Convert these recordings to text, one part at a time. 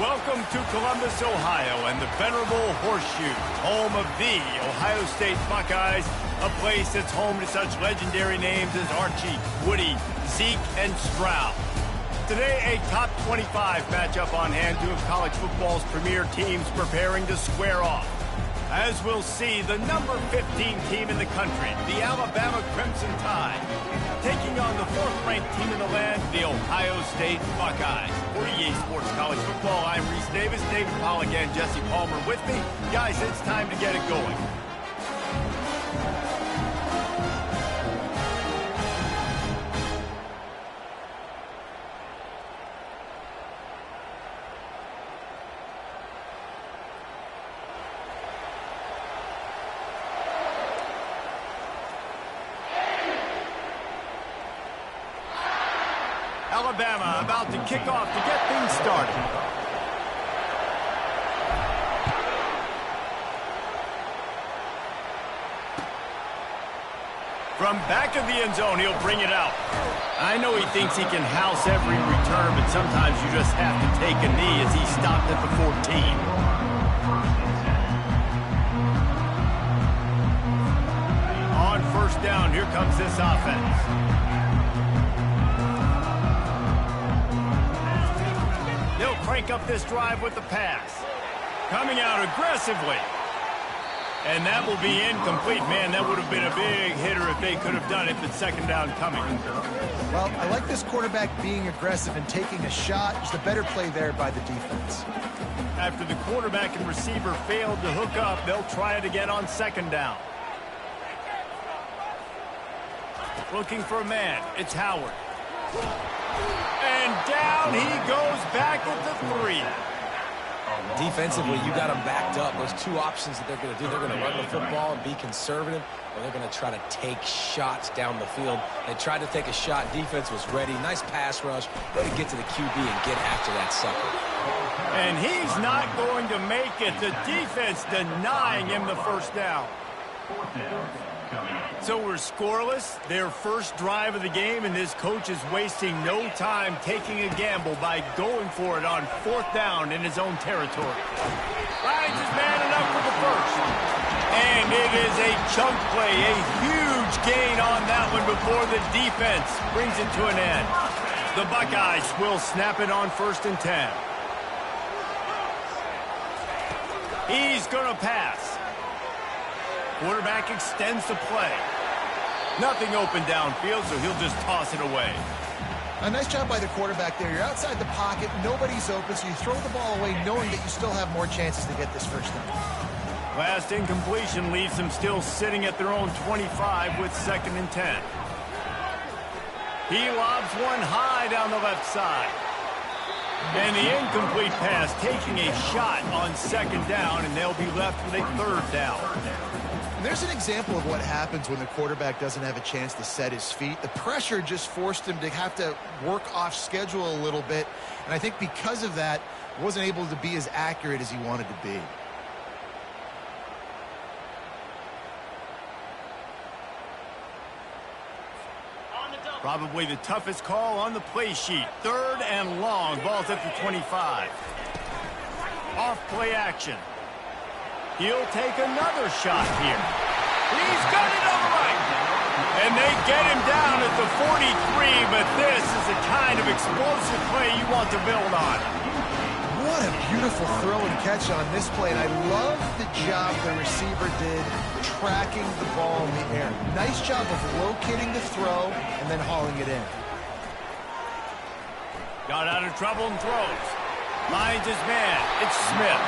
Welcome to Columbus, Ohio, and the venerable Horseshoe, home of the Ohio State Buckeyes, a place that's home to such legendary names as Archie, Woody, Zeke, and Stroud. Today, a top 25 matchup on hand, two of college football's premier teams preparing to square off. As we'll see, the number 15 team in the country, the Alabama Crimson Tide, taking on the fourth-ranked team in the land, the Ohio State Buckeyes. For EA Sports College Football, I'm Reese Davis, David Pollock, and Jesse Palmer with me. Guys, it's time to get it going. Alabama about to kick off to get things started. From back of the end zone, he'll bring it out. I know he thinks he can house every return, but sometimes you just have to take a knee as he stopped at the 14. On first down, here comes this offense. They'll crank up this drive with the pass. Coming out aggressively. And that will be incomplete. Man, that would have been a big hitter if they could have done it, but second down coming. Well, I like this quarterback being aggressive and taking a shot. Just a better play there by the defense. After the quarterback and receiver failed to hook up, they'll try it again on second down. Looking for a man. It's Howard. And down he goes back at the 3. Defensively, you got them backed up. There's two options that they're going to do. They're going to run the football and be conservative, or they're going to try to take shots down the field. They tried to take a shot. Defense was ready. Nice pass rush. Ready to get to the QB and get after that sucker. And he's not going to make it. The defense denying him the first down. So we're scoreless, their first drive of the game, and this coach is wasting no time taking a gamble by going for it on fourth down in his own territory. Finds his man enough for the first. And it is a chunk play, a huge gain on that one before the defense brings it to an end. The Buckeyes will snap it on 1st and 10. He's going to pass. Quarterback extends the play. Nothing open downfield, so he'll just toss it away. A nice job by the quarterback there. You're outside the pocket, nobody's open, so you throw the ball away knowing that you still have more chances to get this first down. Last incompletion leaves them still sitting at their own 25 with 2nd and 10. He lobs one high down the left side. And the incomplete pass taking a shot on 2nd down, and they'll be left with a 3rd down. There's an example of what happens when the quarterback doesn't have a chance to set his feet. The pressure just forced him to have to work off schedule a little bit, and I think because of that, wasn't able to be as accurate as he wanted to be. Probably the toughest call on the play sheet. 3rd and long. Ball's at the 25. Off play action. He'll take another shot here. He's got it all right. And they get him down at the 43, but this is the kind of explosive play you want to build on. What a beautiful throw and catch on this play, and I love the job the receiver did tracking the ball in the air. Nice job of locating the throw and then hauling it in. Got out of trouble and throws. Finds his man. It's Smith.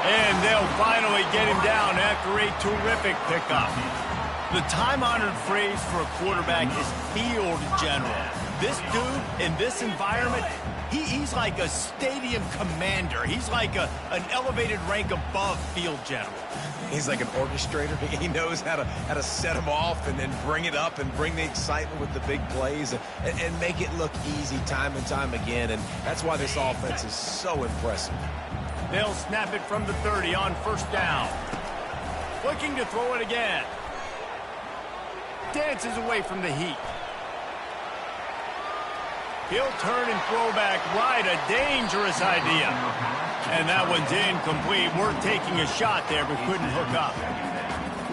And they'll finally get him down after a terrific pickup. The time-honored phrase for a quarterback is field general. This dude, in this environment, he's like a stadium commander. He's like an elevated rank above field general. He's like an orchestrator. He knows how to set them off and then bring it up and bring the excitement with the big plays and make it look easy time and time again. And that's why this offense is so impressive. They'll snap it from the 30 on 1st down. Looking to throw it again. Dances away from the heat. He'll turn and throw back right, a dangerous idea. And that one's incomplete. We're taking a shot there, but couldn't hook up.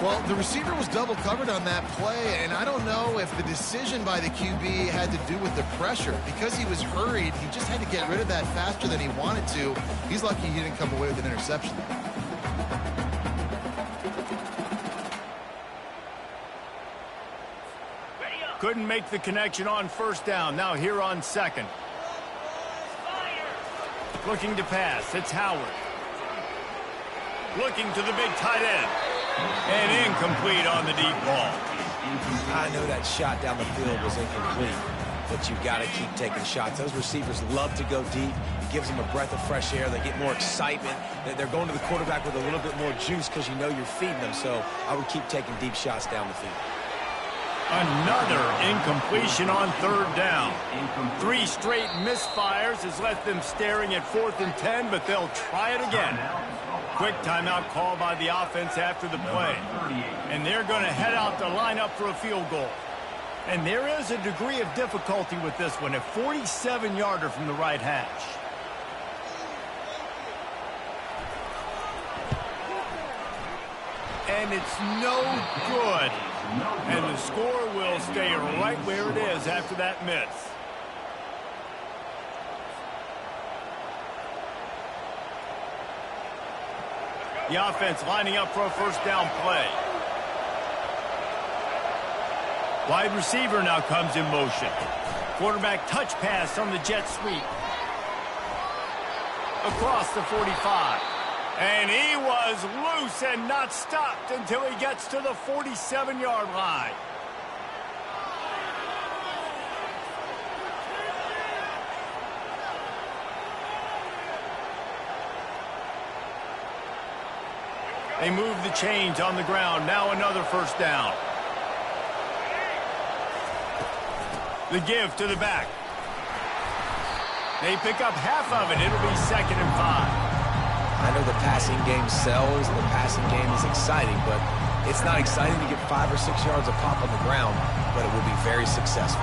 Well, the receiver was double covered on that play, and I don't know if the decision by the QB had to do with the pressure. Because he was hurried, he just had to get rid of that faster than he wanted to. He's lucky he didn't come away with an interception. Couldn't make the connection on first down. Now here on second. Looking to pass. It's Howard. Looking to the big tight end. And incomplete on the deep ball. I know that shot down the field was incomplete, but you've got to keep taking shots. Those receivers love to go deep. It gives them a breath of fresh air. They get more excitement. They're going to the quarterback with a little bit more juice because you know you're feeding them. So I would keep taking deep shots down the field. Another incompletion on third down. 3 straight misfires has left them staring at 4th and 10, but they'll try it again. Quick timeout call by the offense after the play. And they're going to head out to line up for a field goal. And there is a degree of difficulty with this one, a 47-yarder from the right hash. And it's no good. And the score will stay right where it is after that miss. The offense lining up for a first down play. Wide receiver now comes in motion. Quarterback touch pass on the jet sweep. Across the 45. And he was loose and not stopped until he gets to the 47-yard line. They move the chains on the ground. Now another first down. The give to the back. They pick up half of it. It'll be 2nd and 5. I know the passing game sells, the passing game is exciting, but it's not exciting to get 5 or 6 yards of pop on the ground, but it will be very successful.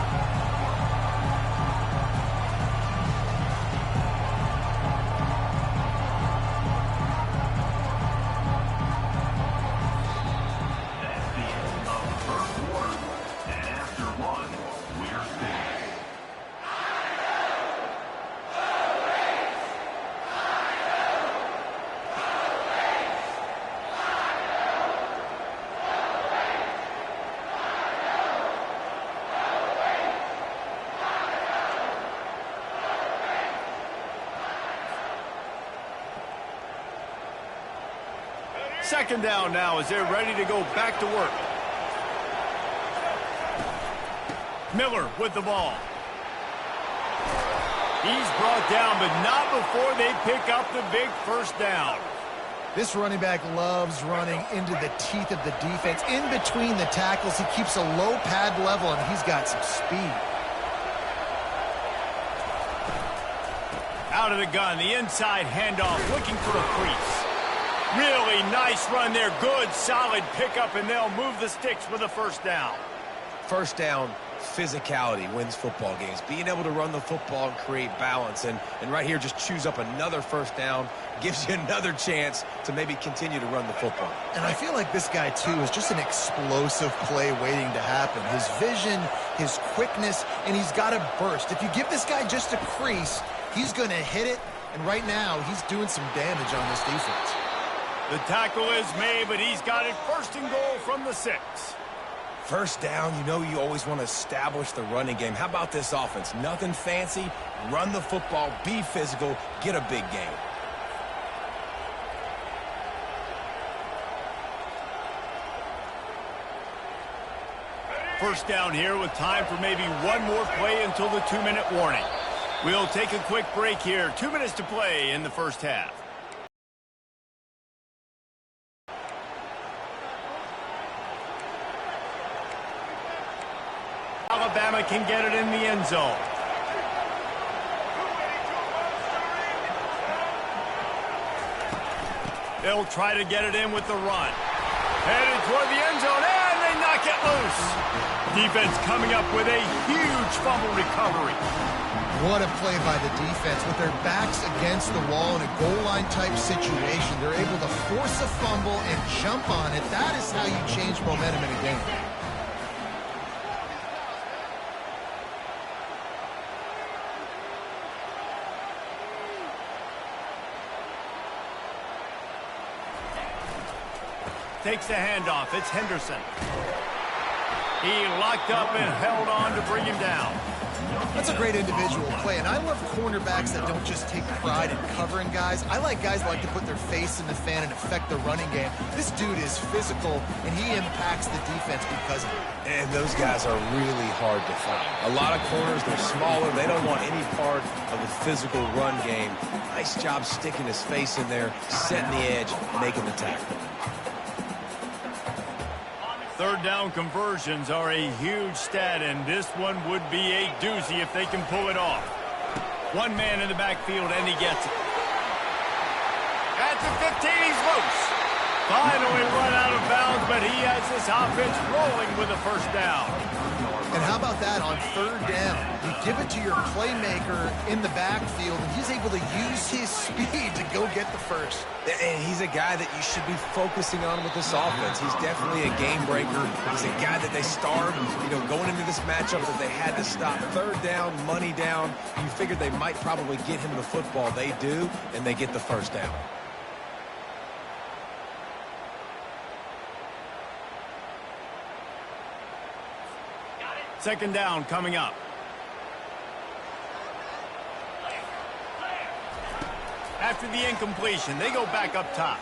Second down now as they're ready to go back to work. Miller with the ball. He's brought down, but not before they pick up the big first down. This running back loves running into the teeth of the defense. In between the tackles, he keeps a low pad level, and he's got some speed. Out of the gun, the inside handoff, looking for a crease. Really nice run there. Good, solid pickup, and they'll move the sticks for the first down. First down, physicality wins football games. Being able to run the football and create balance. And right here, just choose up another first down. Gives you another chance to maybe continue to run the football. And I feel like this guy, too, is just an explosive play waiting to happen. His vision, his quickness, and he's got a burst. If you give this guy just a crease, he's going to hit it. And right now, he's doing some damage on this defense. The tackle is made, but he's got it 1st and goal from the 6. First down, you know you always want to establish the running game. How about this offense? Nothing fancy. Run the football, be physical, get a big gain. First down here with time for maybe one more play until the 2-minute warning. We'll take a quick break here. 2 minutes to play in the first half. Alabama can get it in the end zone. They'll try to get it in with the run. Headed toward the end zone, and they knock it loose. Defense coming up with a huge fumble recovery. What a play by the defense. With their backs against the wall in a goal line type situation, they're able to force a fumble and jump on it. That is how you change momentum in a game. Takes the handoff. It's Henderson. He locked up and held on to bring him down. That's a great individual play, and I love cornerbacks that don't just take pride in covering guys. I like guys that like to put their face in the fan and affect the running game. This dude is physical, and he impacts the defense because of it. And those guys are really hard to find. A lot of corners, they're smaller. They don't want any part of the physical run game. Nice job sticking his face in there, setting the edge, making the tackle. Third down conversions are a huge stat, and this one would be a doozy if they can pull it off. One man in the backfield, and he gets it. At the 15, he's loose. Finally run out of bounds, but he has this offense rolling with a first down. And how about that on third down? You give it to your playmaker in the backfield, and he's able to use his speed to go get the first. And he's a guy that you should be focusing on with this offense. He's definitely a game breaker. He's a guy that they starved, going into this matchup that they had to stop. Third down, money down. You figured they might probably get him the football. They do, and they get the first down. Second down coming up. After the incompletion, they go back up top.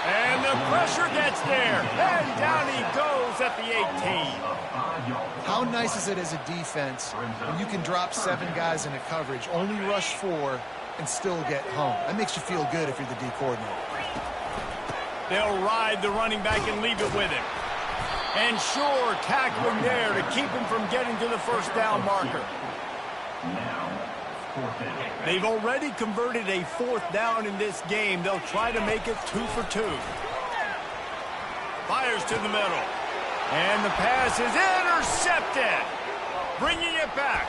And the pressure gets there. And down he goes at the 18. How nice is it as a defense when you can drop 7 guys into coverage, only rush 4, and still get home? That makes you feel good if you're the D coordinator. They'll ride the running back and leave it with him. And sure, tackling there to keep him from getting to the first down marker. They've already converted a 4th down in this game. They'll try to make it 2 for 2. Fires to the middle. And the pass is intercepted. Bringing it back.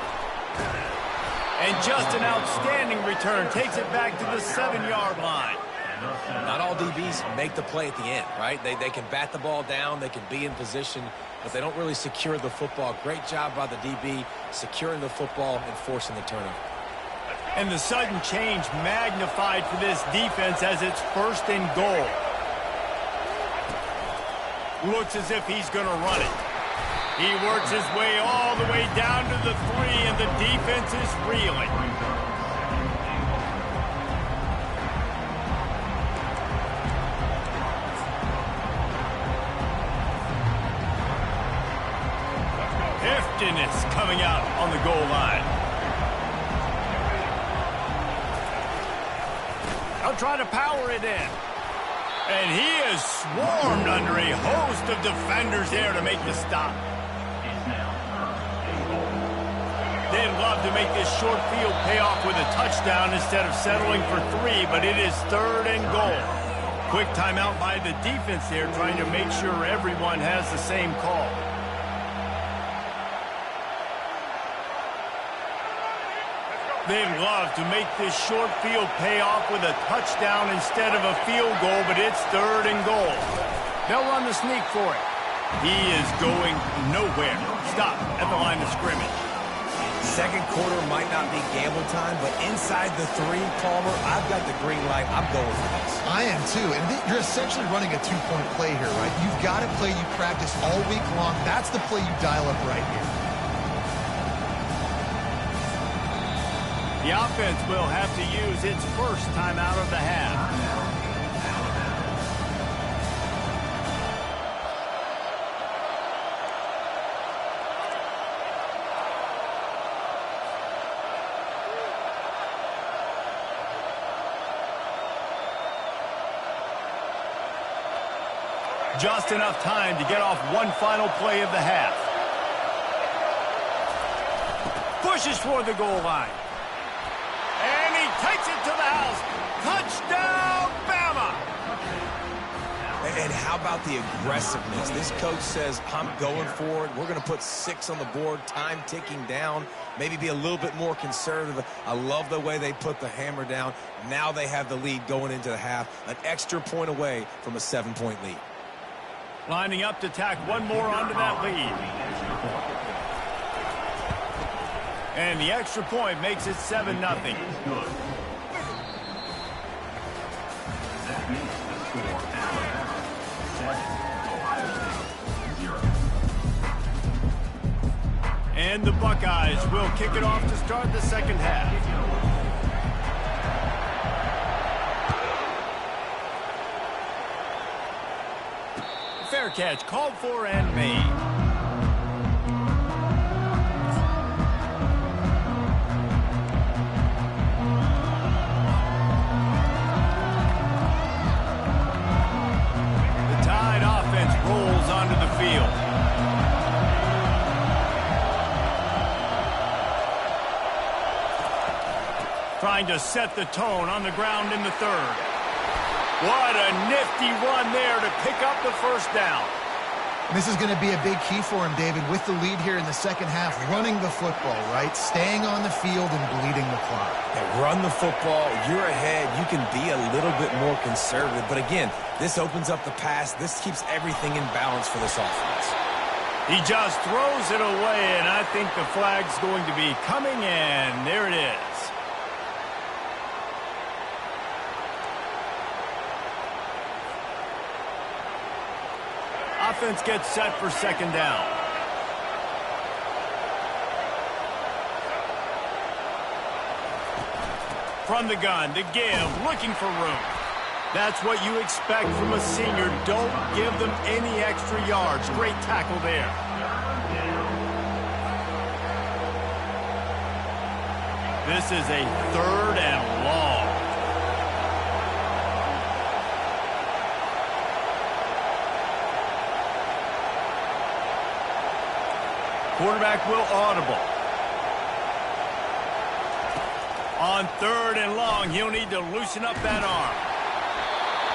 And just an outstanding return. Takes it back to the 7-yard line. Not all DBs make the play at the end, right? They can bat the ball down, they can be in position, but they don't really secure the football. Great job by the DB securing the football and forcing the turnover. And the sudden change magnified for this defense as it's 1st and goal. Looks as if he's going to run it. He works his way all the way down to the 3, and the defense is reeling. Heftiness coming out on the goal line. They'll try to power it in. And he is swarmed under a host of defenders there to make the stop. They'd love to make this short field pay off with a touchdown instead of settling for 3, but it is 3rd and goal. Quick timeout by the defense there, trying to make sure everyone has the same call. They'd love to make this short field pay off with a touchdown instead of a field goal, but it's 3rd and goal. They'll run the sneak for it. He is going nowhere. Stop at the line of scrimmage. Second quarter might not be gamble time, but inside the 3, Palmer, I've got the green light. I'm going for this. I am too, and you're essentially running a 2-point play here, right? You've got a play you practice all week long. That's the play you dial up right here. The offense will have to use its first timeout of the half. Just enough time to get off one final play of the half. Pushes for the goal line. And he takes it to the house. Touchdown, Bama! And how about the aggressiveness? This coach says, I'm going for it. We're going to put 6 on the board, time ticking down, maybe be a little bit more conservative. I love the way they put the hammer down. Now they have the lead going into the half, an extra point away from a 7-point lead. Lining up to tack one more onto that lead. And the extra point makes it 7-0. That makes the score Alabama 7, Ohio State 0. And the Buckeyes will kick it off to start the second half. Fair catch called for and made. The Tide offense rolls onto the field. Trying to set the tone on the ground in the third. What a nifty run there to pick up the first down. This is going to be a big key for him, David, with the lead here in the second half, running the football, right? Staying on the field and bleeding the clock. Yeah, run the football. You're ahead. You can be a little bit more conservative. But again, this opens up the pass. This keeps everything in balance for this offense. He just throws it away, and I think the flag's going to be coming in. There it is. Offense gets set for second down. From the gun to give, looking for room. That's what you expect from a senior. Don't give them any extra yards. Great tackle there. This is a 3rd and long. Quarterback will audible. On 3rd and long, he'll need to loosen up that arm.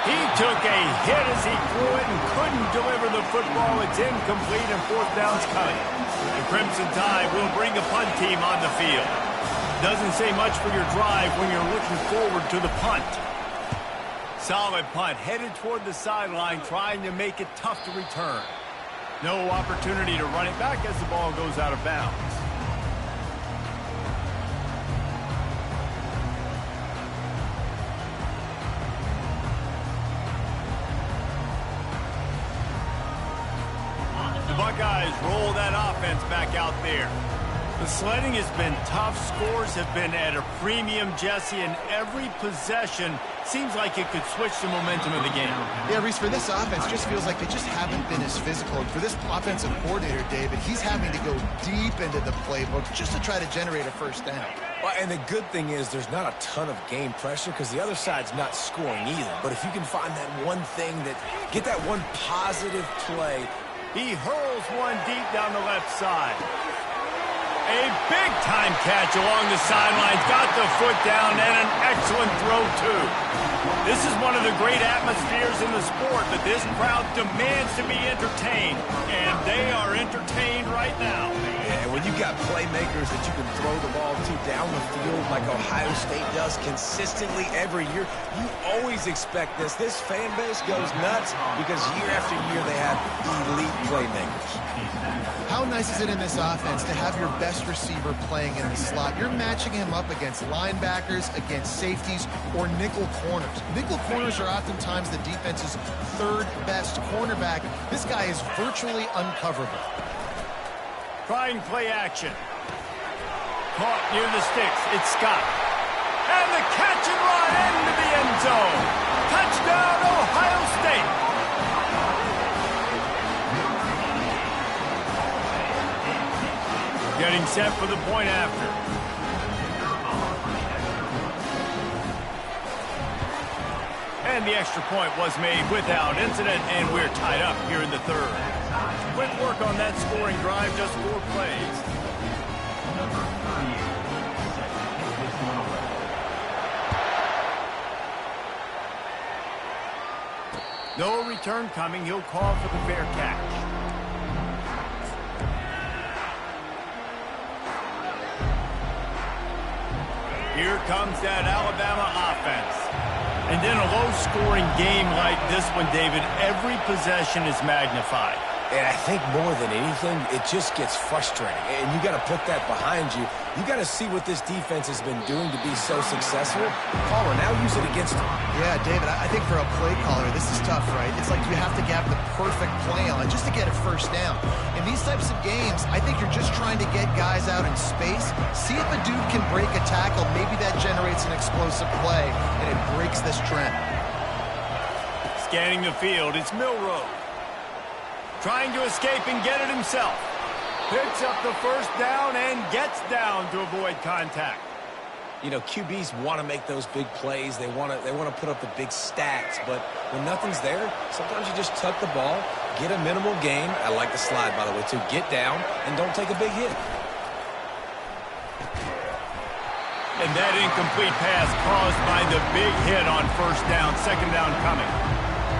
He took a hit as he threw it and couldn't deliver the football. It's incomplete and 4th down's coming. The Crimson Tide will bring the punt team on the field. Doesn't say much for your drive when you're looking forward to the punt. Solid punt, headed toward the sideline, trying to make it tough to return. No opportunity to run it back as the ball goes out of bounds. The Buckeyes roll that offense back out there. The sledding has been tough. Scores have been at a premium, Jesse, and every possession seems like it could switch the momentum of the game. Yeah, Reese, for this offense, just feels like they just haven't been as physical. And for this offensive coordinator, David, he's having to go deep into the playbook just to try to generate a first down. Well, and the good thing is there's not a ton of game pressure because the other side's not scoring either. But if you can find that one thing get that one positive play. He hurls one deep down the left side. A big-time catch along the sidelines. Got the foot down and an excellent throw, too. This is one of the great atmospheres in the sport, but this crowd demands to be entertained, and they are entertained right now. Yeah, when you've got playmakers that you can throw the ball to down the field like Ohio State does consistently every year, you always expect this. This fan base goes nuts because year after year they have elite playmakers. How nice is it in this offense to have your best receiver playing in the slot? You're matching him up against linebackers, against safeties, or nickel corners. Nickel corners are oftentimes the defense's 3rd best cornerback. This guy is virtually uncoverable. Trying play action. Caught near the sticks. It's Scott. And the catch and run into the end zone. Touchdown, Ohio State. Getting set for the point after. And the extra point was made without incident, and we're tied up here in the 3rd. Quick work on that scoring drive, just 4 plays. No return coming. He'll call for the fair catch. Here comes that Alabama offense. And in a low-scoring game like this one, David, every possession is magnified. And I think more than anything, it just gets frustrating. And you got to put that behind you. You got to see what this defense has been doing to be so successful. Caller, now use it against them. Yeah, David, I think for a play caller, this is tough, right? It's like you have to have the perfect play on it just to get a first down. In these types of games, I think you're just trying to get guys out in space, see if a dude can break a tackle. Maybe that generates an explosive play, and it breaks this trend. Scanning the field, it's Milroe. Trying to escape and get it himself. Picks up the first down and gets down to avoid contact. You know, QBs want to make those big plays. They want to put up the big stats. But when nothing's there, sometimes you just tuck the ball, get a minimal gain. I like the slide, by the way, too. Get down and don't take a big hit. And that incomplete pass caused by the big hit on first down. Second down coming.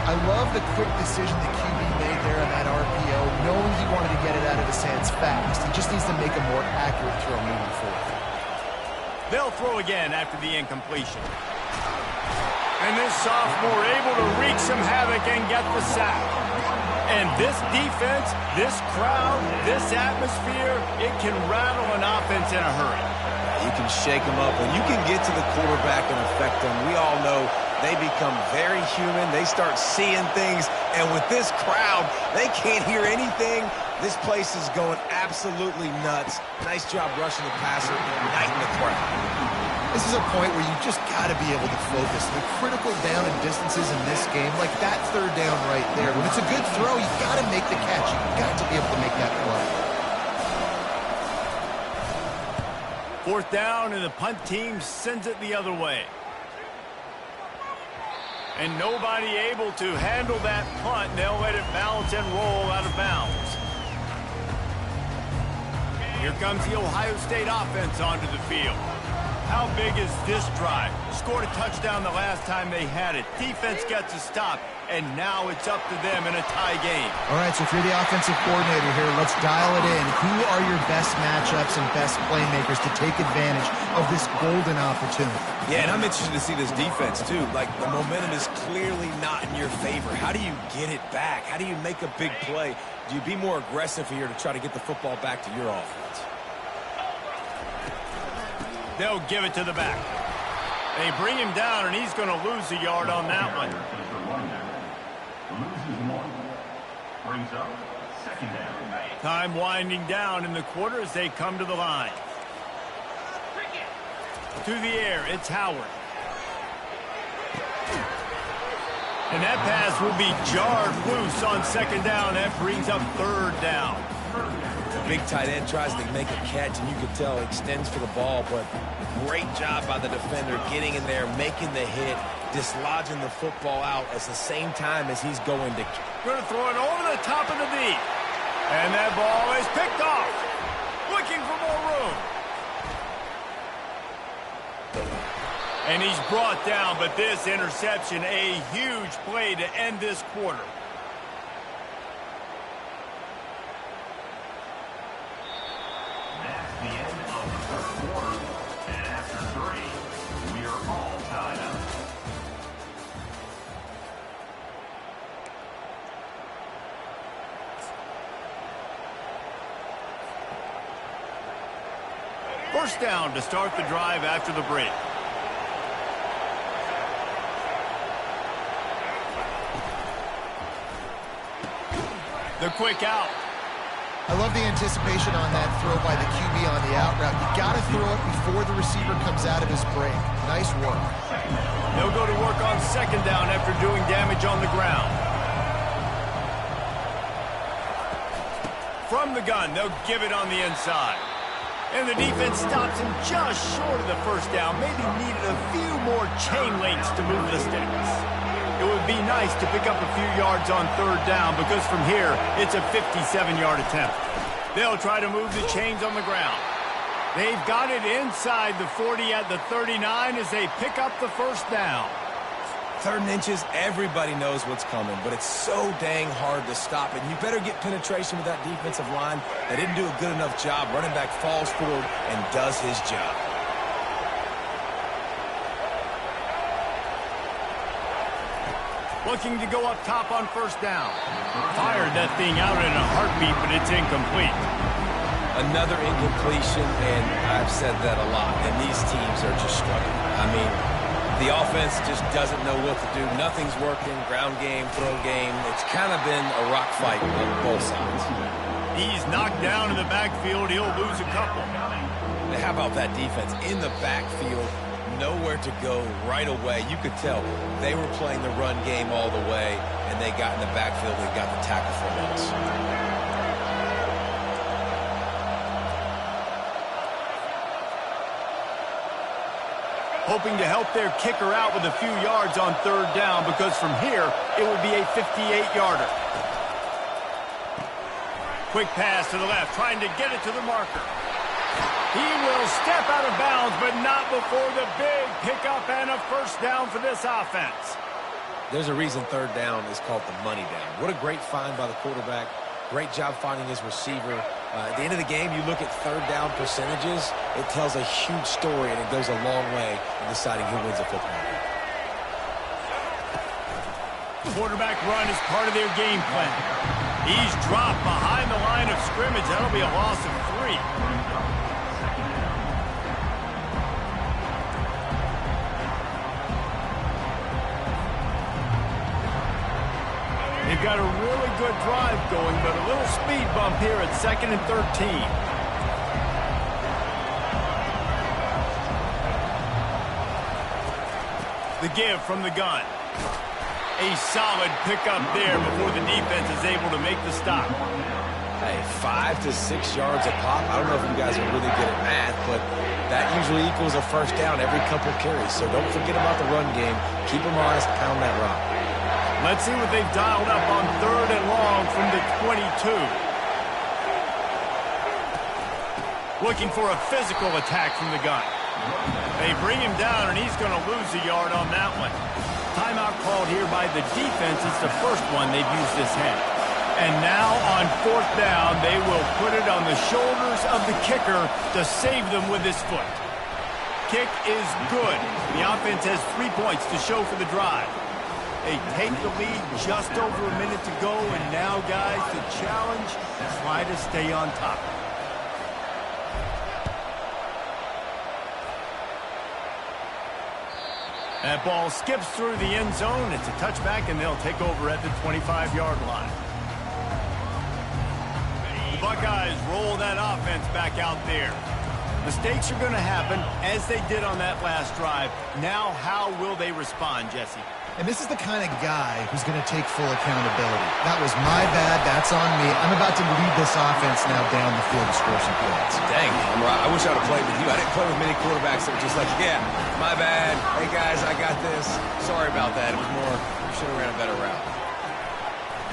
I love the quick decision the QB made there on that RPO, knowing he wanted to get it out of his hands fast. He just needs to make a more accurate throw moving forward. They'll throw again after the incompletion. And this sophomore able to wreak some havoc and get the sack. And this defense, this crowd, this atmosphere, it can rattle an offense in a hurry. You can shake them up. When you can get to the quarterback and affect them, we all know they become very human. They start seeing things. And with this crowd, they can't hear anything. This place is going absolutely nuts. Nice job rushing the passer, igniting the crowd. This is a point where you just got to be able to focus. The critical down and distances in this game, like that third down right there. When it's a good throw, you got to make the catch. You got to be able to make that play. Fourth down, and the punt team sends it the other way. And nobody able to handle that punt. They'll let it bounce and roll out of bounds. Here comes the Ohio State offense onto the field. How big is this drive? Scored a touchdown the last time they had it. Defense gets a stop, and now it's up to them in a tie game. All right, so if you're the offensive coordinator here, let's dial it in. Who are your best matchups and best playmakers to take advantage of this golden opportunity? Yeah, and I'm interested to see this defense, too. Like, the momentum is clearly not in your favor. How do you get it back? How do you make a big play? Do you be more aggressive here to try to get the football back to your offense? They'll give it to the back. They bring him down, and he's going to lose a yard on that one. Brings up second down. Time winding down in the quarter as they come to the line. To the air, it's Howard. And that pass will be jarred loose on second down. That brings up third down. Big tight end tries to make a catch, and you can tell he extends for the ball, but great job by the defender getting in there, making the hit, dislodging the football out at the same time as he's going to throw it over the top of the knee. And that ball is picked off. Looking for more room. And he's brought down, but this interception, a huge play to end this quarter. The end of the third quarter, and after 3, we are all tied up. First down to start the drive after the break. The quick out. I love the anticipation on that throw by the QB on the out route. You got to throw it before the receiver comes out of his break. Nice work. They'll go to work on second down after doing damage on the ground. From the gun, they'll give it on the inside. And the defense stops him just short of the first down. Maybe needed a few more chain links to move the sticks. It would be nice to pick up a few yards on third down because from here, it's a 57-yard attempt. They'll try to move the chains on the ground. They've got it inside the 40 at the 39 as they pick up the first down. 3rd and inches, everybody knows what's coming, but it's so dang hard to stop it. You better get penetration with that defensive line. They didn't do a good enough job. Running back falls forward and does his job. Looking to go up top on 1st down. Fired that thing out in a heartbeat, but it's incomplete. Another incompletion, and I've said that a lot, and these teams are just struggling. I mean, the offense just doesn't know what to do. Nothing's working. Ground game, throw game. It's kind of been a rock fight on both sides. He's knocked down in the backfield. He'll lose a couple. Now, how about that defense in the backfield? Nowhere to go right away. You could tell they were playing the run game all the way, and they got in the backfield and got the tackle for loss. Hoping to help their kicker out with a few yards on 3rd down, because from here, it will be a 58-yarder. Quick pass to the left, trying to get it to the marker. He will step out of bounds, but not before the big pickup and a 1st down for this offense. There's a reason 3rd down is called the money down. What a great find by the quarterback. Great job finding his receiver. At the end of the game, you look at 3rd down percentages. It tells a huge story, and it goes a long way in deciding who wins a football game. Quarterback run is part of their game plan. He's dropped behind the line of scrimmage. That'll be a loss of 3. They've got a really good drive going, but a little speed bump here at 2nd and 13. The give from the gun. A solid pickup there before the defense is able to make the stop. Hey, 5 to 6 yards a pop. I don't know if you guys are really good at math, but that usually equals a 1st down every couple carries. So don't forget about the run game. Keep them honest, pound that rock. Let's see what they've dialed up on 3rd and long from the 22. Looking for a physical attack from the gun. They bring him down, and he's going to lose a yard on that one. Timeout called here by the defense. It's the first one they've used this half. And now on 4th down, they will put it on the shoulders of the kicker to save them with his foot. Kick is good. The offense has 3 points to show for the drive. They take the lead just over a minute to go, and now, guys, the challenge, try to stay on top. That ball skips through the end zone. It's a touchback, and they'll take over at the 25-yard line. The Buckeyes roll that offense back out there. Mistakes are going to happen, as they did on that last drive. Now, how will they respond, Jesse? And this is the kind of guy who's going to take full accountability. That was my bad. That's on me. I'm about to lead this offense now down the field to score some points. Dang, I wish I would have played with you. I didn't play with many quarterbacks that were just like, yeah, my bad. Hey, guys, I got this. Sorry about that. It was more, should have ran a better route.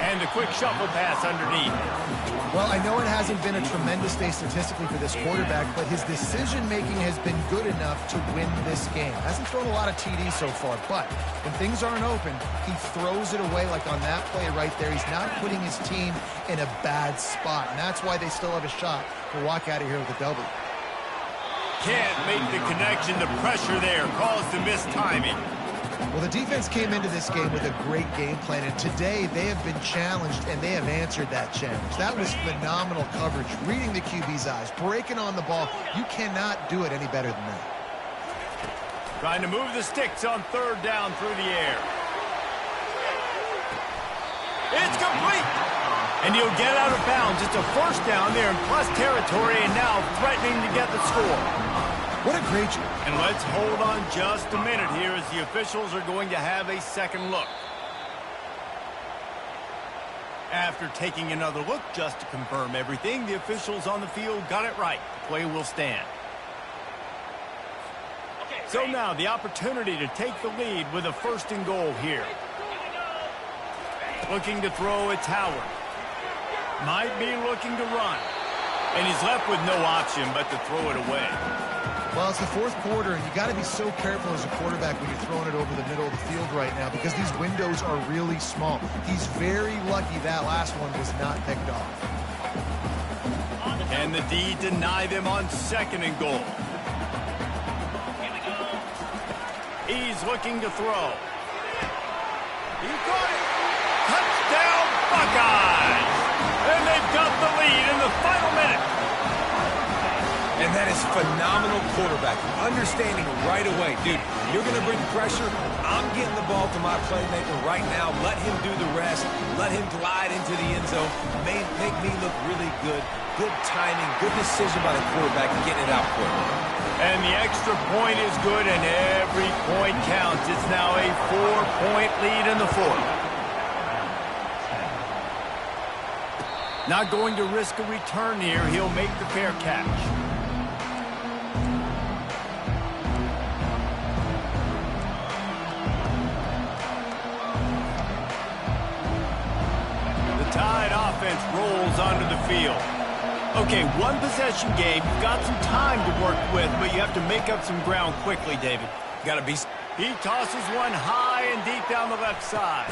And a quick shuffle pass underneath. Well, I know it hasn't been a tremendous day statistically for this quarterback, but his decision-making has been good enough to win this game. Hasn't thrown a lot of TDs so far, but when things aren't open, he throws it away like on that play right there. He's not putting his team in a bad spot, and that's why they still have a shot to walk out of here with a W. Can't make the connection. The pressure there caused the missed timing. Well, the defense came into this game with a great game plan, and today they have been challenged, and they have answered that challenge. That was phenomenal coverage, reading the QB's eyes, breaking on the ball. You cannot do it any better than that. Trying to move the sticks on 3rd down through the air. It's complete! And he'll get out of bounds. It's a 1st down there in plus territory, and now threatening to get the score. What a great job. And let's hold on just a minute here as the officials are going to have a second look. After taking another look just to confirm everything, the officials on the field got it right. Play will stand. So now the opportunity to take the lead with a 1st and goal here. Looking to throw, it's Howard. Might be looking to run. And he's left with no option but to throw it away. Well, it's the fourth quarter, and you got to be so careful as a quarterback when you're throwing it over the middle of the field right now because these windows are really small. He's very lucky that last one was not picked off. And the D deny them on 2nd and goal. He's looking to throw. He got it. Touchdown, Buckeyes! And they've got the lead in the final minute. And that is phenomenal quarterbacking. Understanding right away, dude, you're going to bring pressure. I'm getting the ball to my playmaker right now. Let him do the rest. Let him glide into the end zone. Make me look really good. Good timing, good decision by the quarterback getting it out quick. And the extra point is good, and every point counts. It's now a 4-point lead in the fourth. Not going to risk a return here. He'll make the fair catch. Tide offense rolls onto the field. Okay, one possession game. You've got some time to work with, but you have to make up some ground quickly, David. Got to be... He tosses one high and deep down the left side.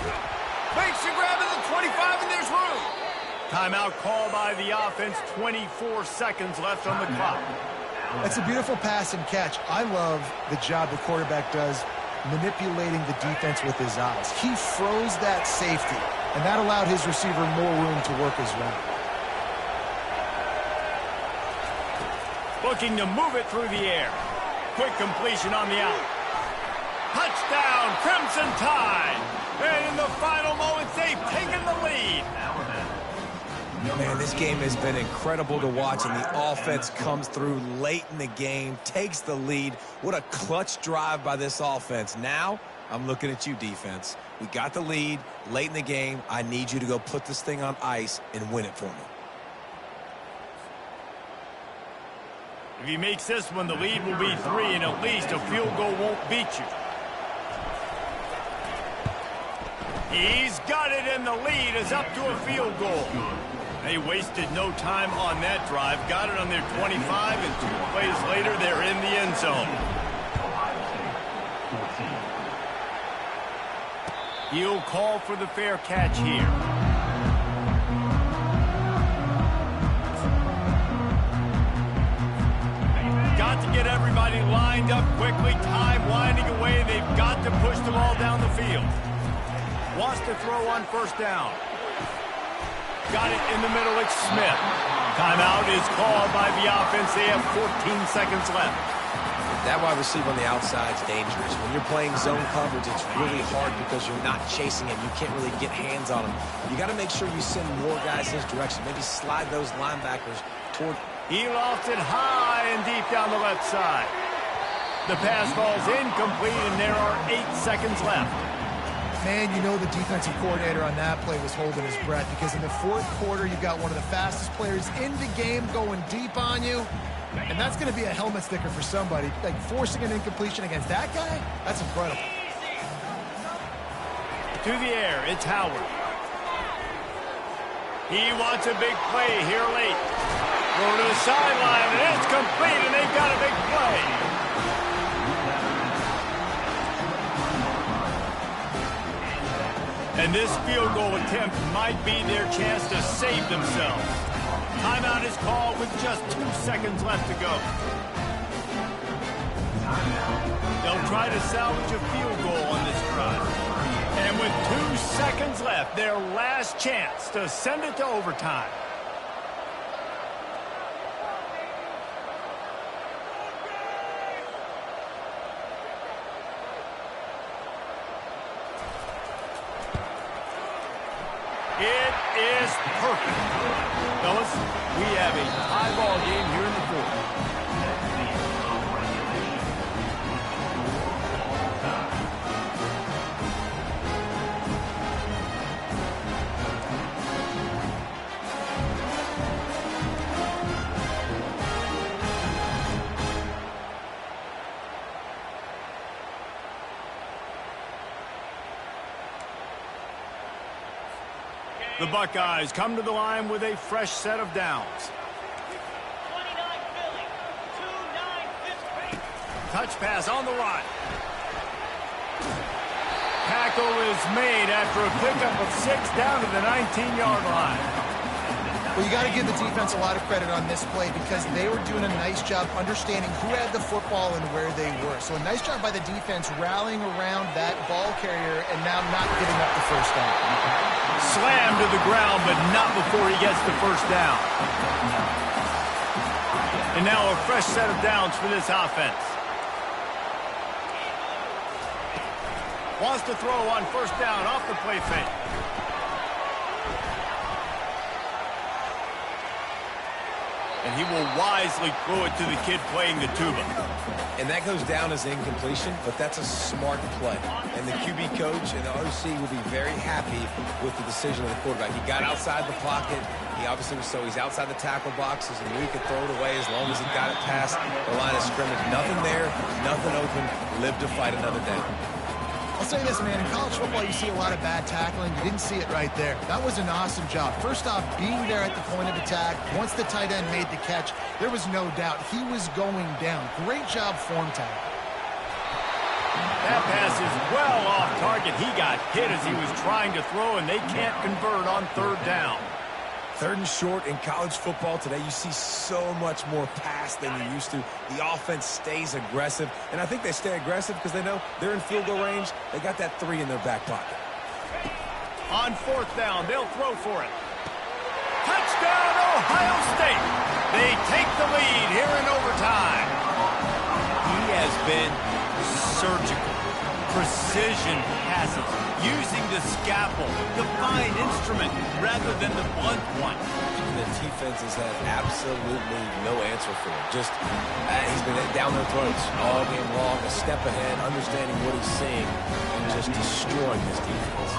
Makes the grab at the 25, and there's room. Timeout call by the offense. 24 seconds left on the clock. That's a beautiful pass and catch. I love the job the quarterback does manipulating the defense with his eyes. He froze that safety, and that allowed his receiver more room to work his route. Looking to move it through the air. Quick completion on the out. Touchdown, Crimson Tide. And in the final moments, they've taken the lead. Man, this game has been incredible to watch, and the offense comes through late in the game, takes the lead. What a clutch drive by this offense. Now, I'm looking at you, defense. We got the lead late in the game. I need you to go put this thing on ice and win it for me. If he makes this one, the lead will be 3, and at least a field goal won't beat you. He's got it, and the lead is up to a field goal. They wasted no time on that drive. Got it on their 25, and 2 plays later, they're in the end zone. He'll call for the fair catch here. Got to get everybody lined up quickly. Time winding away. They've got to push the ball down the field. Wants to throw on 1st down. Got it in the middle. It's Smith. Timeout is called by the offense. They have 14 seconds left. That wide receiver on the outside is dangerous. When you're playing zone coverage, it's really hard because you're not chasing him. You can't really get hands on him. You got to make sure you send more guys his direction. Maybe slide those linebackers toward. He lofts it high and deep down the left side. The pass falls incomplete, and there are 8 seconds left. Man, you know the defensive coordinator on that play was holding his breath because in the fourth quarter, you've got one of the fastest players in the game going deep on you, and that's going to be a helmet sticker for somebody. Like, forcing an incompletion against that guy, that's incredible. To the air, it's Howard. He wants a big play here late. Go to the sideline, and it's complete, and they've got a big play. And this field goal attempt might be their chance to save themselves. Timeout is called with just 2 seconds left to go. They'll try to salvage a field goal on this drive. And with 2 seconds left, their last chance to send it to overtime. It is perfect. Fellas, we have a tie ball game here in the fourth. The Buckeyes come to the line with a fresh set of downs. 29 Philly, 2-9 fifth grade. Touch pass on the line. Tackle is made after a pickup of 6 down to the 19-yard line. Well, you got to give the defense a lot of credit on this play because they were doing a nice job understanding who had the football and where they were. So a nice job by the defense rallying around that ball carrier and now not giving up the first down. Slammed to the ground, but not before he gets the first down. And now a fresh set of downs for this offense. Wants to throw on first down off the play fake. And he will wisely throw it to the kid playing the tuba. And that goes down as incompletion, but that's a smart play. And the QB coach and the OC will be very happy with the decision of the quarterback. He got outside the pocket. He obviously was he's outside the tackle boxes, and knew he could throw it away as long as he got it past the line of scrimmage. Nothing there, nothing open. Live to fight another down. I'll say this, man. In college football, you see a lot of bad tackling. You didn't see it right there. That was an awesome job. First off, being there at the point of attack. Once the tight end made the catch, there was no doubt he was going down. Great job form tackle. That pass is well off target. He got hit as he was trying to throw, and they can't convert on third down. 3rd and short in college football today, you see so much more pass than you used to. The offense stays aggressive, and I think they stay aggressive because they know they're in field goal range. They got that 3 in their back pocket. On 4th down, they'll throw for it. Touchdown, Ohio State. They take the lead here in overtime. He has been surgical. Precision passes, using the scalpel, the fine instrument, rather than the blunt one. The defense has had absolutely no answer for him. Just, he's been down their throats all game long, a step ahead, understanding what he's seeing, and just destroying his defense.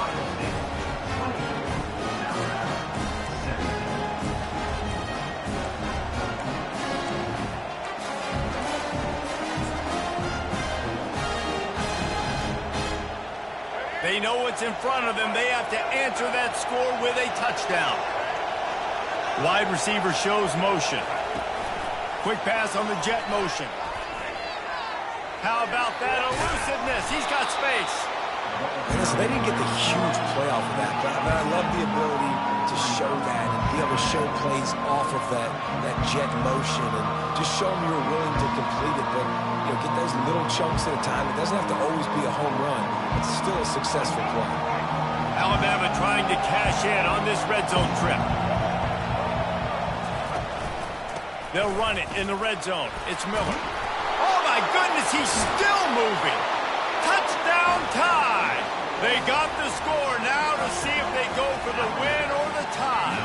They know what's in front of them. They have to answer that score with a touchdown. Wide receiver shows motion. Quick pass on the jet motion. How about that elusiveness? He's got space. Listen, they didn't get the huge play off of that, but I love the ability to show that and be able to show plays off of that jet motion and just show them you're willing to complete it. But get those little chunks at a time. It doesn't have to always be a home run. It's still a successful play. Alabama trying to cash in on this red zone trip. They'll run it in the red zone. It's Miller. Oh, my goodness, he's still moving. Touchdown tie. They got the score now to see if they go for the win or the tie.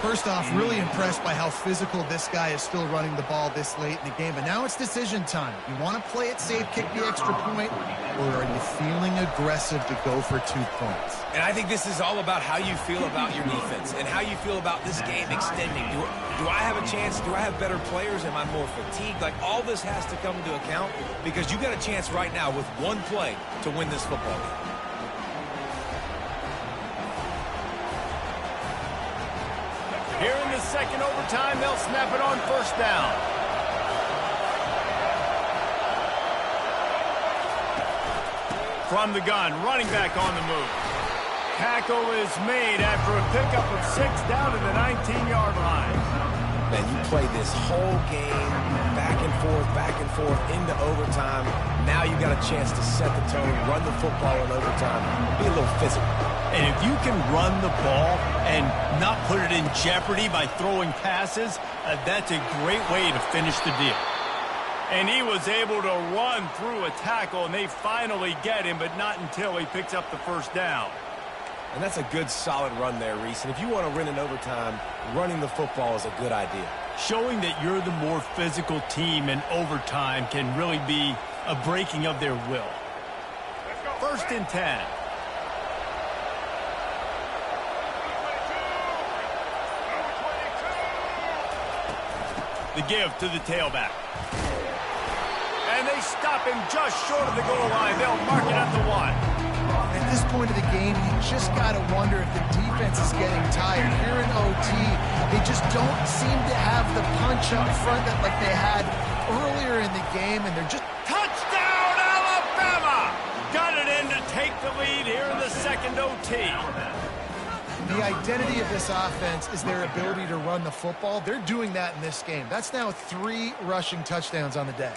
First off, really impressed by how physical this guy is still running the ball this late in the game. But now it's decision time. You want to play it safe, kick the extra point, or are you feeling aggressive to go for 2 points? And I think this is all about how you feel about your defense and how you feel about this game extending. Do I have a chance? Do I have better players? Am I more fatigued? Like, all this has to come into account because you got a chance right now with 1 play to win this football game. Here in the second overtime, they'll snap it on first down. From the gun, running back on the move. Tackle is made after a pickup of 6 down to the 19-yard line. Man, you play this whole game back and forth into overtime. Now you got a chance to set the tone, run the football in overtime, be a little physical. And if you can run the ball and not put it in jeopardy by throwing passes, that's a great way to finish the deal. And he was able to run through a tackle, and they finally get him, but not until he picks up the first down. And that's a good, solid run there, Reese. And if you want to win in overtime, running the football is a good idea. Showing that you're the more physical team in overtime can really be a breaking of their will. 1st and 10. The give to the tailback. And they stop him just short of the goal line. They'll mark it at the 1. At this point of the game, you just got to wonder if the defense is getting tired. Here in OT, they just don't seem to have the punch up front that like they had earlier in the game, and they're just... Touchdown, Alabama! Got it in to take the lead here in the second OT. The identity of this offense is their ability to run the football. They're doing that in this game. That's now 3 rushing touchdowns on the day.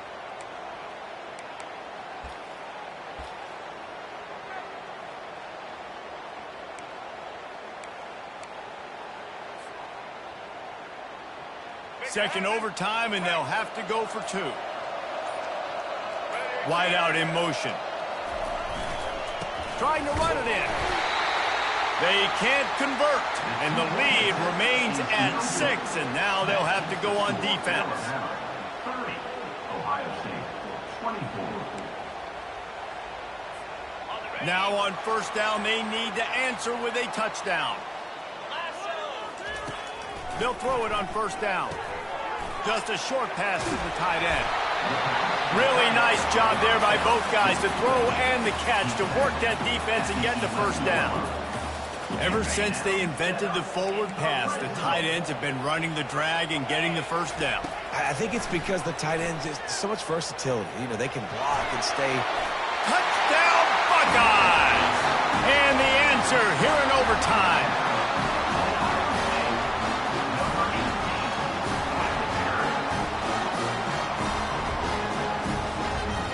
Second overtime, and they'll have to go for 2. Wide out in motion. Trying to run it in. They can't convert, and the lead remains at 6, and now they'll have to go on defense. 30, Ohio State, 24. Now on first down, they need to answer with a touchdown. They'll throw it on first down. Just a short pass to the tight end. Really nice job there by both guys to throw and the catch to work that defense and get the first down. Ever since they invented the forward pass, the tight ends have been running the drag and getting the first down. I think it's because the tight ends is so much versatility. You know, they can block and stay. Touchdown, Buckeyes! And the answer here in overtime.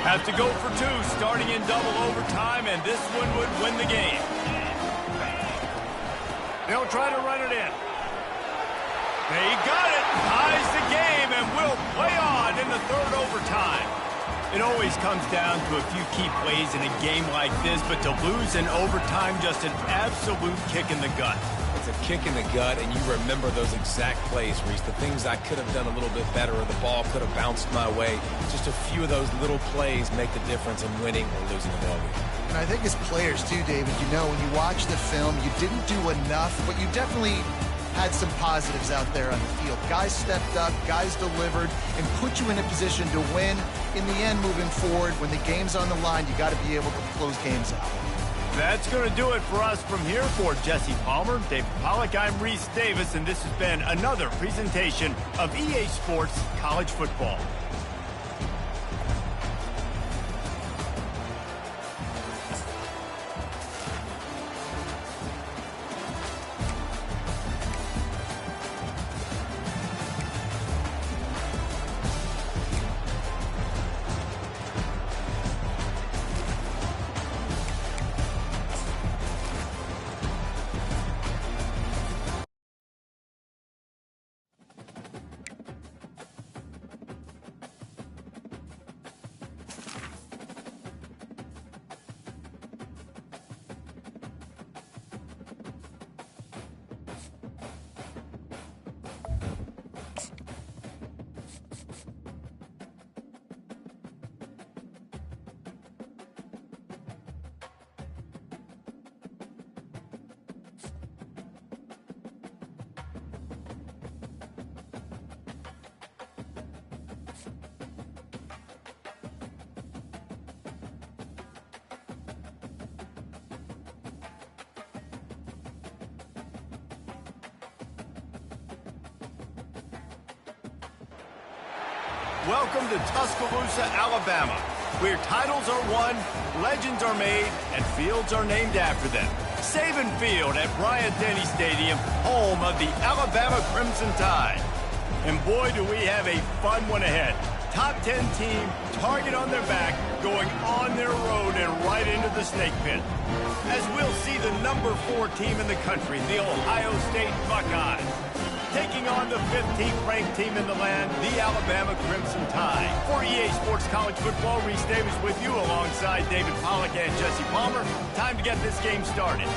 Have to go for 2, starting in double overtime, and this one would win the game. They'll try to run it in. They got it. Ties the game, and will play on in the third overtime. It always comes down to a few key plays in a game like this, but to lose in overtime, just an absolute kick in the gut. It's a kick in the gut, and you remember those exact plays, Reese. The things I could have done a little bit better, or the ball could have bounced my way. Just a few of those little plays make the difference in winning or losing the ball game. And I think as players too, David, you know, when you watch the film, you didn't do enough, but you definitely had some positives out there on the field. Guys stepped up, guys delivered, and put you in a position to win. In the end, moving forward, when the game's on the line, you got to be able to close games out. That's going to do it for us from here. For Jesse Palmer, David Pollack, I'm Reese Davis, and this has been another presentation of EA Sports College Football. Welcome to Tuscaloosa, Alabama, where titles are won, legends are made, and fields are named after them. Saban Field at Bryant-Denny Stadium, home of the Alabama Crimson Tide. And boy, do we have a fun one ahead. Top 10 team, target on their back, going on their road and right into the snake pit. As we'll see the number 4 team in the country, the Ohio State Buckeyes, taking on the 15th ranked team in the land, the Alabama Crimson Tide. For EA Sports College Football, Reese Davis with you alongside David Pollack and Jesse Palmer. Time to get this game started.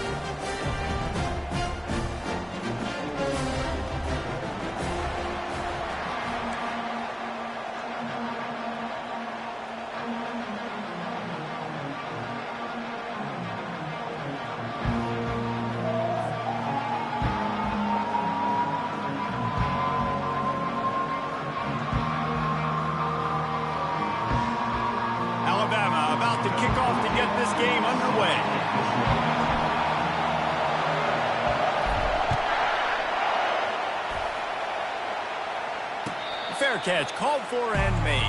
About to kick off to get this game underway. Fair Fair catch, called for and made.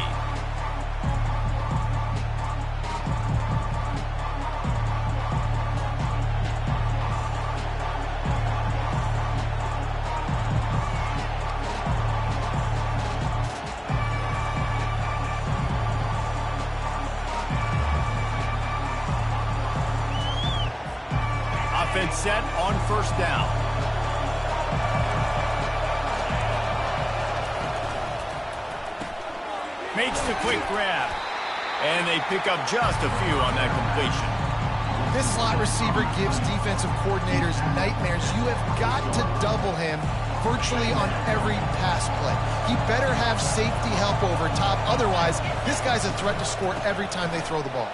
Offense set on first down. Makes the quick grab. And they pick up just a few on that completion. This slot receiver gives defensive coordinators nightmares. You have got to double him virtually on every pass play. He better have safety help over top. Otherwise, this guy's a threat to score every time they throw the ball.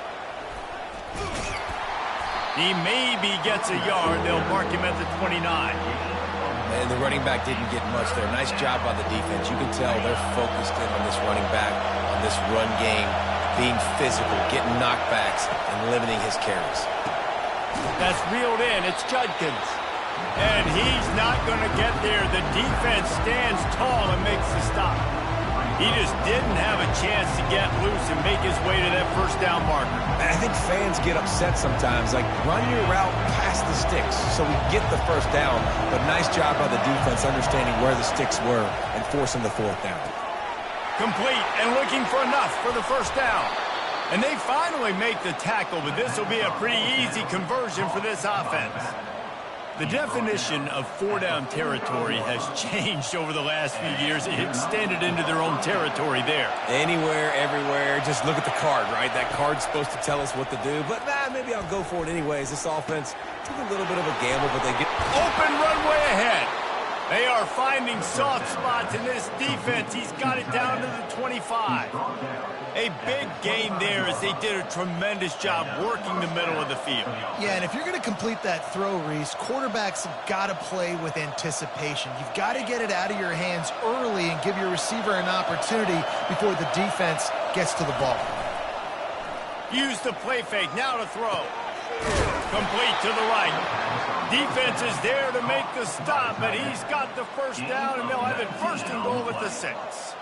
He maybe gets a yard. They'll mark him at the 29. And the running back didn't get much there. Nice job by the defense. You can tell they're focused in on this running back, on this run game, being physical, getting knockbacks, and limiting his carries. That's reeled in. It's Judkins. And he's not going to get there. The defense stands tall and makes the stop. He just didn't have a chance to get loose and make his way to that first down marker. And I think fans get upset sometimes. Like, run your route past the sticks so we get the first down. But nice job by the defense understanding where the sticks were and forcing the fourth down. Complete and looking for enough for the first down. And they finally make the tackle, but this will be a pretty easy conversion for this offense. The definition of four-down territory has changed over the last few years. It extended into their own territory there. Anywhere, everywhere, just look at the card, right? That card's supposed to tell us what to do, but maybe I'll go for it anyways. This offense took a little bit of a gamble, but they get open runway ahead. They are finding soft spots in this defense. He's got it down to the 25. A big gain there as they did a tremendous job working the middle of the field. Yeah, and if you're going to complete that throw, Reese, quarterbacks have got to play with anticipation. You've got to get it out of your hands early and give your receiver an opportunity before the defense gets to the ball. Use the play fake, now to throw. Complete to the right. Defense is there to make the stop, but he's got the first down, and they'll have it first and goal at the 6.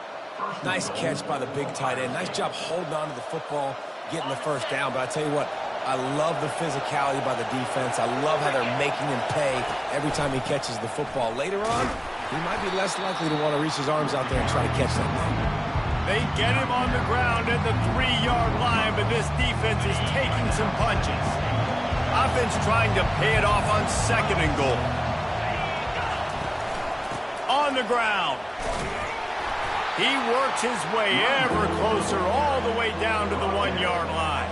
Nice catch by the big tight end. Nice job holding on to the football, getting the first down. But I tell you what, I love the physicality by the defense. I love how they're making him pay every time he catches the football. Later on, he might be less likely to want to reach his arms out there and try to catch that thing. They get him on the ground at the 3-yard line, but this defense is taking some punches. Offense trying to pay it off on second and goal. On the ground. He works his way ever closer all the way down to the 1-yard line.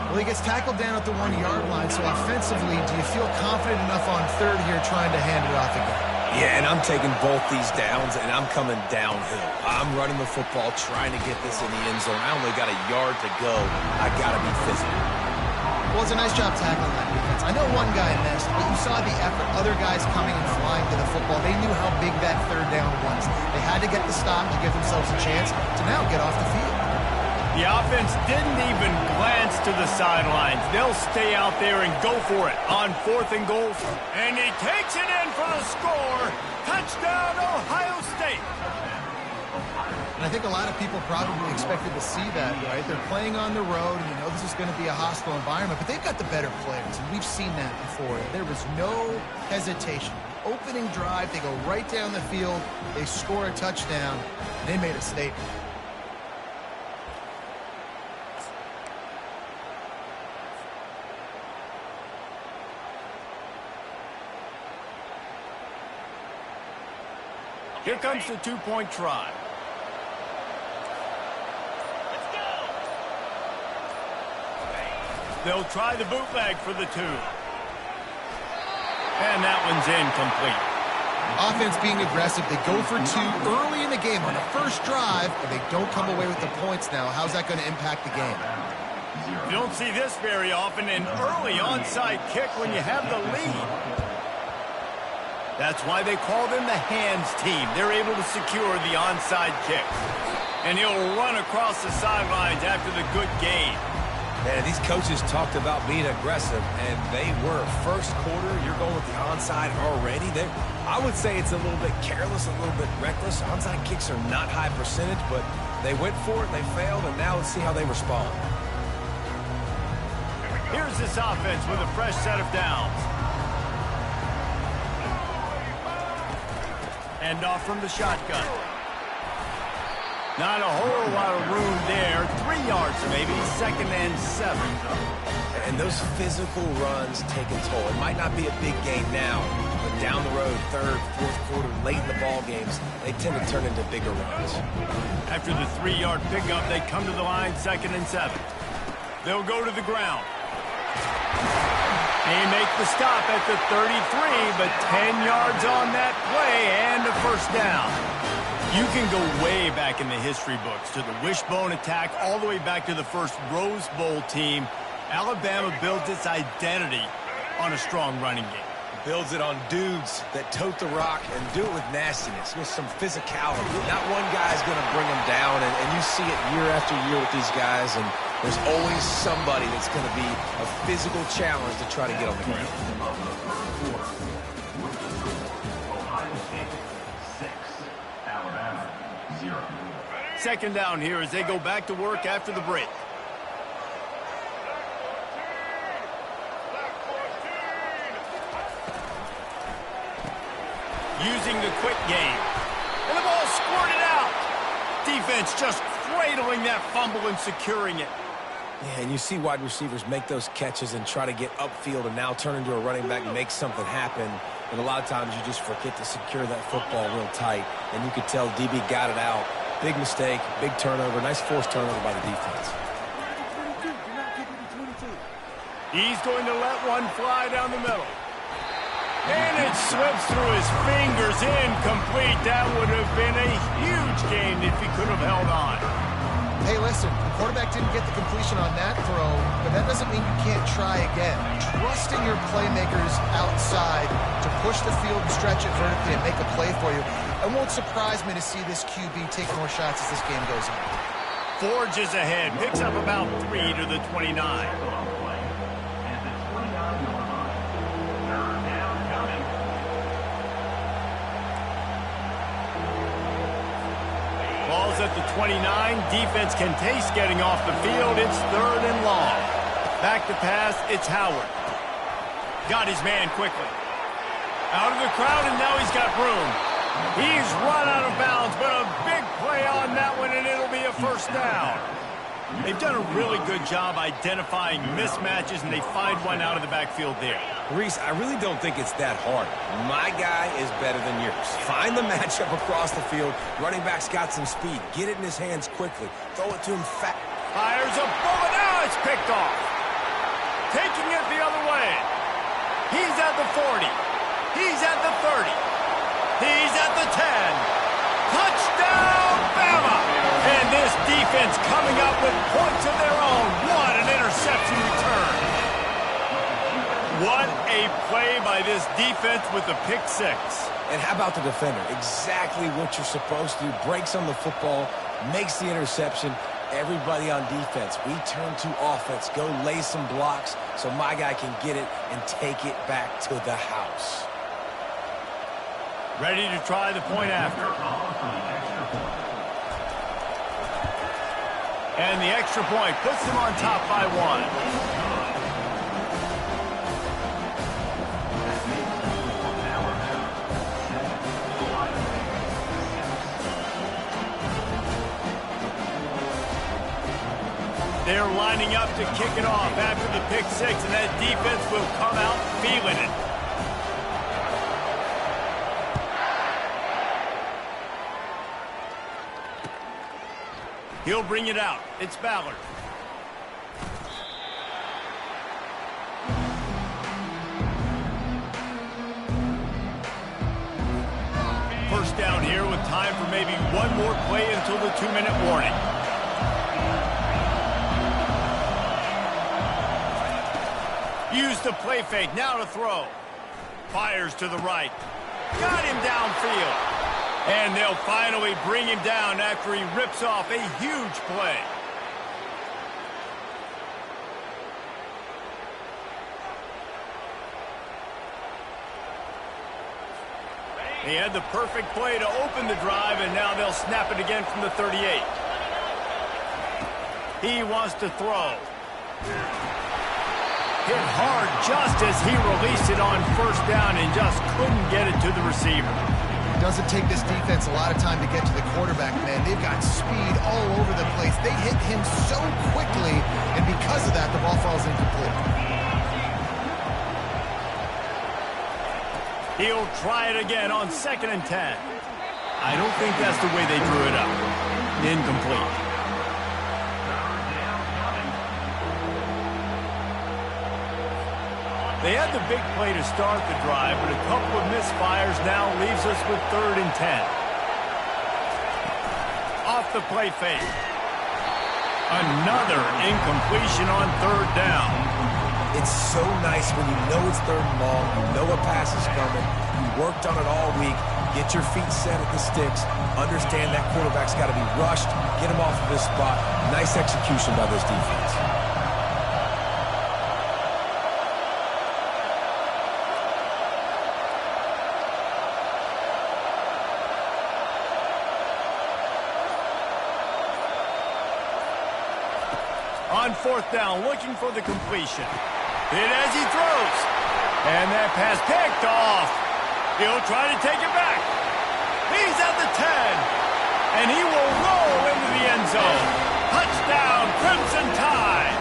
Well, he gets tackled down at the 1-yard line, so offensively, do you feel confident enough on third here trying to hand it off again? Yeah, and I'm taking both these downs, and I'm coming downhill. I'm running the football, trying to get this in the end zone. I only got a yard to go. I got to be physical. Well, it's a nice job tackling that defense. I know one guy missed, but you saw the effort. Other guys coming and flying to the football. They knew how big that third down was. They had to get the stop to give themselves a chance to now get off the field. The offense didn't even glance to the sidelines. They'll stay out there and go for it on 4th and goal. And he takes it in for the score. Touchdown, Ohio State. And I think a lot of people probably expected to see that, right? They're playing on the road, and you know this is going to be a hostile environment, but they've got the better players, and we've seen that before. There was no hesitation. Opening drive, they go right down the field, they score a touchdown, and they made a statement. Here comes the 2-point try. They'll try the bootleg for the 2. And that one's incomplete. Offense being aggressive. They go for 2 early in the game on the first drive, and they don't come away with the points now. How's that going to impact the game? You don't see this very often, an early onside kick when you have the lead. That's why they call them the hands team. They're able to secure the onside kick. And he'll run across the sidelines after the good gain. Man, these coaches talked about being aggressive, and they were. First quarter, you're going with the onside already. I would say it's a little bit careless, a little bit reckless. Onside kicks are not high percentage, but they went for it, they failed, and now let's see how they respond. Here's this offense with a fresh set of downs. Hand off from the shotgun. Not a whole lot of room there. 3 yards maybe, 2nd and 7. And those physical runs take a toll. It might not be a big gain now, but down the road, 3rd, 4th quarter, late in the ball games, they tend to turn into bigger runs. After the 3-yard pickup, they come to the line, 2nd and 7. They'll go to the ground. They make the stop at the 33, but 10 yards on that play and a first down. You can go way back in the history books to the wishbone attack all the way back to the first Rose Bowl team. Alabama builds its identity on a strong running game. Builds it on dudes that tote the rock and do it with nastiness, with some physicality. Not one guy's going to bring them down, and you see it year after year with these guys, and there's always somebody that's going to be a physical challenge to try to get on the ground. Ohio State 6, Alabama 0. 2nd down here as they go back to work after the break. Using the quick game. And the ball squirted out. Defense just cradling that fumble and securing it. Yeah, and you see wide receivers make those catches and try to get upfield and now turn into a running back and make something happen. And a lot of times you just forget to secure that football real tight. And you could tell DB got it out. Big mistake, big turnover, nice forced turnover by the defense. He's going to let one fly down the middle. And it slips through his fingers, incomplete. That would have been a huge gain if he could have held on. Hey, listen, the quarterback didn't get the completion on that throw, but that doesn't mean you can't try again. Trusting your playmakers outside to push the field and stretch it vertically and make a play for you. It won't surprise me to see this QB take more shots as this game goes on. Forges ahead, picks up about 3 to the 29. Ball's at the 29. Defense can taste getting off the field. It's 3rd and long. Back to pass. It's Howard. Got his man quickly. Out of the crowd, and now he's got room. He's run out of bounds, but a big play on that one, and it'll be a first down. They've done a really good job identifying mismatches, and they find one out of the backfield there. Reese, I really don't think it's that hard. My guy is better than yours. Find the matchup across the field. Running back's got some speed. Get it in his hands quickly. Throw it to him fast. Fires a bullet. Now it's picked off. Taking it the other way. He's at the 40. He's at the 30. He's at the 10. Touchdown, Bama! And this defense coming up with points of their own. What an interception return. What a play by this defense with the pick 6. And how about the defender? Exactly what you're supposed to do. Breaks on the football, makes the interception. Everybody on defense, we turn to offense. Go lay some blocks so my guy can get it and take it back to the house. Ready to try the point after. And the extra point puts them on top by 1. They're lining up to kick it off after the pick 6, and that defense will come out feeling it. He'll bring it out. It's Ballard. First down here with time for maybe one more play until the 2-minute warning. Use the play fake, now to throw. Fires to the right. Got him downfield. And they'll finally bring him down after he rips off a huge play. He had the perfect play to open the drive, and now they'll snap it again from the 38. He wants to throw. Hit hard just as he released it on first down and just couldn't get it to the receiver. It doesn't take this defense a lot of time to get to the quarterback, man. They've got speed all over the place. They hit him so quickly, and because of that, the ball falls incomplete. He'll try it again on 2nd and 10. I don't think that's the way they drew it up. Incomplete. They had the big play to start the drive, but a couple of misfires now leaves us with 3rd and 10. Off the play fake. Another incompletion on 3rd down. It's so nice when you know it's 3rd and long, you know a pass is coming, you worked on it all week, get your feet set at the sticks, understand that quarterback's got to be rushed, get him off of this spot. Nice execution by this defense. On 4th down, looking for the completion. Hit as he throws. And that pass picked off. He'll try to take it back. He's at the 10. And he will roll into the end zone. Touchdown, Crimson Tide.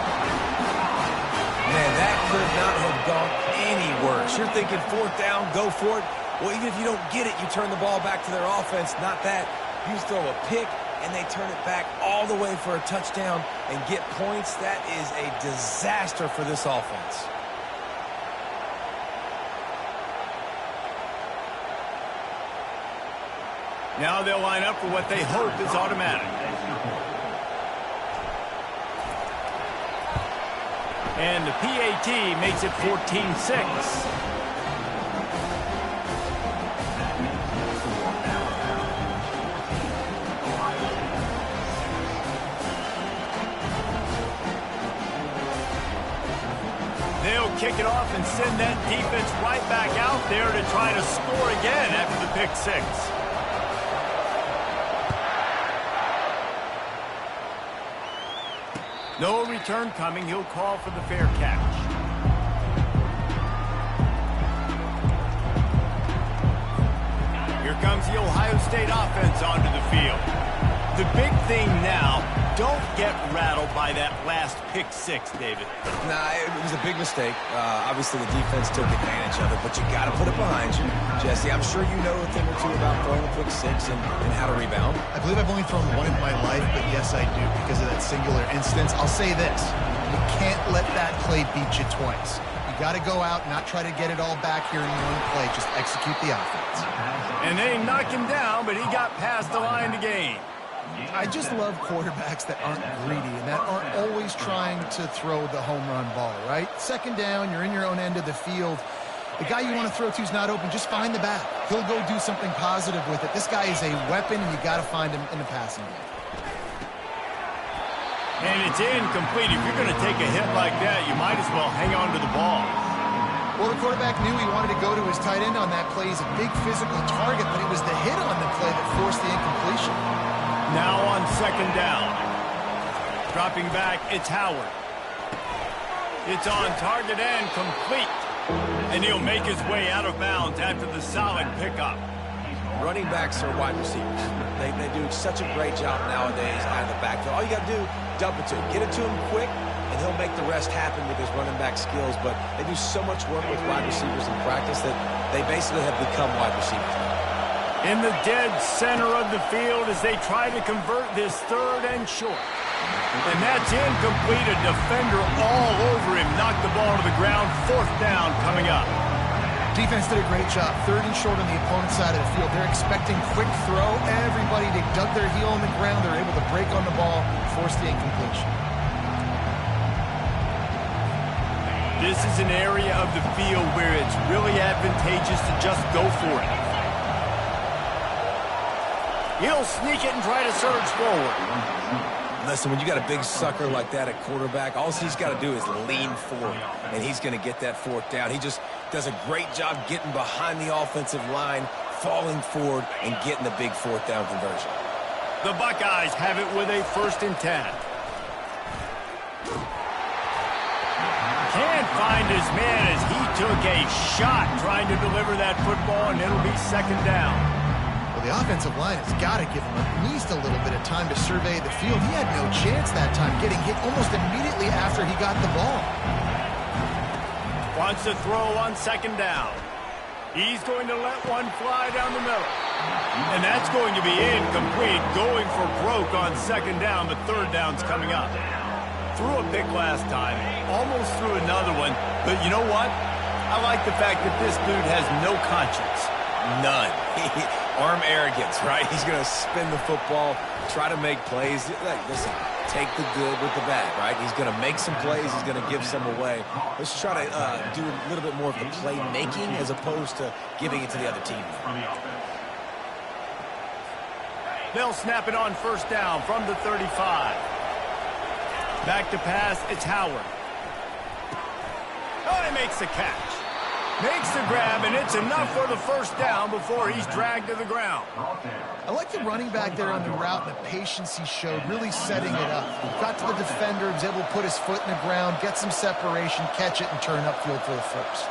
Man, that could not have gone any worse. You're thinking 4th down, go for it. Well, even if you don't get it, you turn the ball back to their offense. Not that. You throw a pick, and they turn it back all the way for a touchdown and get points. That is a disaster for this offense. Now they'll line up for what they hope is automatic. And the PAT makes it 14-6. Kick it off and send that defense right back out there to try to score again after the pick 6. No return coming. He'll call for the fair catch. Here comes the Ohio State offense onto the field. The big thing now, don't get rattled by that last pick 6, David. Nah, it was a big mistake. Obviously, the defense took advantage of it, but you got to put it behind you. Jesse, I'm sure you know a thing or two about throwing a pick 6 and how to rebound. I believe I've only thrown one in my life, but yes, I do because of that singular instance. I'll say this. You can't let that play beat you twice. You got to go out and not try to get it all back here in one play. Just execute the offense. And they knocked him down, but he got past the line to gain. I just love quarterbacks that aren't greedy and that aren't always trying to throw the home run ball, right? 2nd down, you're in your own end of the field. The guy you want to throw to is not open. Just find the back. He'll go do something positive with it. This guy is a weapon, and you got to find him in the passing game. And it's incomplete. If you're going to take a hit like that, you might as well hang on to the ball. Well, the quarterback knew he wanted to go to his tight end on that play. He's a big physical target, but it was the hit on the play that forced the incompletion. Now on 2nd down. Dropping back, it's Howard. It's on target and complete. And he'll make his way out of bounds after the solid pickup. Running backs are wide receivers. They do such a great job nowadays out of the backfield. All you got to do, dump it to him. Get it to him quick, and he'll make the rest happen with his running back skills. But they do so much work with wide receivers in practice that they basically have become wide receivers now. In the dead center of the field as they try to convert this 3rd and short. And that's incomplete. A defender all over him. Knocked the ball to the ground. 4th down coming up. Defense did a great job. 3rd and short on the opponent's side of the field. They're expecting quick throw. Everybody, they dug their heel on the ground. They're able to break on the ball, force the incompletion. This is an area of the field where it's really advantageous to just go for it. He'll sneak it and try to surge forward. Listen, when you got a big sucker like that at quarterback, all he's got to do is lean forward, and he's going to get that 4th down. He just does a great job getting behind the offensive line, falling forward and getting the big fourth down conversion. The Buckeyes have it with a 1st and 10. Can't find his man as he took a shot trying to deliver that football, and it'll be 2nd down. Well, the offensive line has got to give him at least a little bit of time to survey the field. He had no chance that time, getting hit almost immediately after he got the ball. Wants to throw on 2nd down. He's going to let one fly down the middle. And that's going to be incomplete, going for broke on 2nd down, but 3rd down's coming up. Threw a pick last time, almost threw another one, but you know what? I like the fact that this dude has no conscience. None. Arm arrogance, right? He's going to spin the football, try to make plays. Listen, take the good with the bad, right? He's going to make some plays. He's going to give some away. Let's try to do a little bit more of the playmaking as opposed to giving it to the other team. They'll snap it on 1st down from the 35. Back to pass, it's Howard. Oh, he makes the catch. Makes the grab, and it's enough for the 1st down before he's dragged to the ground. I like the running back there on the route and the patience he showed, really setting it up. Got to the defender, was able to put his foot in the ground, get some separation, catch it, and turn upfield for the 1st.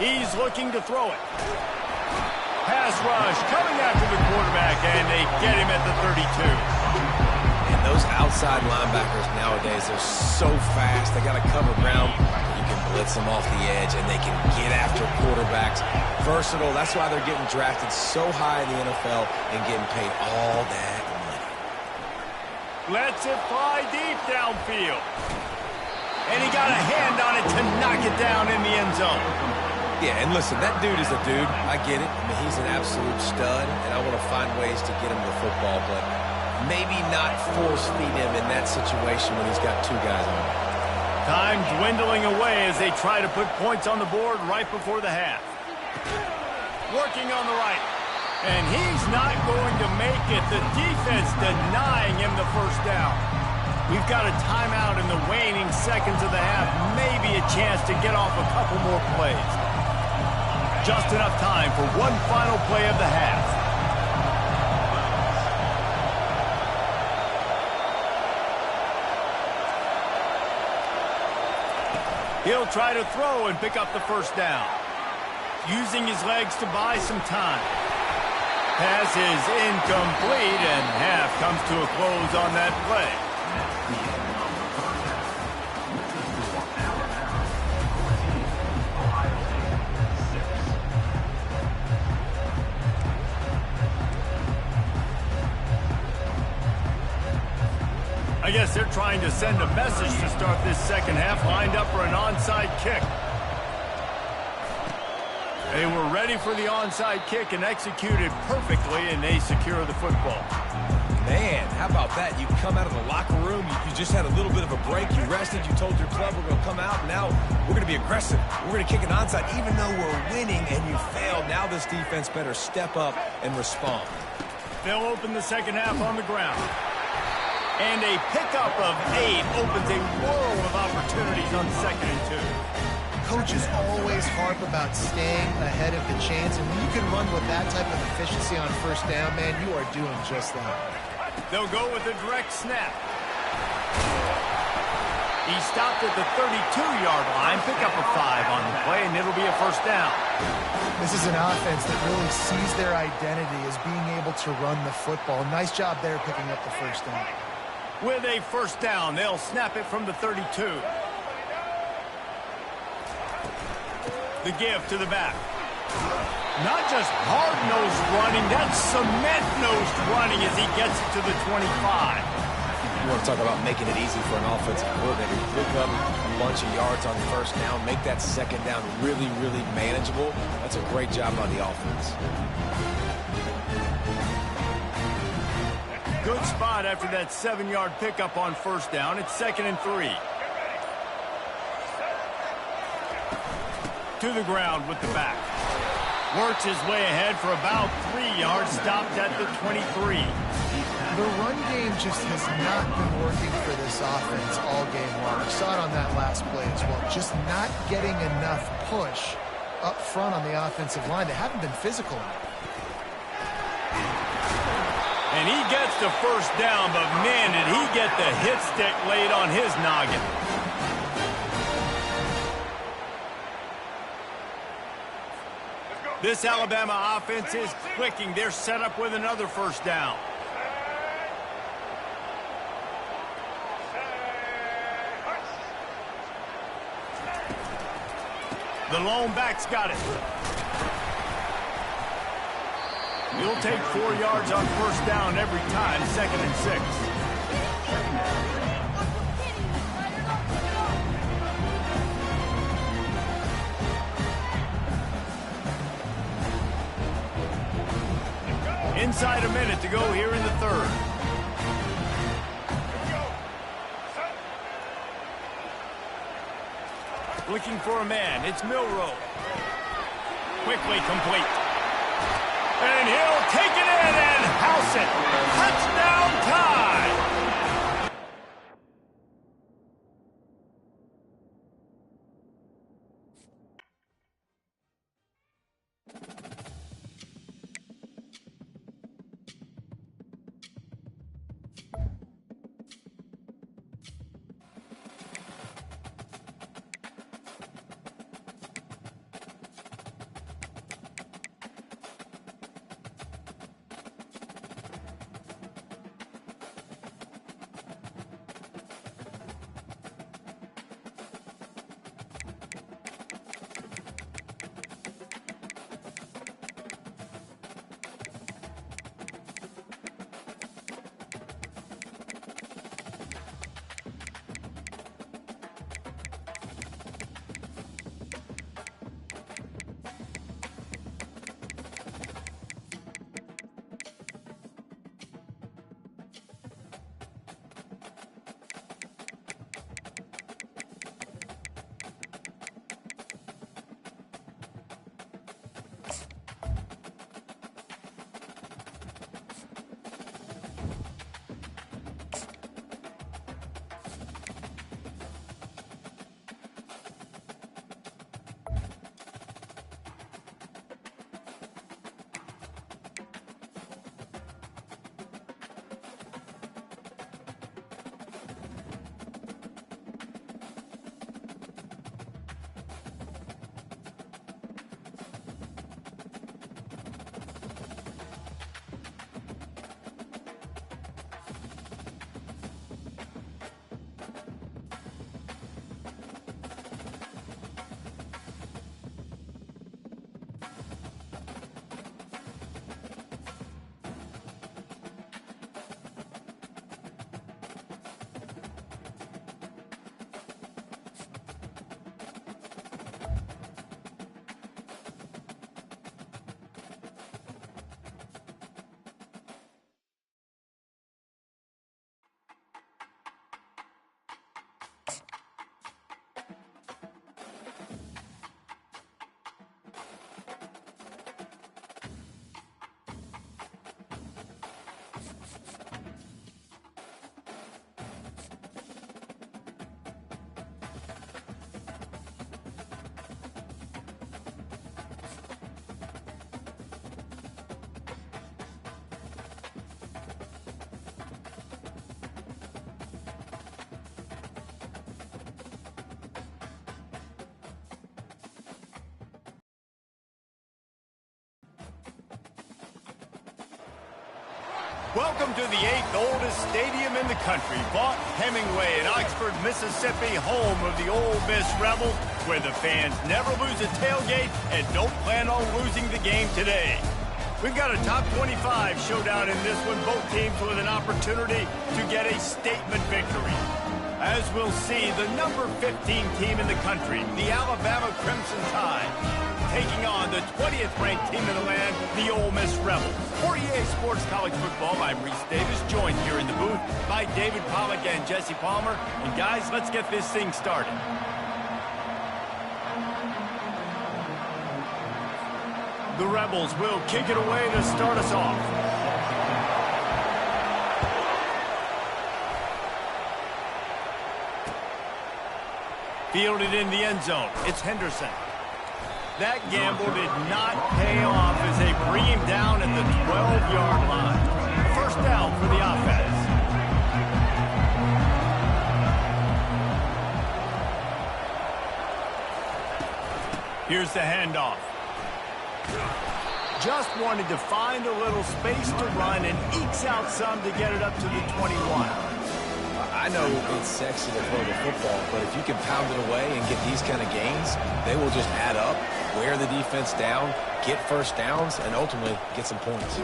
He's looking to throw it. Pass rush coming after the quarterback, and they get him at the 32. Those outside linebackers nowadays, they're so fast. They got to cover ground. You can blitz them off the edge, and they can get after quarterbacks. Versatile. That's why they're getting drafted so high in the NFL and getting paid all that money. Lets it fly deep downfield. And he got a hand on it to knock it down in the end zone. Yeah, and listen, that dude is a dude. I get it. I mean, he's an absolute stud, and I want to find ways to get him the football, but maybe not force feed him in that situation when he's got 2 guys on him. Time dwindling away as they try to put points on the board right before the half. Working on the right. And he's not going to make it. The defense denying him the 1st down. We've got a timeout in the waning seconds of the half. Maybe a chance to get off a couple more plays. Just enough time for one final play of the half. He'll try to throw and pick up the 1st down. Using his legs to buy some time. Pass is incomplete, and half comes to a close on that play. I guess they're trying to send a message to start this 2nd half, lined up for an onside kick. They were ready for the onside kick and executed perfectly, and they secure the football. Man, how about that? You come out of the locker room, you just had a little bit of a break, you rested, you told your club we're going to come out, and now we're going to be aggressive. We're going to kick an onside, even though we're winning and you failed. Now this defense better step up and respond. They'll open the 2nd half on the ground. And a pickup of 8 opens a world of opportunities on 2nd and 2. Coaches always harp about staying ahead of the chains, and when you can run with that type of efficiency on 1st down, man, you are doing just that. They'll go with a direct snap. He stopped at the 32-yard line, pick up a 5 on the play, and it'll be a 1st down. This is an offense that really sees their identity as being able to run the football. Nice job there picking up the 1st down. With a 1st down, they'll snap it from the 32. The give to the back. Not just hard-nosed running, that's cement-nosed running as he gets it to the 25. You want to talk about making it easy for an offensive coordinator. Pick up a bunch of yards on 1st down, make that 2nd down really, really manageable. That's a great job by the offense. Good spot after that 7-yard pickup on 1st down. It's 2nd and 3. To the ground with the back. Works his way ahead for about 3 yards. Stopped at the 23. The run game just has not been working for this offense all game long. We saw it on that last play as well. Just not getting enough push up front on the offensive line. They haven't been physical. And he gets the first down, but man, did he get the hit stick laid on his noggin. This Alabama offense is clicking. They're set up with another first down. The lone back's got it. He'll take 4 yards on first down every time, 2nd and 6. Inside a minute to go here in the 3rd. Looking for a man. It's Milroe. Quickly complete. And he'll take it in and house it. Touchdown time. Welcome to the 8th oldest stadium in the country, Vaught Hemingway in Oxford, Mississippi, home of the Ole Miss Rebels, where the fans never lose a tailgate and don't plan on losing the game today. We've got a top 25 showdown in this one, both teams with an opportunity to get a statement victory. As we'll see, the number 15 team in the country, the Alabama Crimson Tide, taking on the 20th ranked team in the land, the Ole Miss Rebels. For EA Sports College Football, I'm Reese Davis, joined here in the booth by David Pollack and Jesse Palmer. And guys, let's get this thing started. The Rebels will kick it away to start us off. Fielded in the end zone. It's Henderson. That gamble did not pay off as they bring him down at the 12-yard line. First down for the offense. Here's the handoff. Just wanted to find a little space to run and ekes out some to get it up to the 21. I know it's sexy to throw the football, but if you can pound it away and get these kind of gains, they will just add up, wear the defense down, get first downs, and ultimately get some points.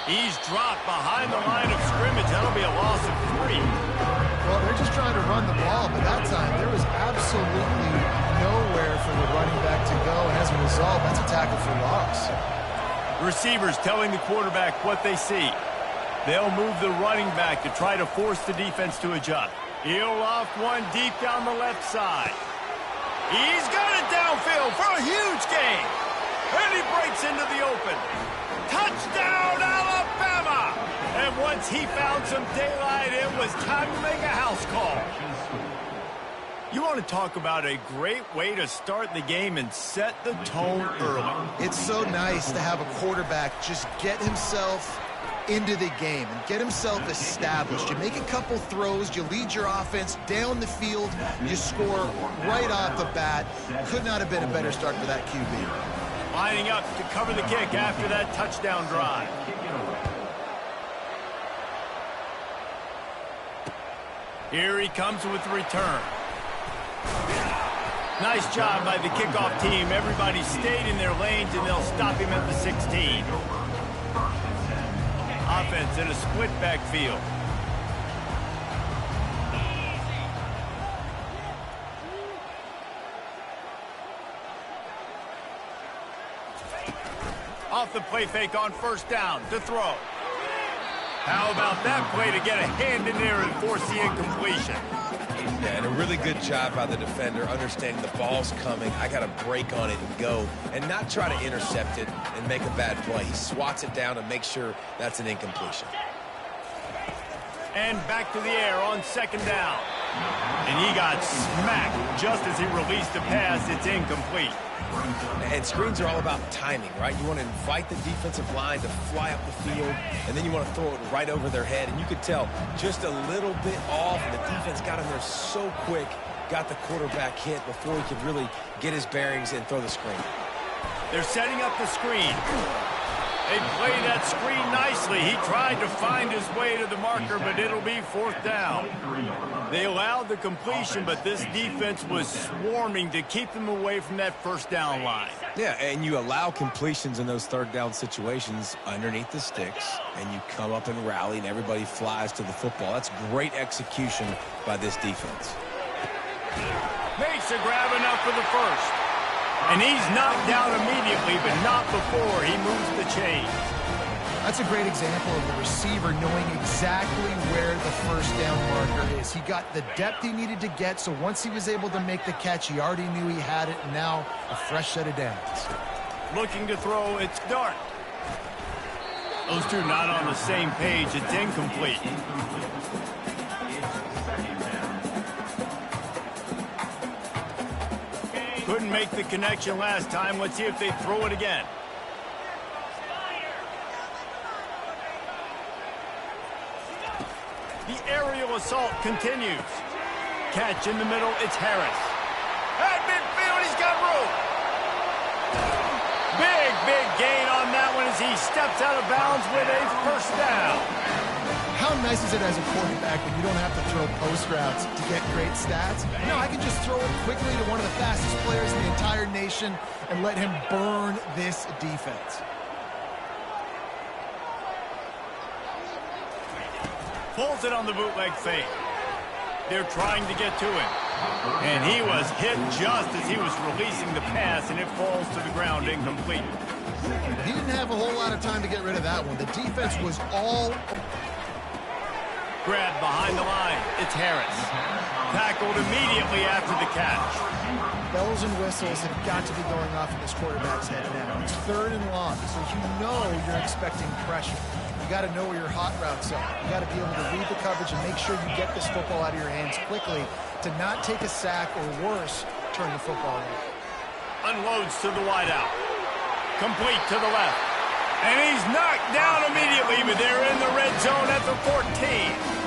He's dropped behind the line of scrimmage. That'll be a loss of 3. Well, they're just trying to run the ball, but that time there was absolutely nowhere for the running back to go, and as a result, that's a tackle for loss. Receivers telling the quarterback what they see. They'll move the running back to try to force the defense to adjust. He'll loft one deep down the left side. He's got it downfield for a huge gain. And he breaks into the open. Touchdown, Alabama! And once he found some daylight, it was time to make a house call. You want to talk about a great way to start the game and set the tone early. It's so nice to have a quarterback just get himself into the game and get himself established. You make a couple throws, you lead your offense down the field, you score right off the bat. Could not have been a better start for that QB. Lining up to cover the kick after that touchdown drive. Here he comes with the return. Nice job by the kickoff team. Everybody stayed in their lanes, and they'll stop him at the 16. Offense in a split backfield. Off the play fake on first down to throw. How about that play to get a hand in there and force the incompletion? Yeah, and a really good job by the defender, understanding the ball's coming. I got to break on it and go, and not try to intercept it and make a bad play. He swats it down and makes sure that's an incompletion. And back to the air on second down. And he got smacked just as he released the pass. It's incomplete. And screens are all about timing, right? You want to invite the defensive line to fly up the field, and then you want to throw it right over their head. And you could tell just a little bit off, and the defense got him there so quick, got the quarterback hit before he could really get his bearings and throw the screen. They're setting up the screen. They play that screen nicely. He tried to find his way to the marker, but it'll be fourth down. They allowed the completion, but this defense was swarming to keep them away from that first down line. Yeah, and you allow completions in those third down situations underneath the sticks, and you come up and rally, and everybody flies to the football. That's great execution by this defense. Makes a grab enough for the first. And he's knocked down immediately, but not before he moves the chains. That's a great example of the receiver knowing exactly where the first down marker is. He got the depth he needed to get, so once he was able to make the catch, he already knew he had it, and now a fresh set of downs. Looking to throw, it's Dart. Those two not on the same page. It's incomplete. Couldn't make the connection last time. Let's see if they throw it again. The aerial assault continues. Catch in the middle, it's Harris. At midfield, he's got room. Big gain on that one as he steps out of bounds with a first down. How nice is it as a quarterback when you don't have to throw post routes to get great stats? No, I can just throw it quickly to one of the fastest players in the entire nation and let him burn this defense. Pulls it on the bootleg fake. They're trying to get to him. And he was hit just as he was releasing the pass, and it falls to the ground incomplete. He didn't have a whole lot of time to get rid of that one. The defense was all... Grab behind the line. It's Harris. Tackled immediately after the catch. Bells and whistles have got to be going off in this quarterback's head now. It's third and long, so you know you're expecting pressure. You got to know where your hot routes are. You got to be able to read the coverage and make sure you get this football out of your hands quickly to not take a sack or worse, turn the football over. Unloads to the wideout. Complete to the left. And he's knocked down immediately, but they're in the red zone at the 14.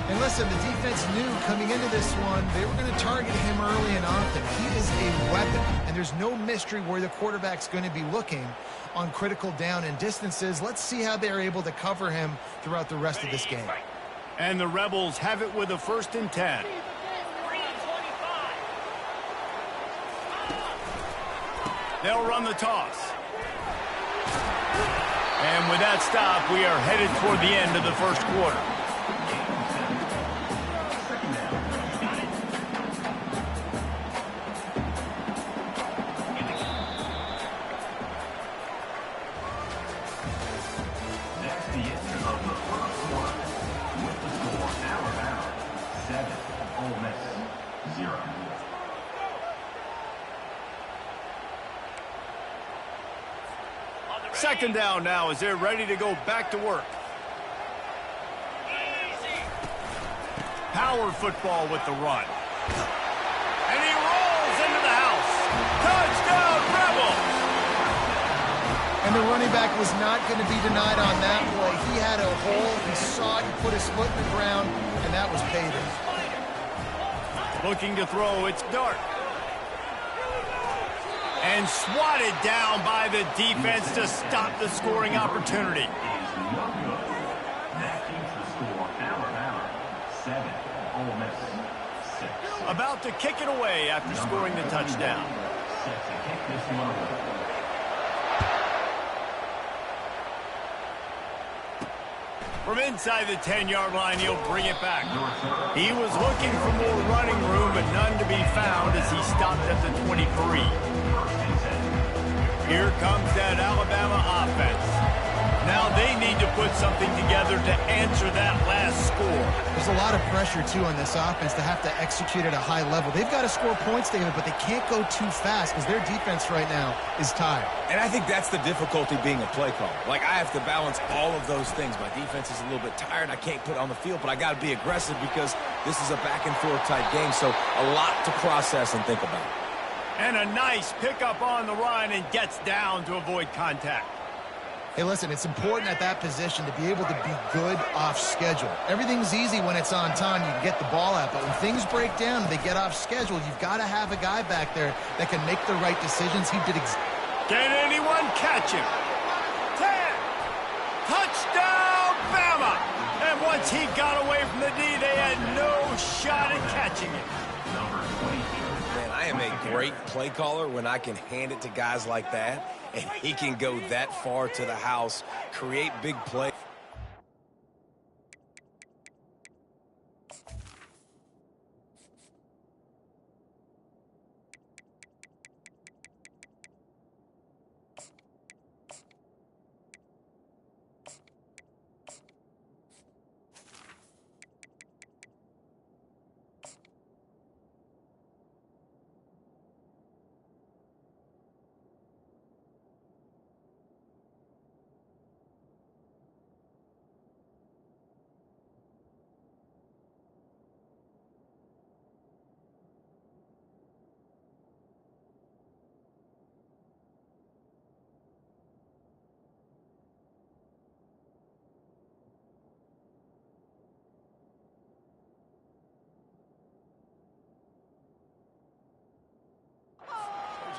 And listen, the defense knew coming into this one, they were going to target him early and often. He is a weapon, and there's no mystery where the quarterback's going to be looking on critical down and distances. Let's see how they're able to cover him throughout the rest of this game. And the Rebels have it with a 1st and 10. They'll run the toss. And with that stop, we are headed toward the end of the first quarter. Second down now as they're ready to go back to work. Power football with the run. And he rolls into the house. Touchdown, Rebels! And the running back was not going to be denied on that play. He had a hole, he saw it, he put his foot in the ground, and that was payday. Looking to throw, it's Dart. And swatted down by the defense to stop the scoring opportunity. About to kick it away after scoring the touchdown. From inside the 10-yard line, he'll bring it back. He was looking for more running room, but none to be found as he stopped at the 23. Here comes that Alabama offense. Now they need to put something together to answer that last score. There's a lot of pressure, too, on this offense to have to execute at a high level. They've got to score points together, but they can't go too fast because their defense right now is tired. And I think that's the difficulty being a play caller. Like, I have to balance all of those things. My defense is a little bit tired. I can't put it on the field, but I got to be aggressive because this is a back-and-forth type game, so a lot to process and think about. And a nice pickup on the run and gets down to avoid contact. Hey, listen, it's important at that position to be able to be good off schedule. Everything's easy when it's on time. You can get the ball out. But when things break down and they get off schedule, you've got to have a guy back there that can make the right decisions. He did Can anyone catch him? 10. Touchdown, Bama! And once he got away from the D, they had no shot at catching him. Man, I am a great play caller when I can hand it to guys like that, and he can go that far to the house, create big plays.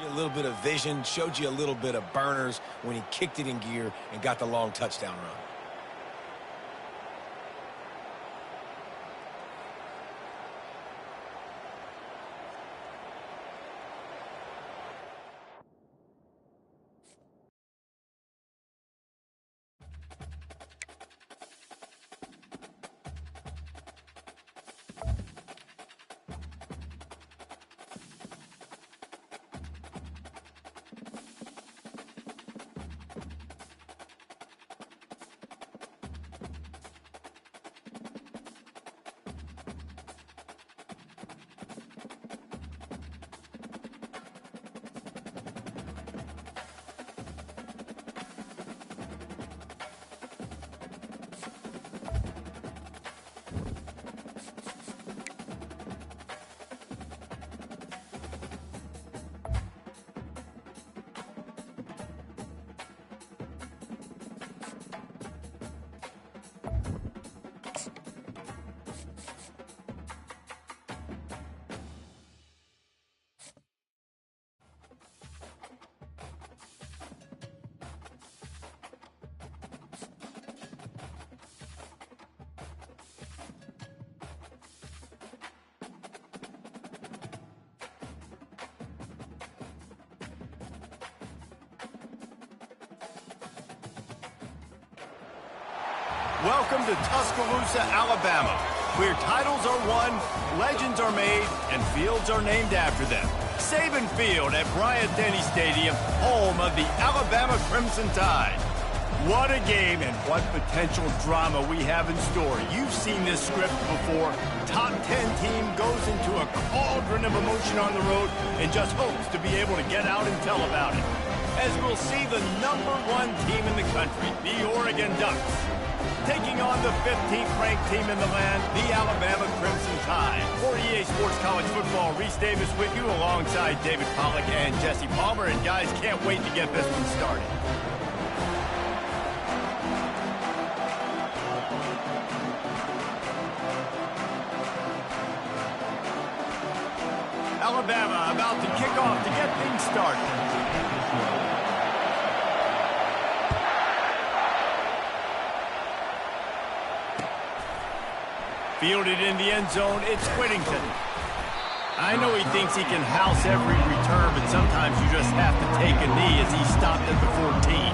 A little bit of vision, showed you a little bit of burners when he kicked it in gear and got the long touchdown run. Welcome to Tuscaloosa, Alabama, where titles are won, legends are made, and fields are named after them. Saban Field at Bryant-Denny Stadium, home of the Alabama Crimson Tide. What a game and what potential drama we have in store. You've seen this script before. Top 10 team goes into a cauldron of emotion on the road and just hopes to be able to get out and tell about it. As we'll see the #1 team in the country, the Oregon Ducks, taking on the 15th ranked team in the land, the Alabama Crimson Tide. For EA Sports College Football, Reese Davis with you alongside David Pollack and Jesse Palmer. And guys, can't wait to get this one started. Alabama about to kick off to get things started. Fielded in the end zone, it's Whittington. I know he thinks he can house every return, but sometimes you just have to take a knee as he stopped at the 14.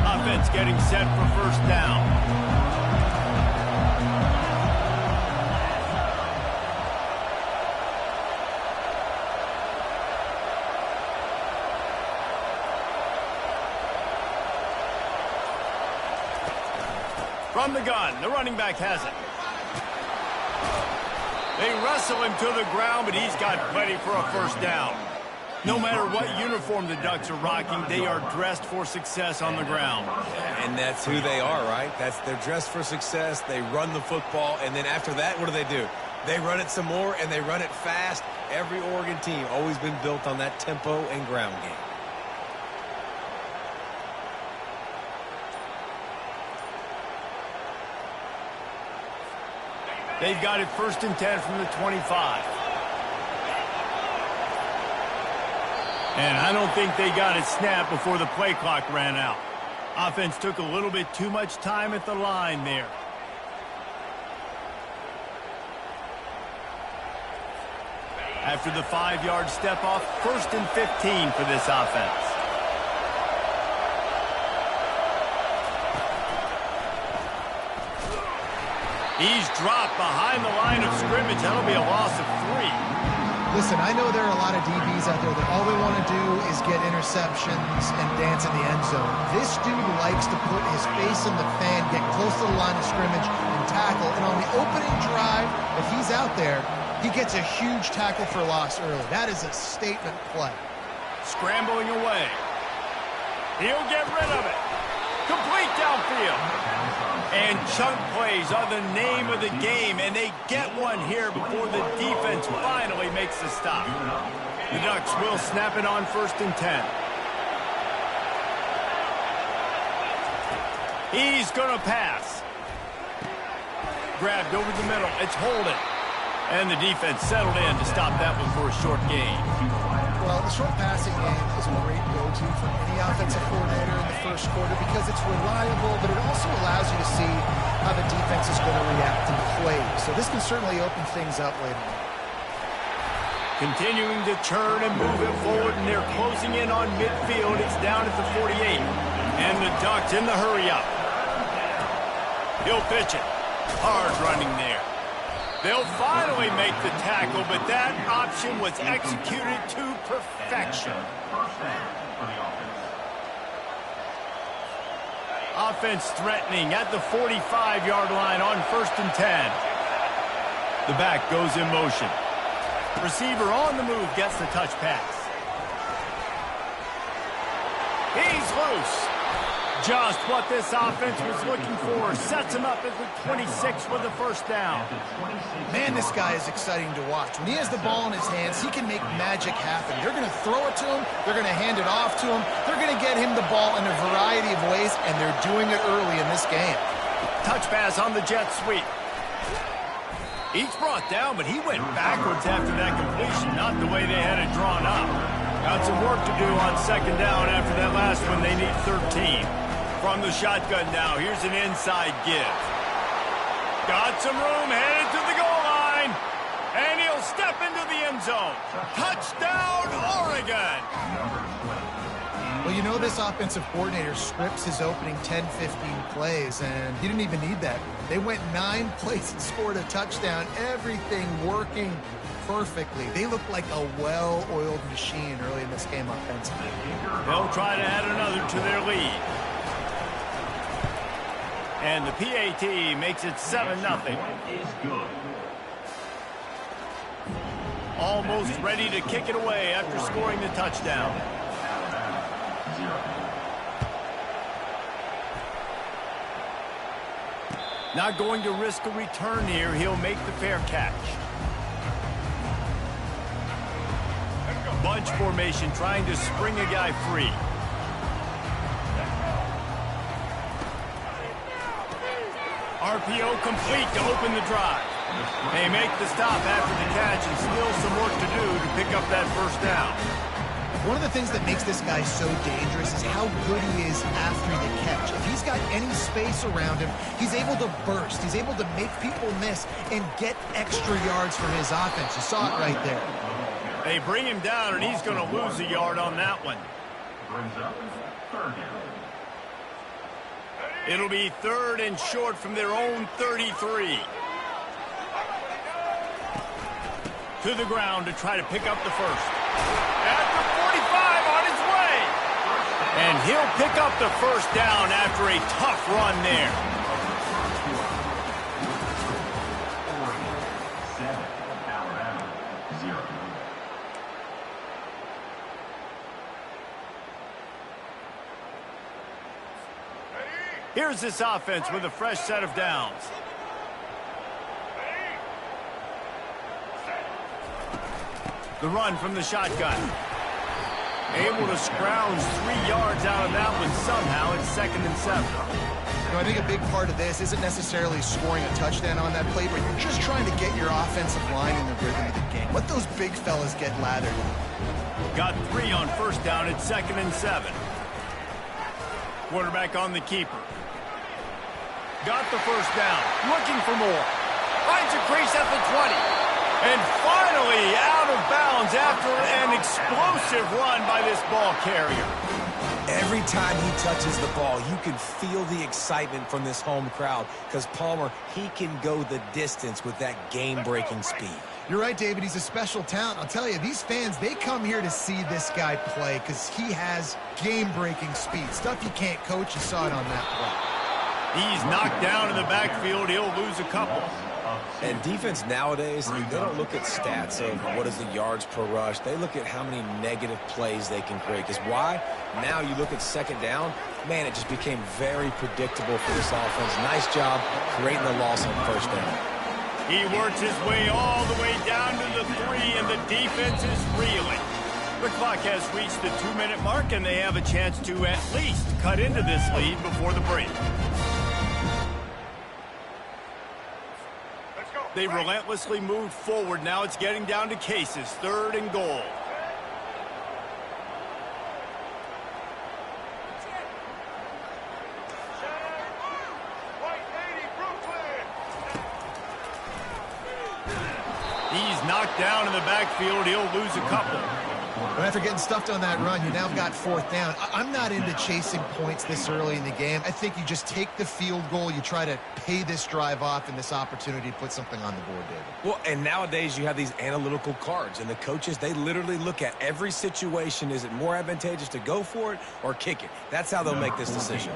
Offense getting set for first down. From the gun, the running back has it. They wrestle him to the ground, but he's got plenty for a first down. No matter what uniform the Ducks are rocking, they are dressed for success on the ground. And that's who they are, right? They're dressed for success. They run the football, and then after that, what do? They run it some more, and they run it fast. Every Oregon team always been built on that tempo and ground game. They've got it 1st and 10 from the 25. And I don't think they got it snapped before the play clock ran out. Offense took a little bit too much time at the line there. After the 5-yard step off, 1st and 15 for this offense. He's dropped behind the line of scrimmage. That'll be a loss of 3. Listen, I know there are a lot of DBs out there that all they want to do is get interceptions and dance in the end zone. This dude likes to put his face in the fan, get close to the line of scrimmage, and tackle. And on the opening drive, if he's out there, he gets a huge tackle for loss early. That is a statement play. Scrambling away. He'll get rid of it. Complete downfield. And chunk plays are the name of the game, and they get one here before the defense finally makes the stop. The Ducks will snap it on 1st and 10. He's going to pass. Grabbed over the middle. It's Holden. And the defense settled in to stop that one for a short gain. Well, the short passing game is a great go-to for any offensive coordinator in the first quarter because it's reliable, but it also allows you to see how the defense is going to react to the plays. So this can certainly open things up later on. Continuing to churn and move it forward, and they're closing in on midfield. It's down at the 48. And the Ducks in the hurry-up. He'll pitch it. Hard running there. They'll finally make the tackle, but that option was executed to perfection. Offense threatening at the 45-yard line on 1st and 10. The back goes in motion. Receiver on the move gets the touch pass. He's loose. Just what this offense was looking for. Sets him up at the 26 with the first down. Man, this guy is exciting to watch. When he has the ball in his hands, he can make magic happen. They're going to throw it to him. They're going to hand it off to him. They're going to get him the ball in a variety of ways, and they're doing it early in this game. Touch pass on the jet sweep. He's brought down, but he went backwards after that completion, not the way they had it drawn up. Got some work to do on 2nd down after that last one. They need 13. From the shotgun now, here's an inside give. Got some room, headed to the goal line. And he'll He'll step into the end zone. Touchdown, Oregon! Well, you know this offensive coordinator scripts his opening 10, 15 plays, and he didn't even need that. They went 9 plays and scored a touchdown. Everything working perfectly. They look like a well-oiled machine early in this game offensively. They'll try to add another to their lead. And the PAT makes it 7-0. Almost ready to kick it away after scoring the touchdown. Not going to risk a return here. He'll make the fair catch. Bunch formation, trying to spring a guy free. RPO complete to open the drive. They make the stop after the catch and still some work to do to pick up that first down. One of the things that makes this guy so dangerous is how good he is after the catch. If he's got any space around him, he's able to burst. He's able to make people miss and get extra yards for his offense. You saw it right there. They bring him down, and he's going to lose a yard on that one. It'll be 3rd and short from their own 33. To the ground to try to pick up the first. After 45 on his way. And he'll pick up the first down after a tough run there. Here's this offense with a fresh set of downs. The run from the shotgun. Able to scrounge 3 yards out of that one somehow. It's 2nd and 7. You know, I think a big part of this isn't necessarily scoring a touchdown on that play, but you're just trying to get your offensive line in the rhythm of the game. Let those big fellas get lathered. Got 3 on first down. It's 2nd and 7. Quarterback on the keeper. Got the first down. Looking for more. Finds a crease at the 20. And finally out of bounds after an explosive run by this ball carrier. Every time he touches the ball, you can feel the excitement from this home crowd because Palmer, he can go the distance with that game-breaking speed. You're right, David. He's a special talent. I'll tell you, these fans, they come here to see this guy play because he has game-breaking speed. Stuff you can't coach. You saw it on that play. He's knocked down in the backfield. He'll lose a couple. And defense nowadays, they don't look at stats of what is the yards per rush. They look at how many negative plays they can create. Because why? Now you look at 2nd down, man, it just became very predictable for this offense. Nice job creating the loss on 1st down. He works his way all the way down to the 3, and the defense is reeling. The clock has reached the 2-minute mark, and they have a chance to at least cut into this lead before the break. They relentlessly moved forward. Now it's getting down to cases. 3rd and goal. He's knocked down in the backfield. He'll lose a couple. But after getting stuffed on that run, you now got 4th down. I'm not into chasing points this early in the game. I think you just take the field goal. You try to pay this drive off and this opportunity to put something on the board, David. Well, and nowadays you have these analytical cards, and the coaches, they literally look at every situation. Is it more advantageous to go for it or kick it? That's how they'll make this decision.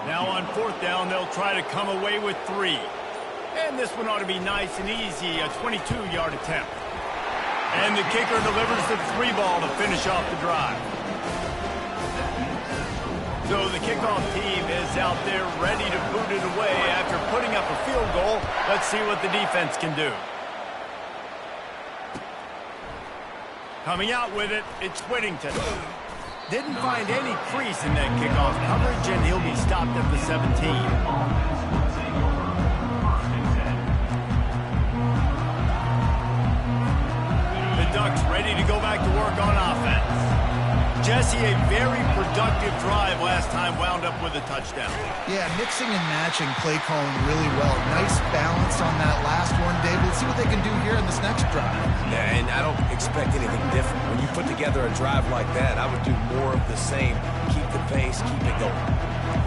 Now on 4th down, they'll try to come away with 3. And this one ought to be nice and easy, a 22-yard attempt. And the kicker delivers the 3 ball to finish off the drive. So the kickoff team is out there ready to boot it away after putting up a field goal. Let's see what the defense can do. Coming out with it, it's Whittington. Didn't find any crease in that kickoff coverage, and he'll be stopped at the 17. Ducks ready to go back to work on offense. Jesse, a very productive drive last time wound up with a touchdown. Yeah, mixing and matching play calling really well. Nice balance on that last one, Dave. Let's see what they can do here in this next drive. Yeah, and I don't expect anything different. When you put together a drive like that, I would do more of the same. Keep the pace, keep it going.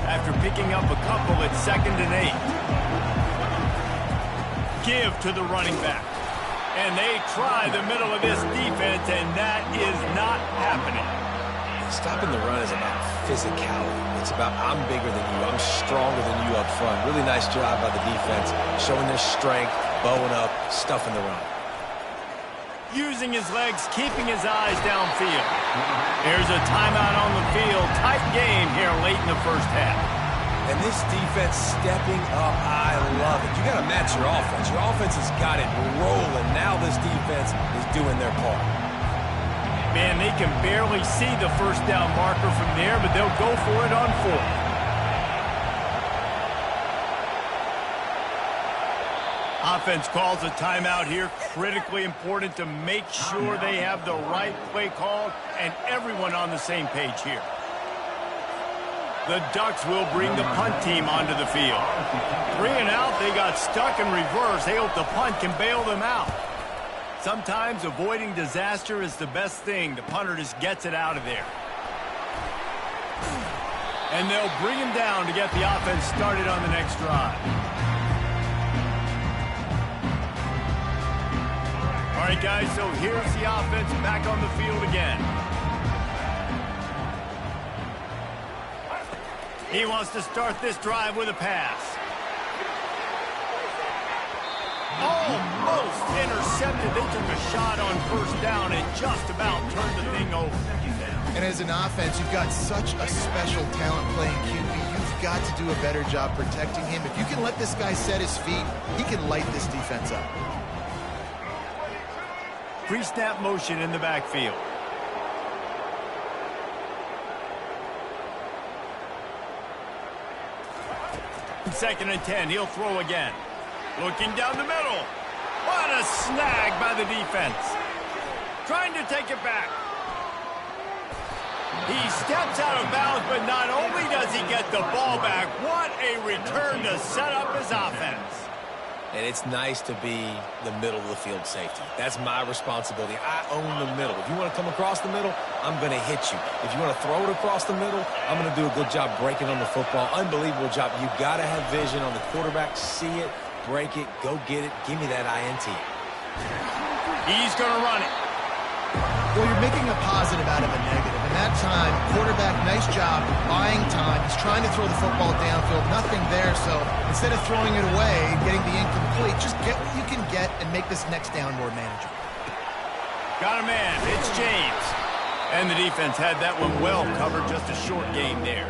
After picking up a couple, it's 2nd and 8. Give to the running back. And they try the middle of this defense, and that is not happening. Stopping the run is about physicality. It's about I'm bigger than you, I'm stronger than you up front. Really nice job by the defense, showing their strength, bowing up, stuffing the run. Using his legs, keeping his eyes downfield. There's a timeout on the field. Tight game here late in the first half. And this defense stepping up, I love it. You got to match your offense. Your offense has got it rolling. Now this defense is doing their part. Man, they can barely see the first down marker from there, but they'll go for it on 4th. Offense calls a timeout here. Critically important to make sure they have the right play call and everyone on the same page here. The Ducks will bring the punt team onto the field. 3 and out, they got stuck in reverse. They hope the punt can bail them out. Sometimes avoiding disaster is the best thing. The punter just gets it out of there. And they'll bring him down to get the offense started on the next drive. All right, guys, so here's the offense back on the field again. He wants to start this drive with a pass. Almost intercepted. They took a shot on 1st down and just about turned the thing over. And as an offense, you've got such a special talent playing QB. You've got to do a better job protecting him. If you can let this guy set his feet, he can light this defense up. Pre-snap motion in the backfield. Second and 10, he'll throw again. Looking down the middle. What a snag by the defense. Trying to take it back. He steps out of bounds, but not only does he get the ball back, what a return to set up his offense. And it's nice to be the middle of the field safety. That's my responsibility. I own the middle. If you want to come across the middle, I'm going to hit you. If you want to throw it across the middle, I'm going to do a good job breaking on the football. Unbelievable job. You've got to have vision on the quarterback. See it, break it, go get it. Give me that INT. He's going to run it. Well, you're making a positive out of a negative. And that time, quarterback, nice job, buying time. He's trying to throw the football downfield. Nothing there, so instead of throwing it away and getting the incomplete, just get what you can get and make this next down more manageable. Got a man. It's James. And the defense had that one well covered. Just a short gain there.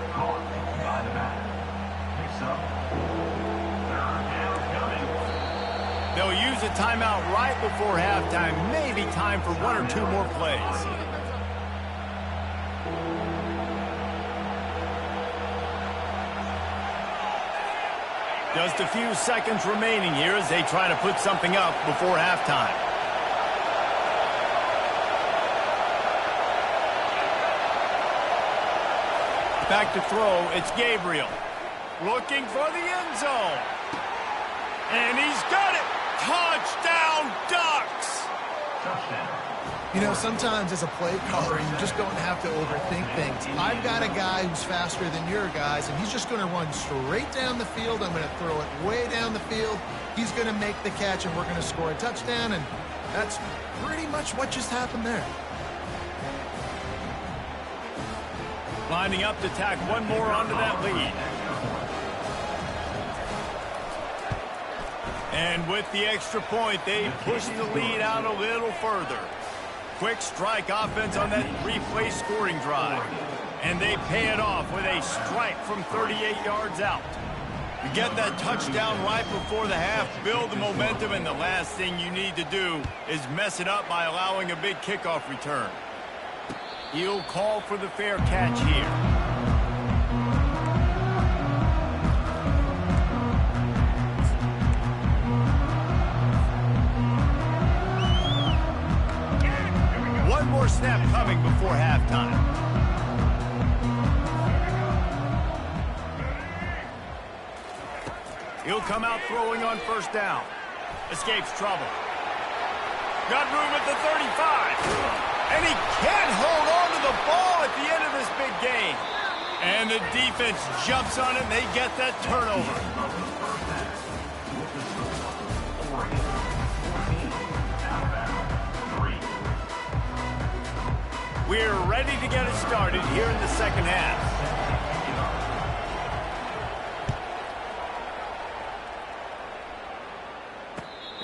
They'll use a timeout right before halftime. Maybe time for 1 or 2 more plays. Just a few seconds remaining here as they try to put something up before halftime. Back to throw, it's Gabriel. Looking for the end zone. And he's got it. Touchdown, Ducks! You know, sometimes as a play caller, you just don't have to overthink things. I've got a guy who's faster than your guys, and he's just going to run straight down the field. I'm going to throw it way down the field. He's going to make the catch, and we're going to score a touchdown, and that's pretty much what just happened there. Lining up to tack one more onto that lead. And with the extra point, they push the lead out a little further. Quick strike offense on that 3-play scoring drive. And they pay it off with a strike from 38 yards out. You get that touchdown right before the half, build the momentum, and the last thing you need to do is mess it up by allowing a big kickoff return. He'll call for the fair catch here. One more snap coming before halftime. He'll come out throwing on first down. Escapes trouble. Got room at the 35. And he can't hold on to the ball at the end of this big game. And the defense jumps on it, and they get that turnover. We're ready to get it started here in the second half.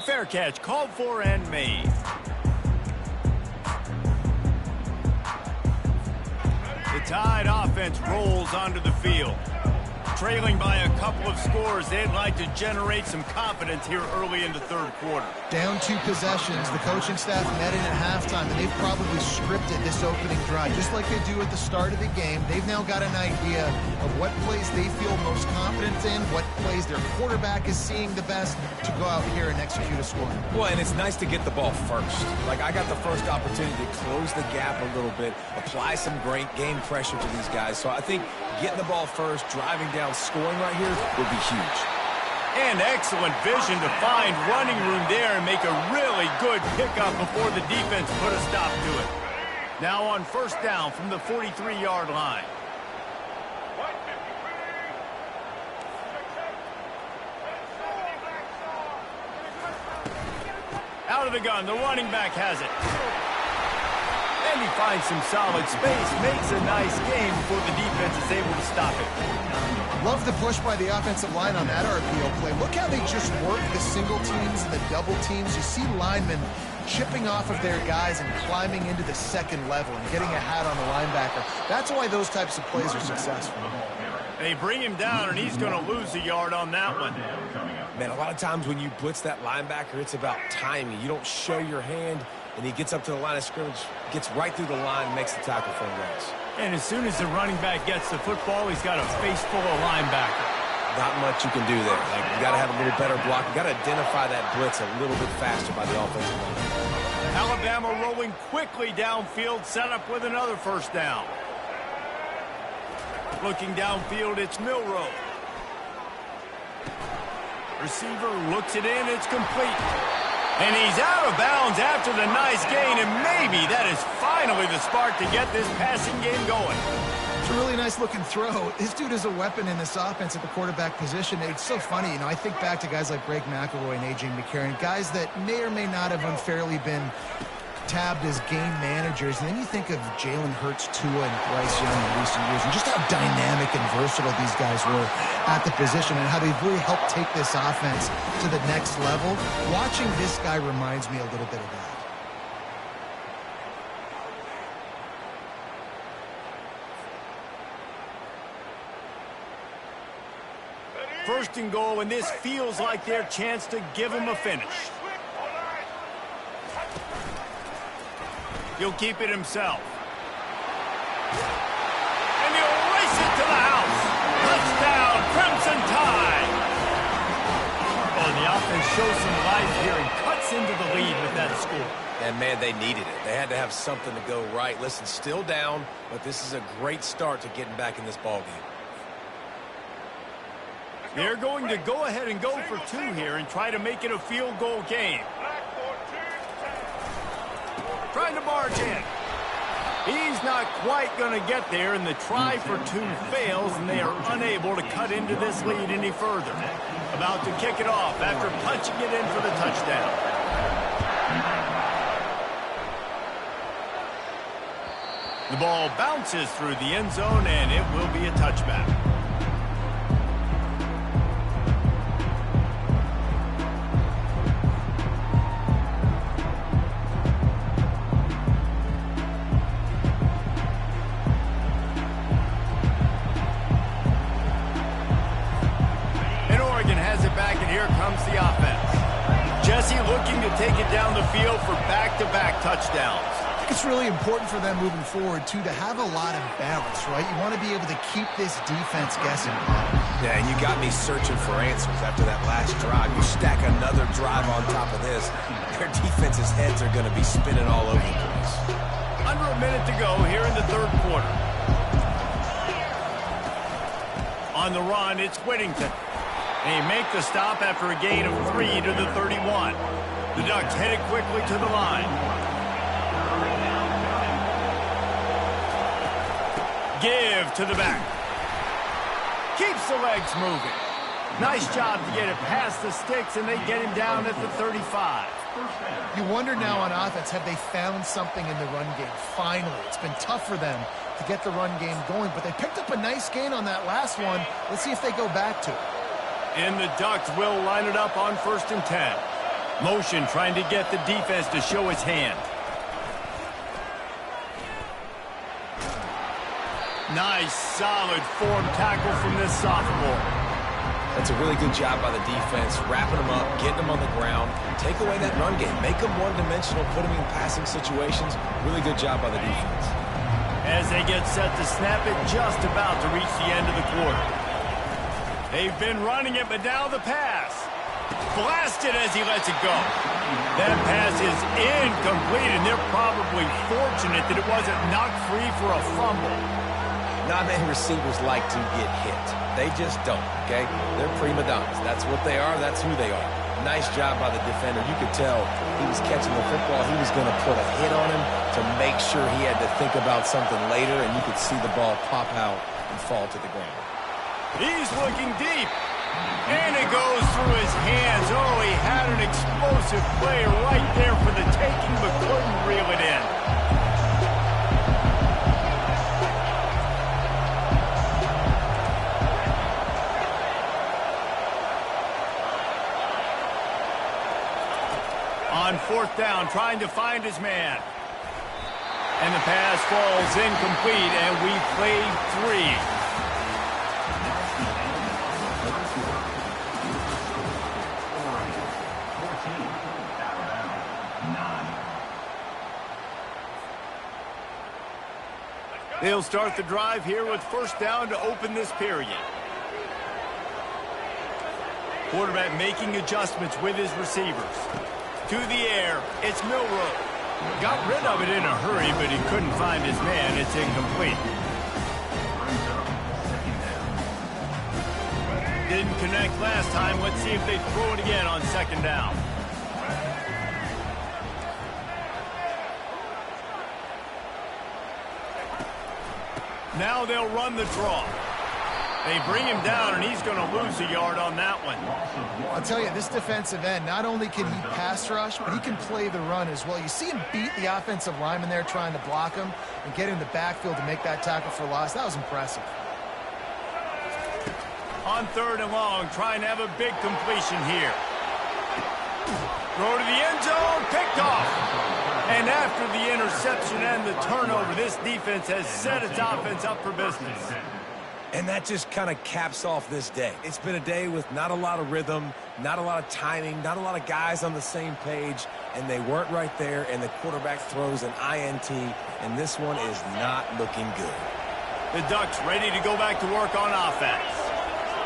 Fair catch called for and made. The Tide offense rolls onto the field. Trailing by a couple of scores, they'd like to generate some confidence here early in the third quarter. Down 2 possessions, the coaching staff met in at halftime, and they've probably scripted this opening drive. Just like they do at the start of the game, they've now got an idea of what plays they feel most confident in, what plays their quarterback is seeing the best to go out here and execute a score. Well, and it's nice to get the ball first. Like, I got the first opportunity to close the gap a little bit, apply some great game pressure to these guys. So I think getting the ball first, driving down, scoring right here would be huge. And excellent vision to find running room there and make a really good pickup before the defense put a stop to it. Now on first down from the 43-yard line. Out of the gun, the running back has it. And he finds some solid space, makes a nice game before the defense is able to stop it. Love the push by the offensive line on that RPO play. Look how they just work the single teams and the double teams. You see linemen chipping off of their guys and climbing into the second level and getting a hat on the linebacker. That's why those types of plays are successful. They bring him down, and he's going to lose a yard on that one. Man, a lot of times when you blitz that linebacker, it's about timing. You don't show your hand, and he gets up to the line of scrimmage, gets right through the line, makes the tackle for a loss. And as soon as the running back gets the football, he's got a face full of linebacker. Not much you can do there. Like, you got to have a little better block. You got to identify that blitz a little bit faster by the offensive line. Alabama rolling quickly downfield, set up with another first down. Looking downfield, it's Milroe. Receiver looks it in, it's complete. And he's out of bounds after the nice gain, and maybe that is finally the spark to get this passing game going. It's a really nice-looking throw. This dude is a weapon in this offense at the quarterback position. It's so funny, you know, I think back to guys like Greg McElroy and A.J. McCarron, guys that may or may not have unfairly been tabbed as game managers, and then you think of Jalen Hurts, Tua, and Bryce Young in recent years, and just how dynamic and versatile these guys were at the position and how they've really helped take this offense to the next level. Watching this guy reminds me a little bit of that. First and goal, and this feels like their chance to give them a finish. He'll keep it himself. And he'll race it to the house. Touchdown, Crimson Tide. Oh, the offense shows some life here and cuts into the lead with that score. And, man, they needed it. They had to have something to go right. Listen, still down, but this is a great start to getting back in this ballgame. They're going to go ahead and go for 2 here and try to make it a field goal game. Trying to barge in. He's not quite going to get there, and the try for 2 fails, and they are unable to cut into this lead any further. About to kick it off after punching it in for the touchdown. The ball bounces through the end zone, and it will be a touchback. The offense. Jesse looking to take it down the field for back-to-back touchdowns. I think it's really important for them moving forward, too, to have a lot of balance, right? You want to be able to keep this defense guessing. Yeah, and you got me searching for answers after that last drive. You stack another drive on top of this, their defense's heads are going to be spinning all over the place. Under a minute to go here in the third quarter. On the run, it's Whittington. And he make the stop after a gain of 3 to the 31. The Ducks headed quickly to the line. Give to the back. Keeps the legs moving. Nice job to get it past the sticks, and they get him down at the 35. You wonder now on offense, have they found something in the run game? Finally, it's been tough for them to get the run game going, but they picked up a nice gain on that last one. Let's see if they go back to it. And the Ducks will line it up on 1st and 10. Motion trying to get the defense to show its hand. Nice, solid form tackle from this sophomore. That's a really good job by the defense, wrapping them up, getting them on the ground, take away that run game, make them one-dimensional, put them in passing situations. Really good job by the defense. As they get set to snap it, just about to reach the end of the quarter. They've been running it, but now the pass. Blasted as he lets it go. That pass is incomplete, and they're probably fortunate that it wasn't knocked free for a fumble. Not many receivers like to get hit. They just don't, okay? They're prima donnas. That's what they are. That's who they are. Nice job by the defender. You could tell he was catching the football. He was going to put a hit on him to make sure he had to think about something later, and you could see the ball pop out and fall to the ground. He's looking deep. And it goes through his hands. Oh, he had an explosive player right there for the taking, but couldn't reel it in. On 4th down, trying to find his man. And the pass falls incomplete, and we played 3. They'll start the drive here with 1st down to open this period. Quarterback making adjustments with his receivers. To the air, it's Milroe. Got rid of it in a hurry, but he couldn't find his man. It's incomplete. Didn't connect last time. Let's see if they throw it again on 2nd down. Now they'll run the draw. They bring him down, and he's going to lose a yard on that one. I'll tell you, this defensive end, not only can he pass rush, but he can play the run as well. You see him beat the offensive lineman there trying to block him and get in the backfield to make that tackle for loss. That was impressive. On 3rd and long, trying to have a big completion here. Throw to the end zone, picked off. And after the interception and the turnover, this defense has set its offense up for business. And that just kind of caps off this day. It's been a day with not a lot of rhythm, not a lot of timing, not a lot of guys on the same page, and they weren't right there, and the quarterback throws an INT, and this one is not looking good. The Ducks ready to go back to work on offense.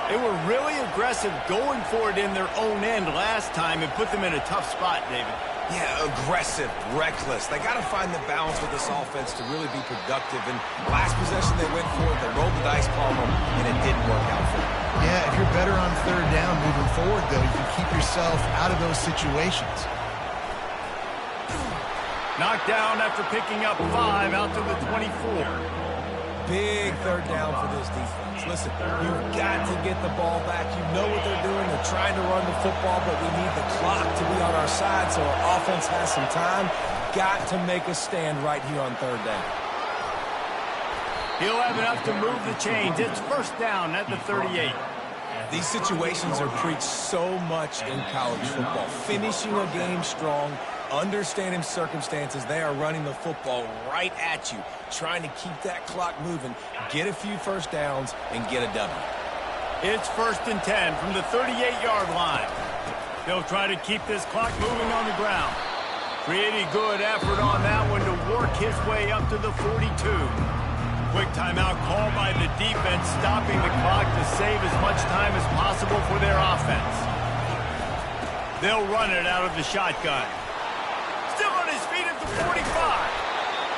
They were really aggressive going for it in their own end last time and put them in a tough spot, David. Yeah, aggressive, reckless. They got to find the balance with this offense to really be productive. And last possession they went for it, they rolled the dice, palm them, and it didn't work out for them. Yeah, if you're better on 3rd down moving forward, though, you can keep yourself out of those situations. Knocked down after picking up 5 out to the 24. Big 3rd down for this defense. Listen, you've got to get the ball back. You know what they're doing. They're trying to run the football, but we need the clock to be on our side so our offense has some time. Got to make a stand right here on 3rd down. He'll have enough to move the chains. It's 1st down at the 38. These situations are preached so much in college football. Finishing a game strong, understanding circumstances. They are running the football right at you, trying to keep that clock moving, get a few 1st downs, and get a W. It's 1st and 10 from the 38-yard line. They'll try to keep this clock moving on the ground. Pretty good effort on that one to work his way up to the 42. Quick timeout called by the defense, stopping the clock to save as much time as possible for their offense. They'll run it out of the shotgun. Still on his feet at the 45.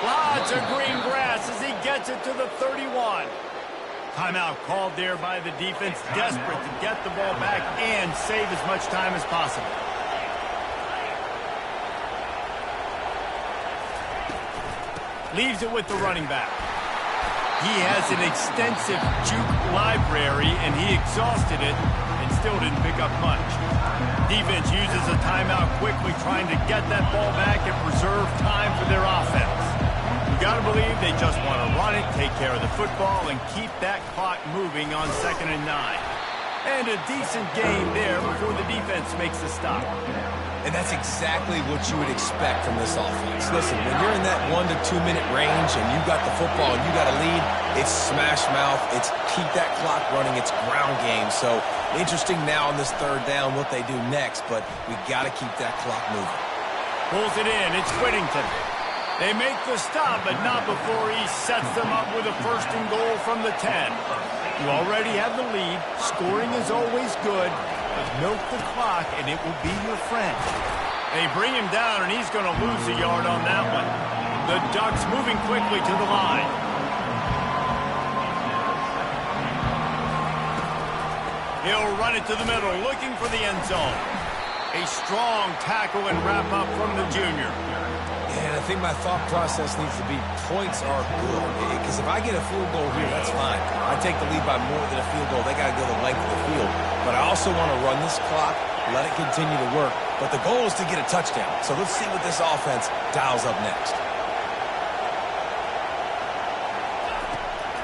Lots of green grass as he gets it to the 31. Timeout called there by the defense, desperate to get the ball back and save as much time as possible. Leaves it with the running back. He has an extensive juke library, and he exhausted it and still didn't pick up much. Defense uses a timeout quickly, trying to get that ball back and preserve time for their offense. You got to believe they just want to run it, take care of the football, and keep that clock moving on 2nd and 9. And a decent gain there before the defense makes the stop. And that's exactly what you would expect from this offense. Listen, when you're in that 1 to 2 minute range and you got the football and you got a lead, it's smash mouth, it's keep that clock running, it's ground game. So interesting now on this 3rd down what they do next, but we got to keep that clock moving. Pulls it in, it's Whittington. They make the stop, but not before he sets them up with a 1st and goal from the 10. You already have the lead. Scoring is always good. But milk the clock, and it will be your friend. They bring him down, and he's going to lose a yard on that one. The Ducks moving quickly to the line. He'll run it to the middle, looking for the end zone. A strong tackle and wrap up from the junior. And I think my thought process needs to be points are good. Because if I get a field goal here, that's fine. I take the lead by more than a field goal. They got to go the length of the field. But I also want to run this clock, let it continue to work. But the goal is to get a touchdown. So let's see what this offense dials up next.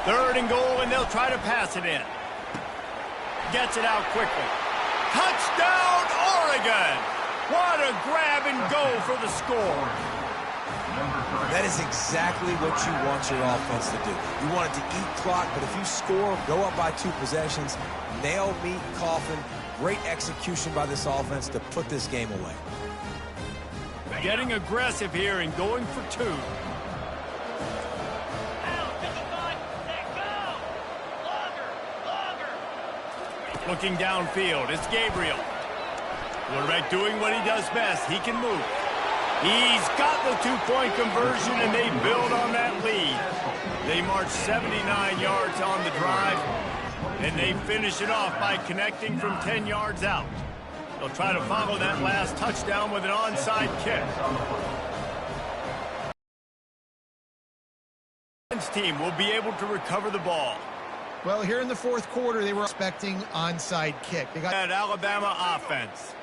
3rd and goal, and they'll try to pass it in. Gets it out quickly. Touchdown, Oregon! What a grab and go for the score. That is exactly what you want your offense to do. You want it to eat clock, but if you score, go up by 2 possessions, nail, meet, coffin. Great execution by this offense to put this game away. Getting aggressive here and going for 2. Looking downfield, it's Gabriel. Quarterback doing what he does best. He can move. He's got the 2-point conversion, and they build on that lead. They march 79 yards on the drive, and they finish it off by connecting from 10 yards out. They'll try to follow that last touchdown with an onside kick. The team will be able to recover the ball. Well, here in the 4th quarter, they were expecting onside kick. They got that Alabama offense.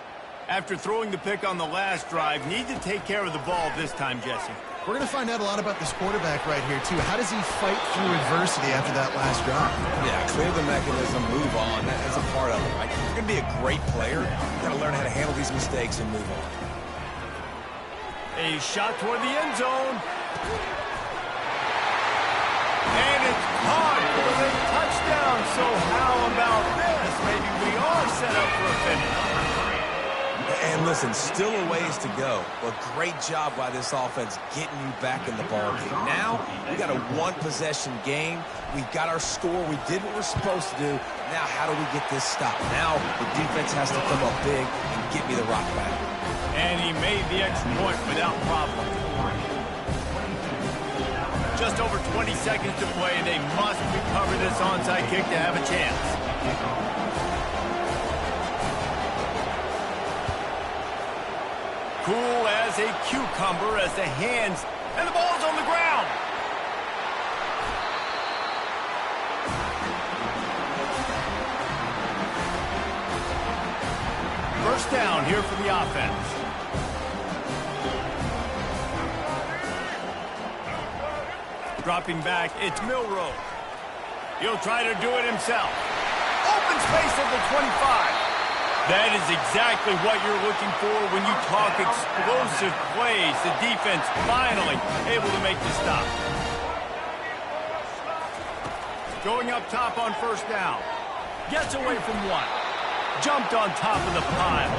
After throwing the pick on the last drive, need to take care of the ball this time, Jesse. We're going to find out a lot about this quarterback right here, too. How does he fight through adversity after that last drive? Yeah, clear the mechanism, move on. That's a part of it, right? If you're going to be a great player, you've got to learn how to handle these mistakes and move on. A shot toward the end zone. And it's caught for the late touchdown. So how about this? Maybe we are set up for a finish. And listen, still a ways to go, but great job by this offense getting you back in the ballgame. Now, we got a 1-possession game. We got our score. We did what we're supposed to do. Now, how do we get this stopped? Now, the defense has to come up big and get me the rock back. And he made the extra point without problem. Just over 20 seconds to play. They must recover this onside kick to have a chance. Cool as a cucumber as the hands, and the ball's on the ground. First down here for the offense. Dropping back, it's Milroe. He'll try to do it himself. Open space at the 25. That is exactly what you're looking for when you talk explosive plays. The defense finally able to make the stop. Going up top on 1st down. Gets away from 1. Jumped on top of the pile.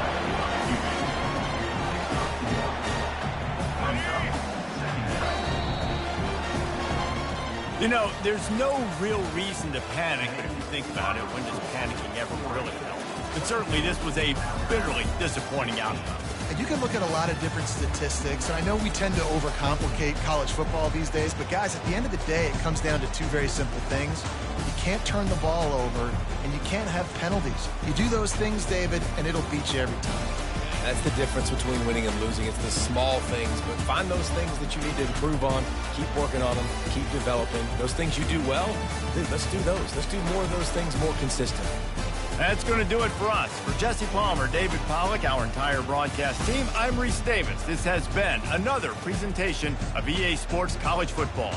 You know, there's no real reason to panic, but if you think about it, when does panicking ever really help? But certainly this was a bitterly disappointing outcome. And you can look at a lot of different statistics, and I know we tend to overcomplicate college football these days, but guys, at the end of the day, it comes down to two very simple things. You can't turn the ball over, and you can't have penalties. You do those things, David, and it'll beat you every time. That's the difference between winning and losing. It's the small things, but find those things that you need to improve on. Keep working on them. Keep developing. Those things you do well, dude, let's do those. Let's do more of those things more consistent. That's going to do it for us. For Jesse Palmer, David Pollack, our entire broadcast team, I'm Reese Davis. This has been another presentation of EA Sports College Football.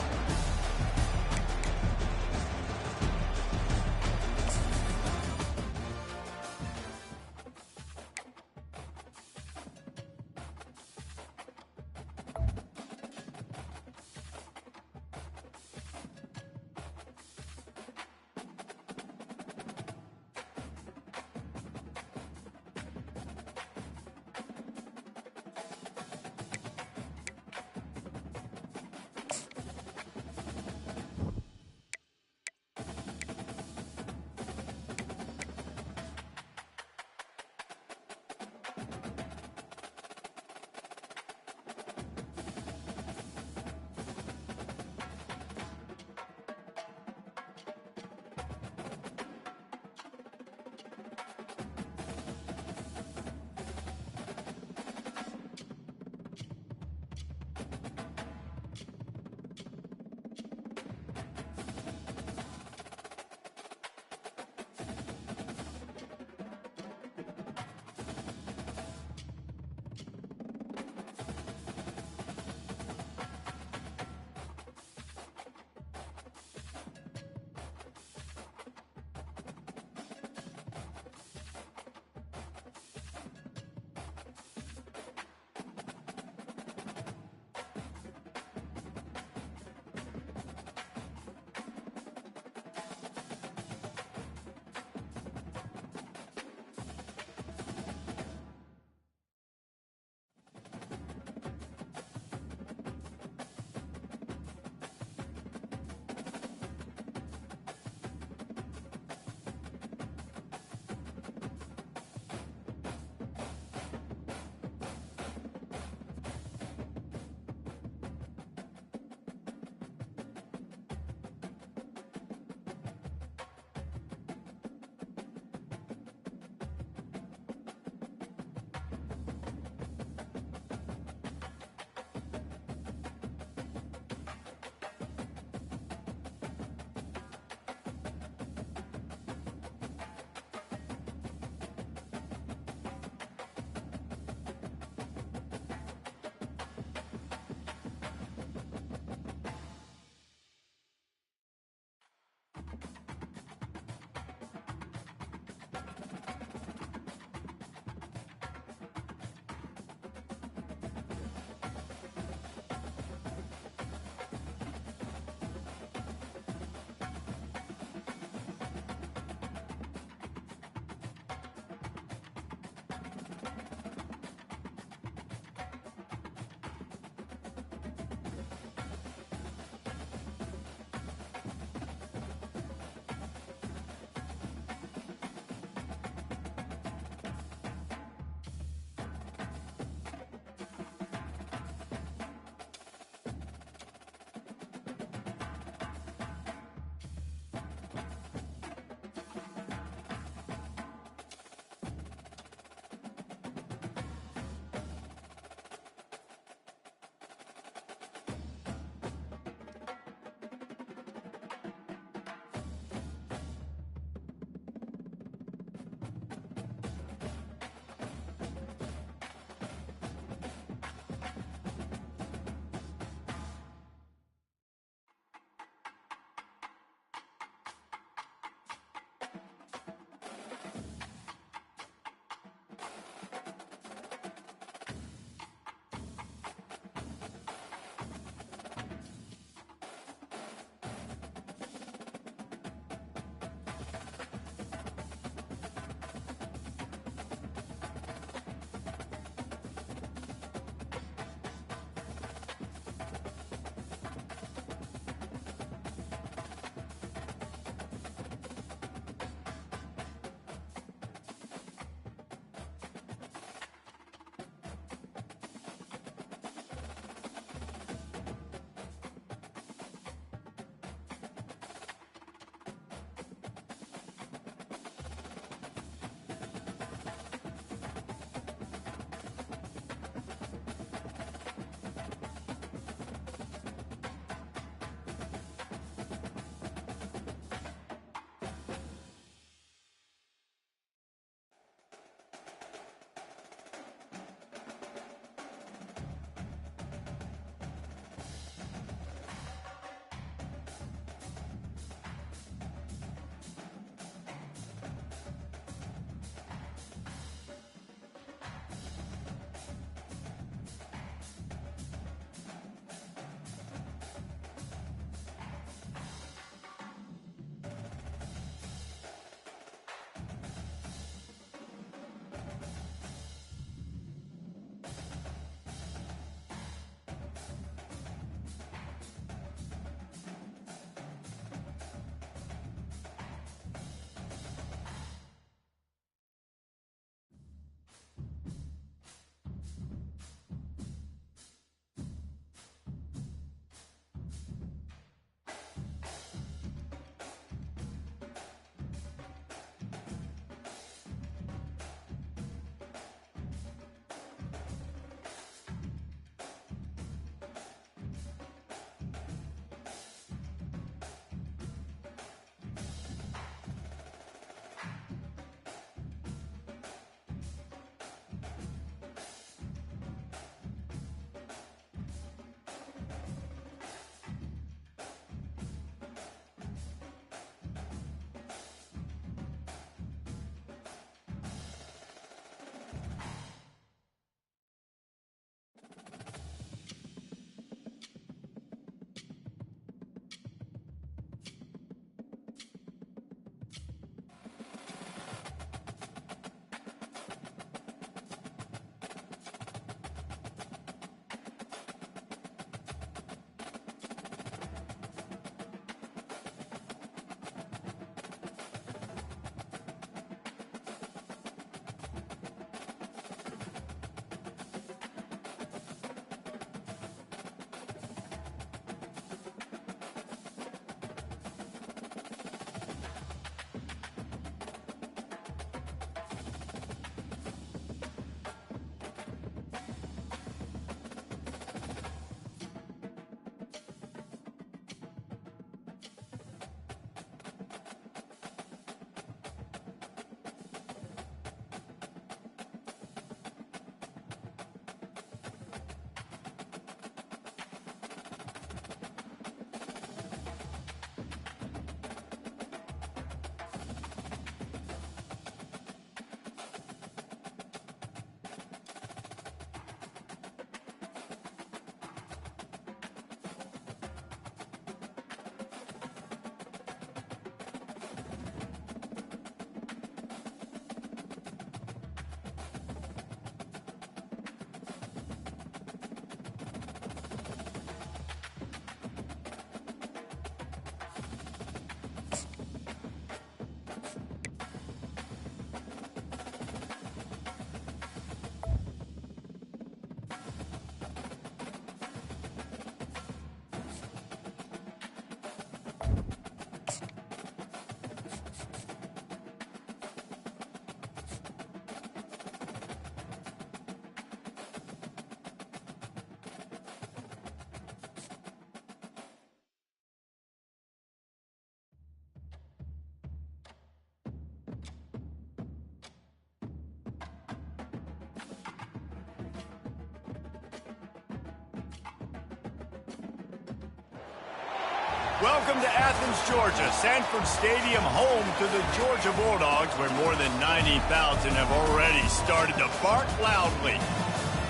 Welcome to Athens, Georgia, Sanford Stadium, home to the Georgia Bulldogs, where more than 90,000 have already started to bark loudly.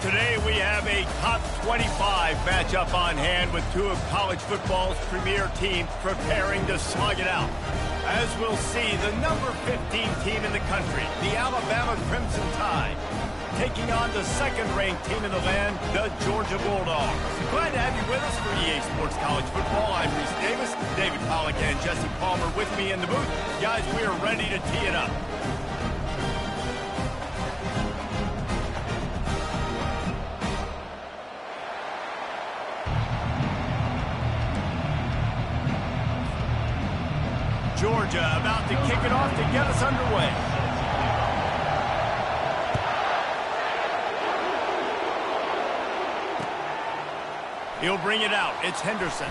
Today we have a top 25 matchup on hand with two of college football's premier teams preparing to slug it out. As we'll see, the number 15 team in the country, the Alabama Crimson Tide, taking on the second-ranked team in the land, the Georgia Bulldogs. Glad to have you with us for EA Sports College Football. I'm Reese Davis, David Pollack and Jesse Palmer with me in the booth. Guys, we are ready to tee it up. Georgia about to kick it off to get us underway. He'll bring it out. It's Henderson.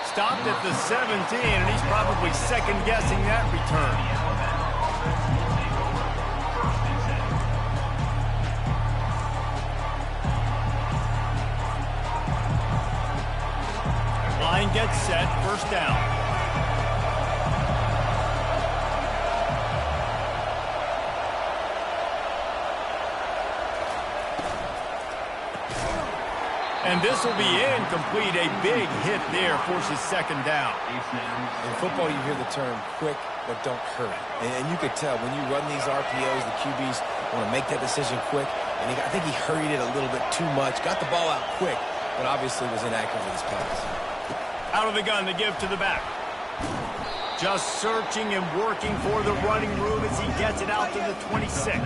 Stopped at the 17, and he's probably second-guessing that return. Line gets set. First down. And this will be incomplete. A big hit there forces second down. In football, you hear the term quick, but don't hurry. And you could tell when you run these RPOs, the QBs want to make that decision quick. And I think he hurried it a little bit too much. Got the ball out quick, but obviously was inaccurate with his pass. Out of the gun to give to the back. Just searching and working for the running room as he gets it out to the 26.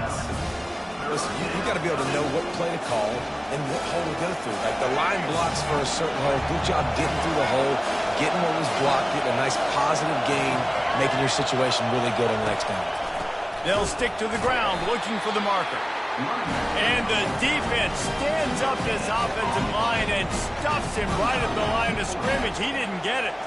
Listen, you got to be able to know what play to call and what hole to go through. Like the line blocks for a certain hole. Good job getting through the hole, getting what was blocked, getting a nice positive gain, making your situation really good on the next down. They'll stick to the ground looking for the marker. And the defense stands up this offensive line and stuffs him right at the line of scrimmage. He didn't get it.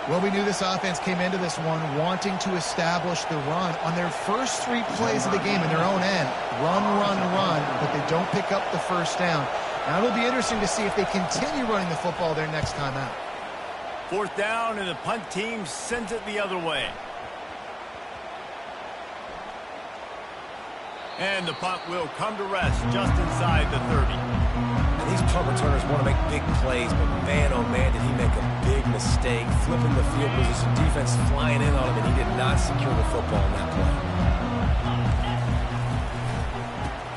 Well, we knew this offense came into this one wanting to establish the run on their first 3 plays of the game in their own end. Run, run, run, but they don't pick up the first down. Now it'll be interesting to see if they continue running the football their next time out. Fourth down, and the punt team sends it the other way. And the punt will come to rest just inside the 30. And these punt returners want to make big plays, but man, oh man, did he make a big mistake. Flipping the field position, defense flying in on him, and he did not secure the football in that play.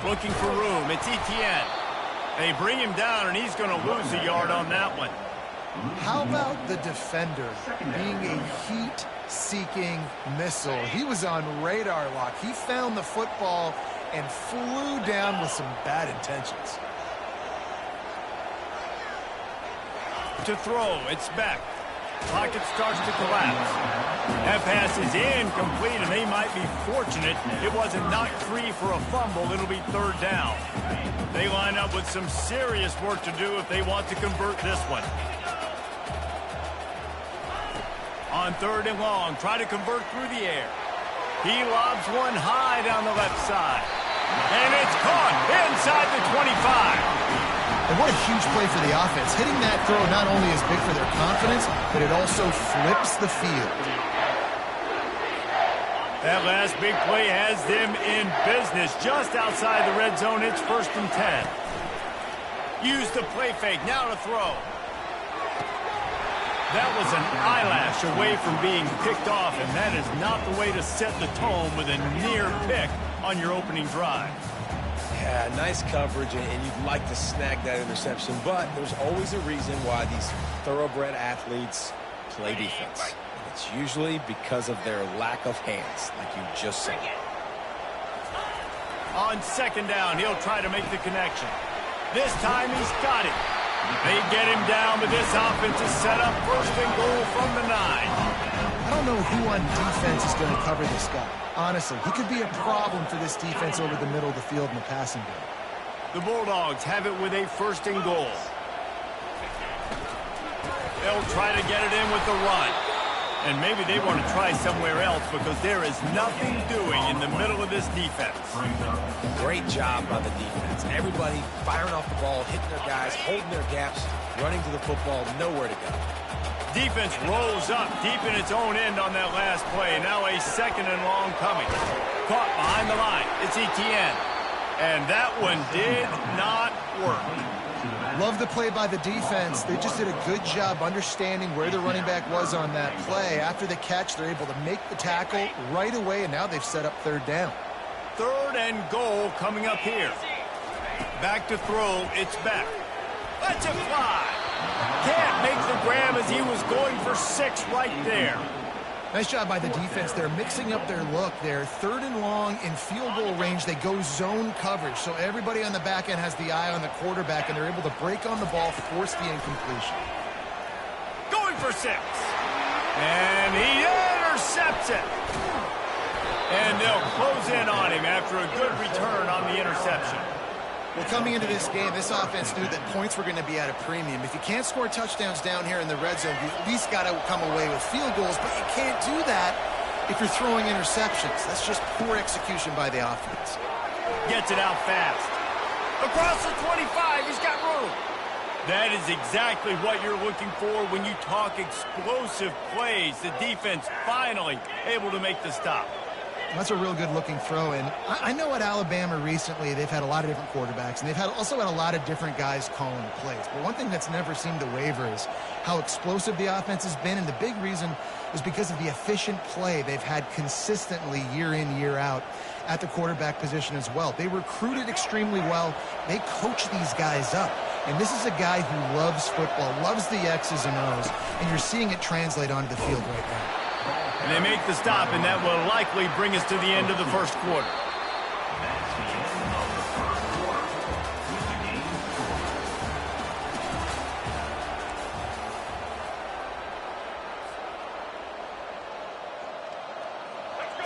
Looking for room, it's Etienne. They bring him down, and he's going to lose a yard on that one. How about the defender being a heat-seeking missile? He was on radar lock. He found the football and flew down with some bad intentions. To throw, it's Beck. Pocket starts to collapse. That pass is incomplete, and they might be fortunate it wasn't knocked free for a fumble. It'll be third down. They line up with some serious work to do if they want to convert this one. On third and long, try to convert through the air. He lobs one high down the left side. And it's caught inside the 25. And what a huge play for the offense. Hitting that throw not only is big for their confidence, but it also flips the field. That last big play has them in business just outside the red zone. It's 1st and 10. Use the play fake. Now to throw. That was an eyelash away from being picked off, and that is not the way to set the tone with a near pick on your opening drive. Yeah, nice coverage, and you'd like to snag that interception, but there's always a reason why these thoroughbred athletes play defense. And it's usually because of their lack of hands, like you just said. On second down, he'll try to make the connection. This time he's got it. They get him down, but this offense is set up 1st and goal from the 9. I don't know who on defense is going to cover this guy. Honestly, he could be a problem for this defense over the middle of the field in the passing game. The Bulldogs have it with a 1st and goal. They'll try to get it in with the run. And maybe they want to try somewhere else because there is nothing doing in the middle of this defense. Great job by the defense. Everybody firing off the ball, hitting their guys, holding their gaps, running to the football, nowhere to go. Defense rolls up deep in its own end on that last play. Now a 2nd and long coming. Caught behind the line. It's Etienne. And that one did not work. Love the play by the defense. They just did a good job understanding where the running back was on that play. After the catch, they're able to make the tackle right away, and now they've set up 3rd down. 3rd and goal coming up here. Back to throw. It's back. Let's it fly. Can't make the grab as he was going for 6 right there. Nice job by the defense. They're mixing up their look. They're 3rd and long in field goal range. They go zone coverage. So everybody on the back end has the eye on the quarterback, and they're able to break on the ball, force the incompletion. Going for 6. And he intercepts it. And they'll close in on him after a good return on the interception. Well, coming into this game, this offense knew that points were going to be at a premium. If you can't score touchdowns down here in the red zone, you at least got to come away with field goals, but you can't do that if you're throwing interceptions. That's just poor execution by the offense. Gets it out fast. Across the 25, he's got room. That is exactly what you're looking for when you talk explosive plays. The defense finally able to make the stop. That's a real good-looking throw, and I know at Alabama recently they've had a lot of different quarterbacks, and they've also had a lot of different guys calling the plays. But one thing that's never seemed to waver is how explosive the offense has been, and the big reason is because of the efficient play they've had consistently year in, year out at the quarterback position as well. They recruited extremely well. They coach these guys up, and this is a guy who loves football, loves the X's and O's, and you're seeing it translate onto the field right now. And they make the stop, and that will likely bring us to the end of the first quarter. That's the end of the first quarter. With the game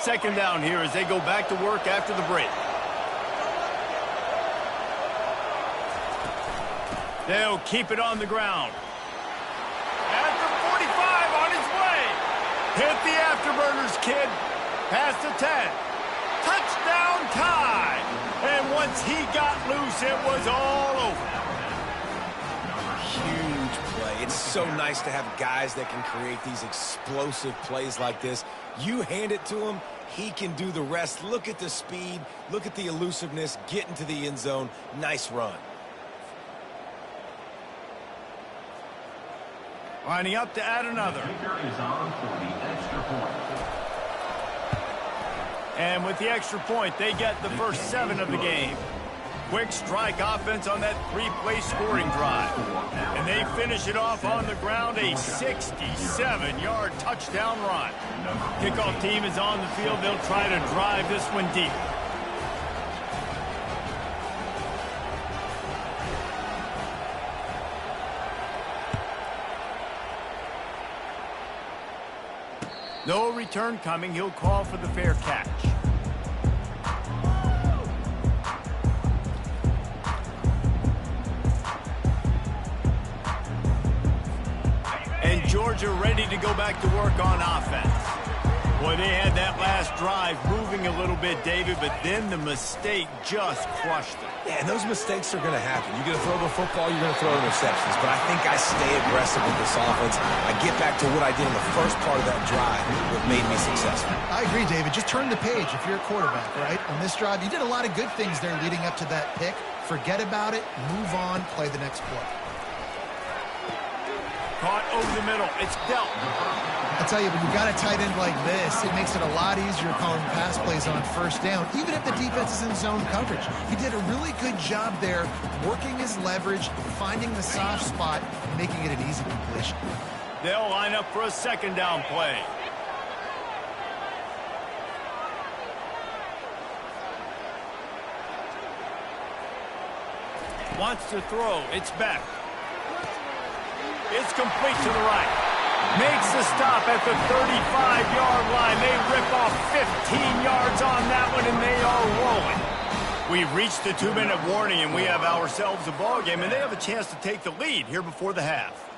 scored. 2nd down here as they go back to work after the break. They'll keep it on the ground. After 45 on his way. Hit the afterburners, kid. Past the 10. Touchdown tie. And once he got loose, it was all over. Huge play. It's so nice to have guys that can create these explosive plays like this. You hand it to him, he can do the rest. Look at the speed. Look at the elusiveness. Get into the end zone. Nice run. Lining up to add another. Kicker is on for the extra point. And with the extra point, they get the first 7 of the game. Quick strike offense on that 3-play scoring drive. And they finish it off on the ground, a 67-yard touchdown run. Kickoff team is on the field. They'll try to drive this one deep. No return coming. He'll call for the fair catch. And Georgia ready to go back to work on offense. Boy, they had that last drive moving a little bit, David, but then the mistake just crushed them. Yeah, and those mistakes are going to happen. You're going to throw the football, you're going to throw interceptions. But I think I stay aggressive with this offense. I get back to what I did in the first part of that drive, what made me successful. I agree, David. Just turn the page if you're a quarterback, right? On this drive, you did a lot of good things there leading up to that pick. Forget about it, move on, play the next play. Caught over the middle. It's dealt. I tell you, when you've got a tight end like this, it makes it a lot easier calling pass plays on first down, even if the defense is in zone coverage. He did a really good job there, working his leverage, finding the soft spot, and making it an easy completion. They'll line up for a 2nd down play. Wants to throw. It's back. It's complete to the right. Makes the stop at the 35-yard line. They rip off 15 yards on that one, and they are rolling. We've reached the 2-minute warning, and we have ourselves a ball game, and they have a chance to take the lead here before the half.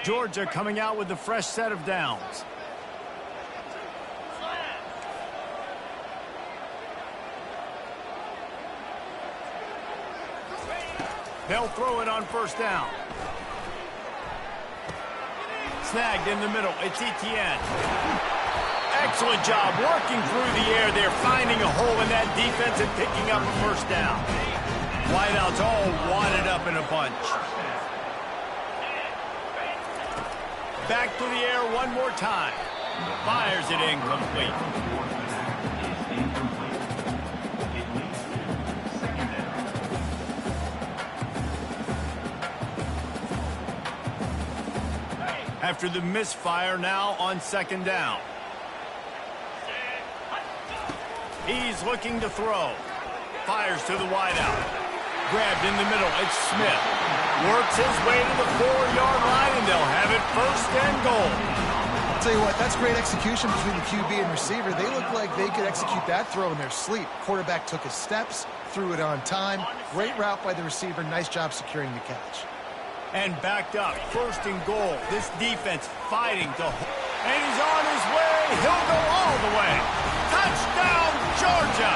Georgia coming out with a fresh set of downs. They'll throw it on first down. Snagged in the middle. It's Etienne. Excellent job working through the air there, finding a hole in that defense and picking up a first down. Wideouts all wadded up in a bunch. Back to the air one more time. Fires it incomplete. After the misfire, now on second down. He's looking to throw. Fires to the wideout. Grabbed in the middle. It's Smith. Works his way to the 4-yard line, and they'll have it first and goal. I'll tell you what, that's great execution between the QB and receiver. They look like they could execute that throw in their sleep. Quarterback took his steps, threw it on time. Great route by the receiver. Nice job securing the catch. And backed up, first and goal. This defense fighting to... And he's on his way. He'll go all the way. Touchdown, Georgia!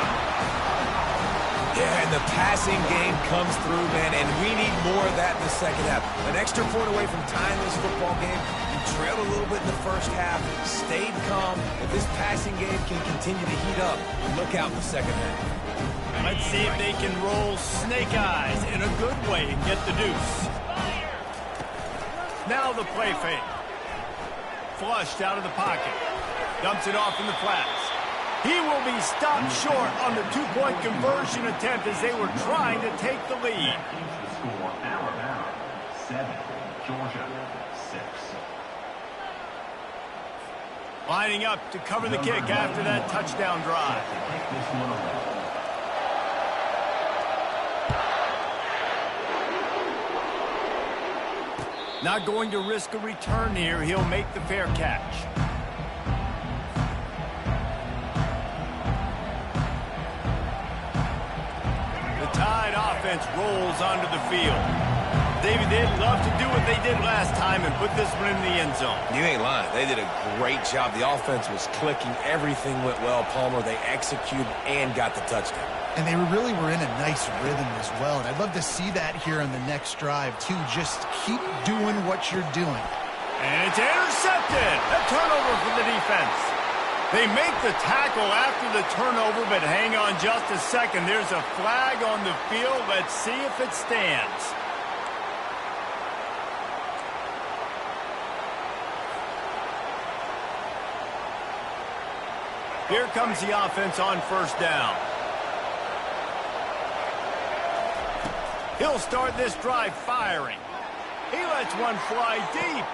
Yeah, and the passing game comes through, man, and we need more of that in the second half. An extra point away from tying this football game. You trailed a little bit in the first half, stayed calm. If this passing game can continue to heat up, look out in the second half. Let's see if they can roll snake eyes in a good way and get the deuce. Now the play fake. Flushed out of the pocket. Dumps it off in the flats. He will be stopped short on the two-point conversion attempt as they were trying to take the lead. The score, Alabama 7, Georgia 6. Lining up to cover the kick after that touchdown drive. Take this one away. Not going to risk a return here. He'll make the fair catch. The Tide offense rolls onto the field. David, they'd love to do what they did last time and put this one in the end zone. You ain't lying. They did a great job. The offense was clicking. Everything went well, Palmer. They executed and got the touchdown. And they really were in a nice rhythm as well. And I'd love to see that here on the next drive, too. Just keep doing what you're doing. And it's intercepted. A turnover for the defense. They make the tackle after the turnover, but hang on just a second. There's a flag on the field. Let's see if it stands. Here comes the offense on first down. He'll start this drive firing. He lets one fly deep.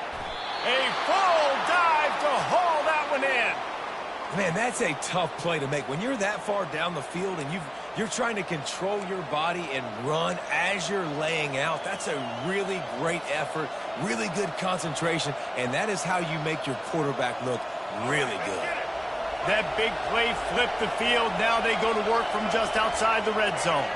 A full dive to haul that one in. Man, that's a tough play to make. When you're that far down the field and you're trying to control your body and run as you're laying out, that's a really great effort, really good concentration, and that is how you make your quarterback look really good. That big play flipped the field. Now they go to work from just outside the red zone.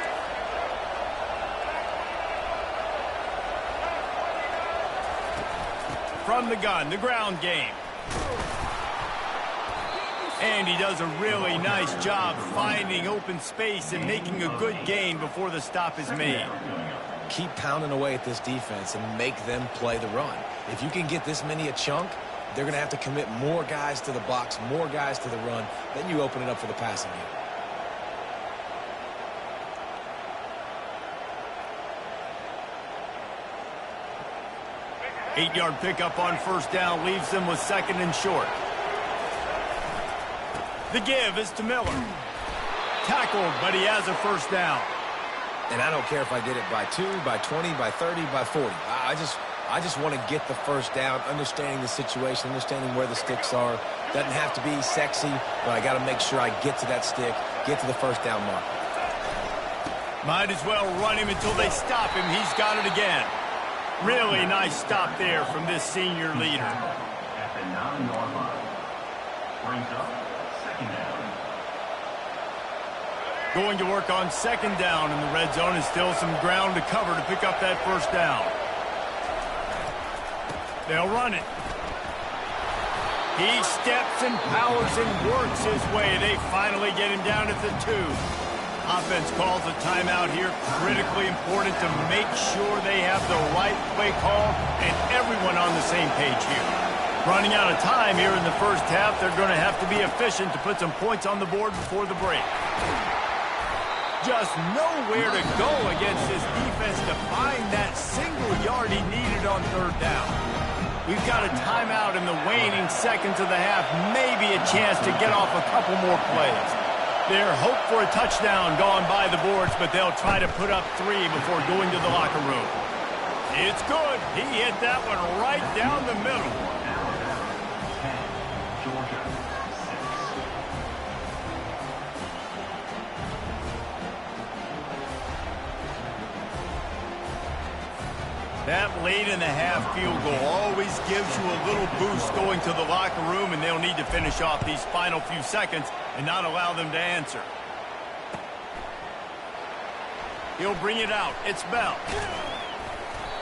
From the gun, the ground game. And he does a really nice job finding open space and making a good gain before the stop is made. Keep pounding away at this defense and make them play the run. If you can get this many a chunk, they're going to have to commit more guys to the box, more guys to the run. Then you open it up for the passing game. Eight-yard pickup on first down leaves them with second and short. The give is to Miller. Tackled, but he has a first down. And I don't care if I get it by 2, by 20, by 30, by 40. I just want to get the first down, understanding the situation, understanding where the sticks are. Doesn't have to be sexy, but I got to make sure I get to that stick, get to the first down mark. Might as well run him until they stop him. He's got it again. Really nice stop there from this senior leader. At the 9-yard line. Brings up second down. Going to work on second down in the red zone, and still some ground to cover to pick up that first down. They'll run it. He steps and powers and works his way. They finally get him down at the 2. Offense calls a timeout here. Critically important to make sure they have the right play call and everyone on the same page here. Running out of time here in the first half. They're going to have to be efficient to put some points on the board before the break. Just nowhere to go against this defense to find that single yard he needed on 3rd down. We've got a timeout in the waning seconds of the half. Maybe a chance to get off a couple more plays. Their hope for a touchdown gone by the boards, but they'll try to put up 3 before going to the locker room. It's good. He hit that one right down the middle. That late in the half field goal always gives you a little boost going to the locker room, and they'll need to finish off these final few seconds and not allow them to answer. He'll bring it out. It's Bell.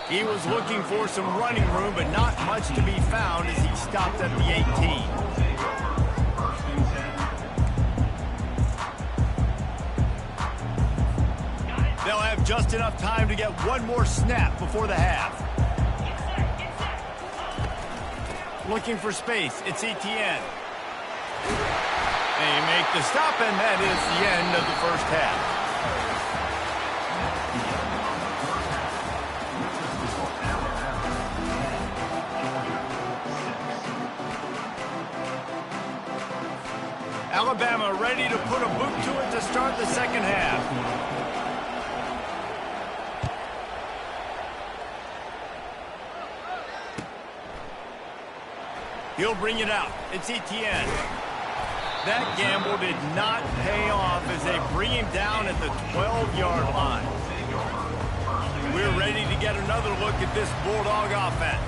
He was looking for some running room, but not much to be found as he stopped at the 18. They'll have just enough time to get one more snap before the half. Looking for space. It's Etienne. They make the stop, and that is the end of the first half. Alabama ready to put a boot to it to start the second half. He'll bring it out. It's Etienne. That gamble did not pay off as they bring him down at the 12-yard line. We're ready to get another look at this Bulldog offense.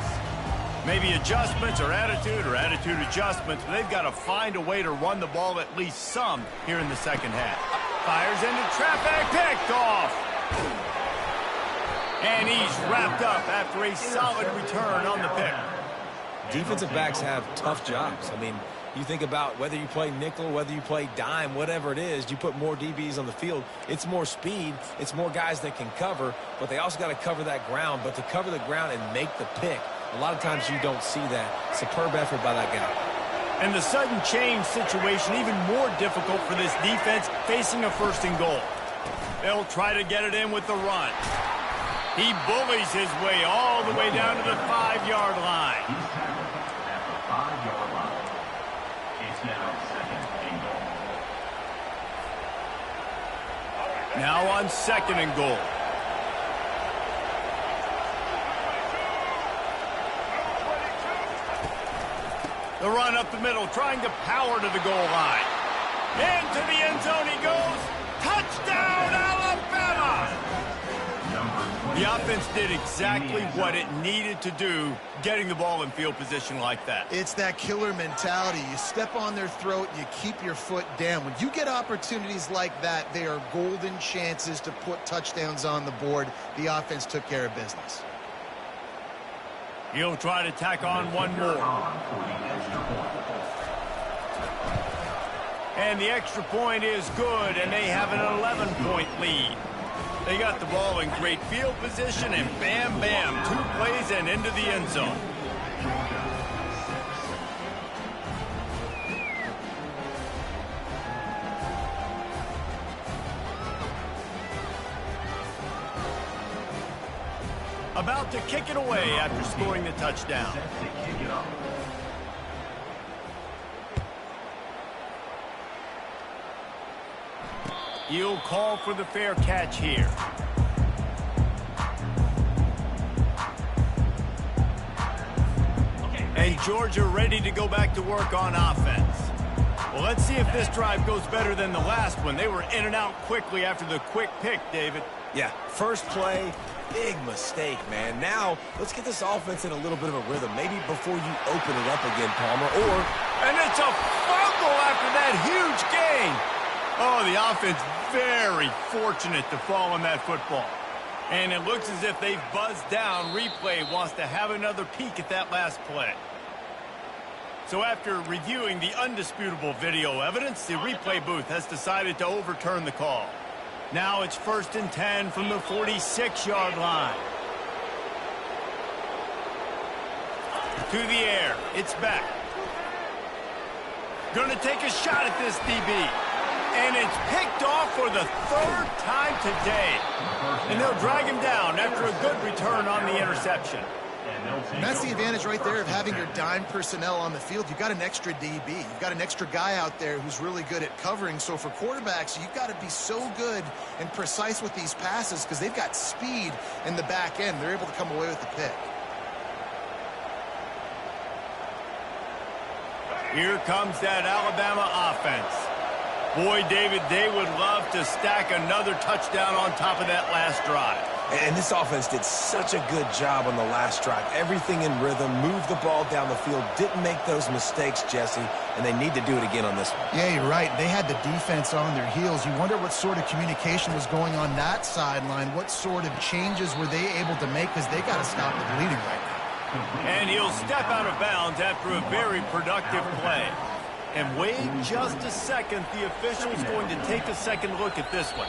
Maybe adjustments or attitude adjustments, but they've got to find a way to run the ball at least some here in the second half. Fires into traffic, picked off. And he's wrapped up after a solid return on the pick. Defensive backs have tough jobs. I mean, you think about whether you play nickel, whether you play dime, whatever it is, you put more DBs on the field. It's more speed. It's more guys that can cover, but they also got to cover that ground. But to cover the ground and make the pick, a lot of times you don't see that. Superb effort by that guy. And the sudden change situation even more difficult for this defense facing a 1st and goal. They'll try to get it in with the run. He bullies his way all the way down to the 5-yard line. He's tackled at the 5-yard line. It's now 2nd and goal. Now on 2nd and goal. The run up the middle, trying to power to the goal line. Into the end zone he goes. Touchdown, Alabama! The offense did exactly what it needed to do, getting the ball in field position like that. It's that killer mentality. You step on their throat, you keep your foot down. When you get opportunities like that, they are golden chances to put touchdowns on the board. The offense took care of business. He'll try to tack on one more. And the extra point is good, and they have an 11-point lead. They got the ball in great field position, and bam, bam, 2 plays and into the end zone. About to kick it away after scoring the touchdown. He'll call for the fair catch here. And Georgia ready to go back to work on offense. Well, let's see if this drive goes better than the last one. They were in and out quickly after the quick pick, David. Yeah, first play, big mistake, man. Now, let's get this offense in a little bit of a rhythm. Maybe before you open it up again, Palmer, or... And it's a fumble after that huge gain. Oh, the offense very fortunate to fall on that football. And it looks as if they've buzzed down. Replay wants to have another peek at that last play. So after reviewing the undisputable video evidence, the replay booth has decided to overturn the call. Now it's 1st and 10 from the 46-yard line. To the air. It's back. Going to take a shot at this DB. And it's picked off for the 3rd time today. And they'll drag him down after a good return on the interception. And that's the advantage right there of having your dime personnel on the field. You've got an extra DB. You've got an extra guy out there who's really good at covering. So for quarterbacks, you've got to be so good and precise with these passes because they've got speed in the back end. They're able to come away with the pick. Here comes that Alabama offense. Boy, David, they would love to stack another touchdown on top of that last drive. And this offense did such a good job on the last drive. Everything in rhythm, moved the ball down the field, didn't make those mistakes, Jesse, and they need to do it again on this one. Yeah, you're right. They had the defense on their heels. You wonder what sort of communication was going on that sideline. What sort of changes were they able to make because they got to stop the bleeding right now. And he'll step out of bounds after a very productive play. And wait just a second. The official's going to take a second look at this one.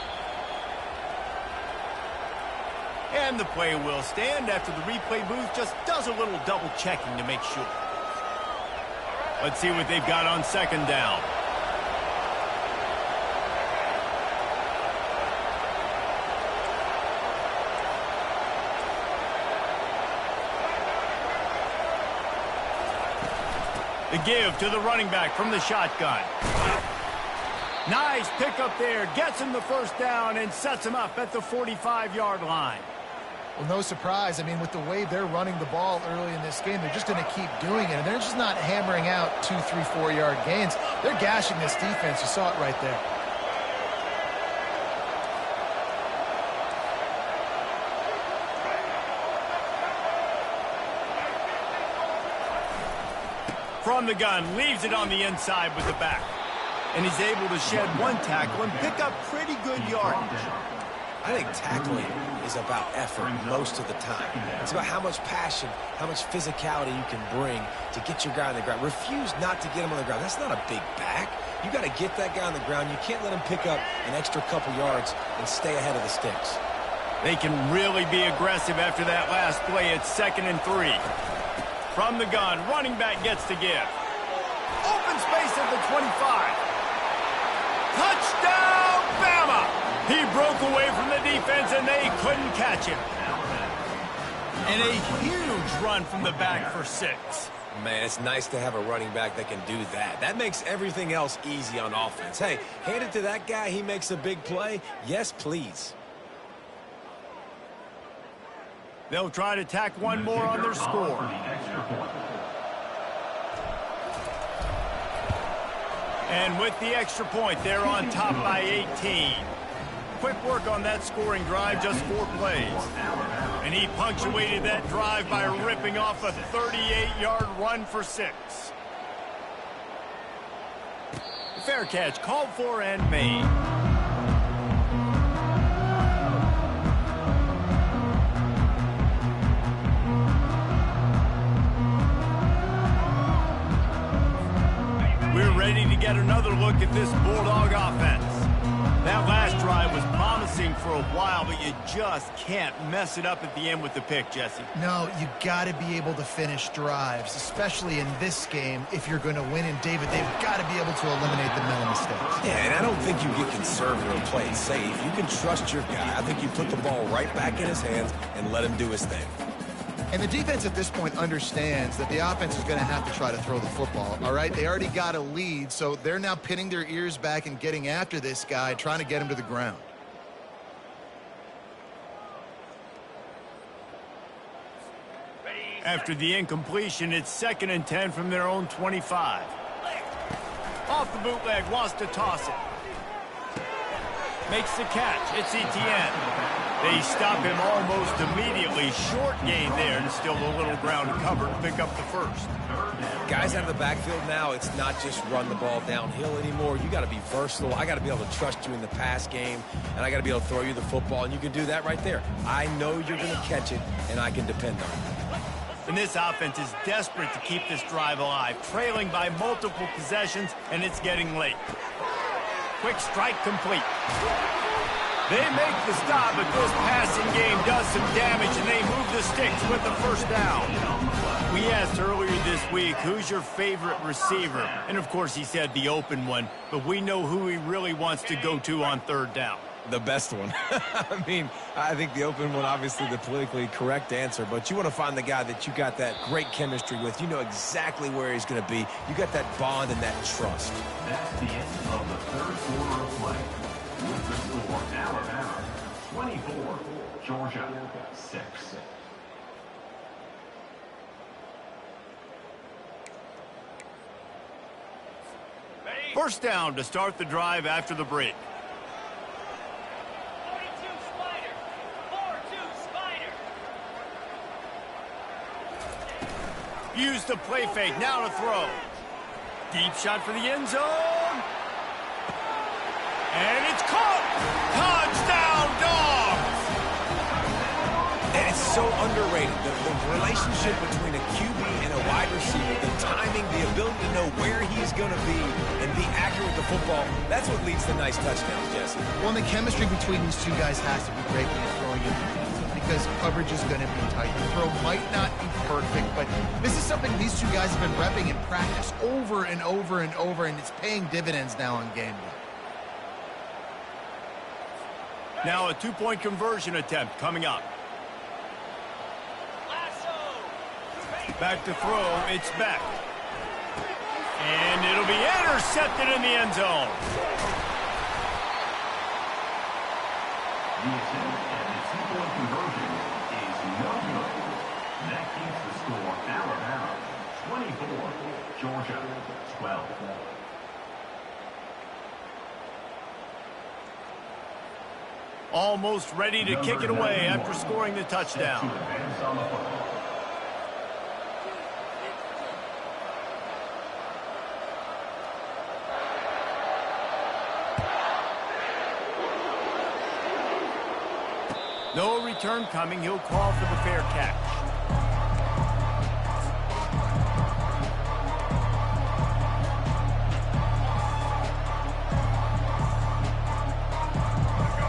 And the play will stand after the replay booth just does a little double checking to make sure. Let's see what they've got on 2nd down. The give to the running back from the shotgun. Nice pickup there. Gets him the 1st down and sets him up at the 45-yard line. Well, no surprise. I mean, with the way they're running the ball early in this game, they're just going to keep doing it. And they're just not hammering out 2, 3, 4-yard gains. They're gashing this defense. You saw it right there. From the gun, leaves it on the inside with the back. And he's able to shed 1 tackle and pick up pretty good yardage. I think tackling is about effort most of the time. It's about how much passion, how much physicality you can bring to get your guy on the ground. Refuse not to get him on the ground. That's not a big back. You got to get that guy on the ground. You can't let him pick up an extra couple yards and stay ahead of the sticks. They can really be aggressive after that last play. It's 2nd and 3. From the gun, running back gets to give. Open space at the 25. Touchdown, Bama! He broke away from the defense, and they couldn't catch him. And a huge run from the back for 6. Man, it's nice to have a running back that can do that. That makes everything else easy on offense. Hey, hand it to that guy. He makes a big play. Yes, please. They'll try to tack one more on their score. And with the extra point, they're on top by 18. Quick work on that scoring drive, just 4 plays. And he punctuated that drive by ripping off a 38-yard run for 6. Fair catch called for and made. We're ready to get another look at this Bulldog offense. That last drive was promising for a while, but you just can't mess it up at the end with the pick, Jesse. No, you got to be able to finish drives, especially in this game if you're going to win. And, David, they've got to be able to eliminate the mental mistakes. Yeah, and I don't think you get conservative and play it safe. You can trust your guy. I think you put the ball right back in his hands and let him do his thing. And the defense at this point understands that the offense is going to have to try to throw the football, all right? They already got a lead, so they're now pinning their ears back and getting after this guy, trying to get him to the ground. After the incompletion, it's 2nd and 10 from their own 25. Off the bootleg, wants to toss it. Makes the catch. It's Etienne. They stop him almost immediately. Short gain there, and still a little ground covered to pick up the first. Guys out of the backfield now, it's not just run the ball downhill anymore. You got to be versatile. I got to be able to trust you in the pass game, and I got to be able to throw you the football, and you can do that right there. I know you're going to catch it, and I can depend on it. And this offense is desperate to keep this drive alive, trailing by multiple possessions, and it's getting late. Quick strike complete. They make the stop, but this passing game does some damage, and they move the sticks with the first down. We asked earlier this week, who's your favorite receiver? And, of course, he said the open one, but we know who he really wants to go to on third down. The best one. I mean, I think the open one, obviously the politically correct answer, but you want to find the guy that you got that great chemistry with. You know exactly where he's going to be. You got that bond and that trust. That's the end of the third quarter of play. With the score, Alabama 24, Georgia 6. First down to start the drive after the break. 4-2 Spider. Use the play fake, now to throw. Deep shot for the end zone. And it's caught! Touchdown, Dogs! And it's so underrated. The relationship between a QB and a wide receiver, the timing, the ability to know where he's going to be and be accurate with the football, that's what leads to nice touchdowns, Jesse. Well, and the chemistry between these two guys has to be great when you're throwing it because coverage is going to be tight. The throw might not be perfect, but this is something these two guys have been repping in practice over and over and over, and it's paying dividends now on game day. Now a two-point conversion attempt coming up. Back to throw, it's back. And it'll be intercepted in the end zone. The attempt at the two-point conversion is no good. That keeps the score Alabama 24, Georgia 12. Almost ready to kick it away after scoring the touchdown. No return coming. He'll call for the fair catch.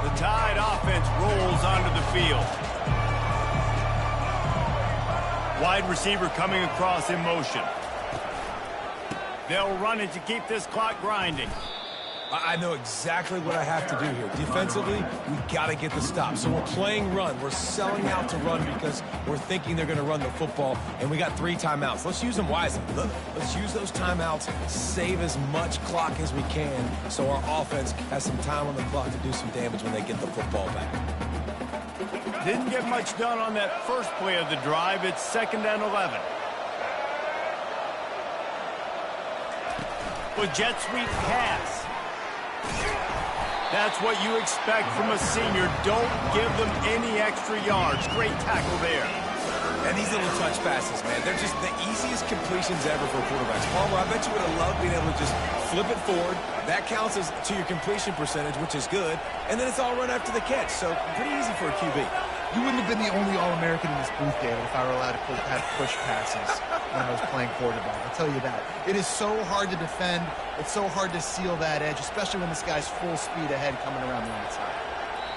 The Tide offense rolls onto the field. Wide receiver coming across in motion. They'll run it to keep this clock grinding. I know exactly what I have to do here. Defensively, we got to get the stop. So we're playing run. We're selling out to run because we're thinking they're going to run the football, and we got 3 timeouts. Let's use them wisely. Let's use those timeouts, save as much clock as we can so our offense has some time on the clock to do some damage when they get the football back. Didn't get much done on that first play of the drive. It's 2nd and 11. With jet sweep pass. That's what you expect from a senior. Don't give them any extra yards. Great tackle there. And these little touch passes, man, they're just the easiest completions ever for quarterbacks. Palmer, I bet you would have loved being able to just flip it forward. That counts as to your completion percentage, which is good. And then it's all run after the catch. So pretty easy for a QB. You wouldn't have been the only All-American in this booth, David, if I were allowed to have push passes when I was playing quarterback. I'll tell you that. It is so hard to defend. It's so hard to seal that edge, especially when this guy's full speed ahead coming around the outside.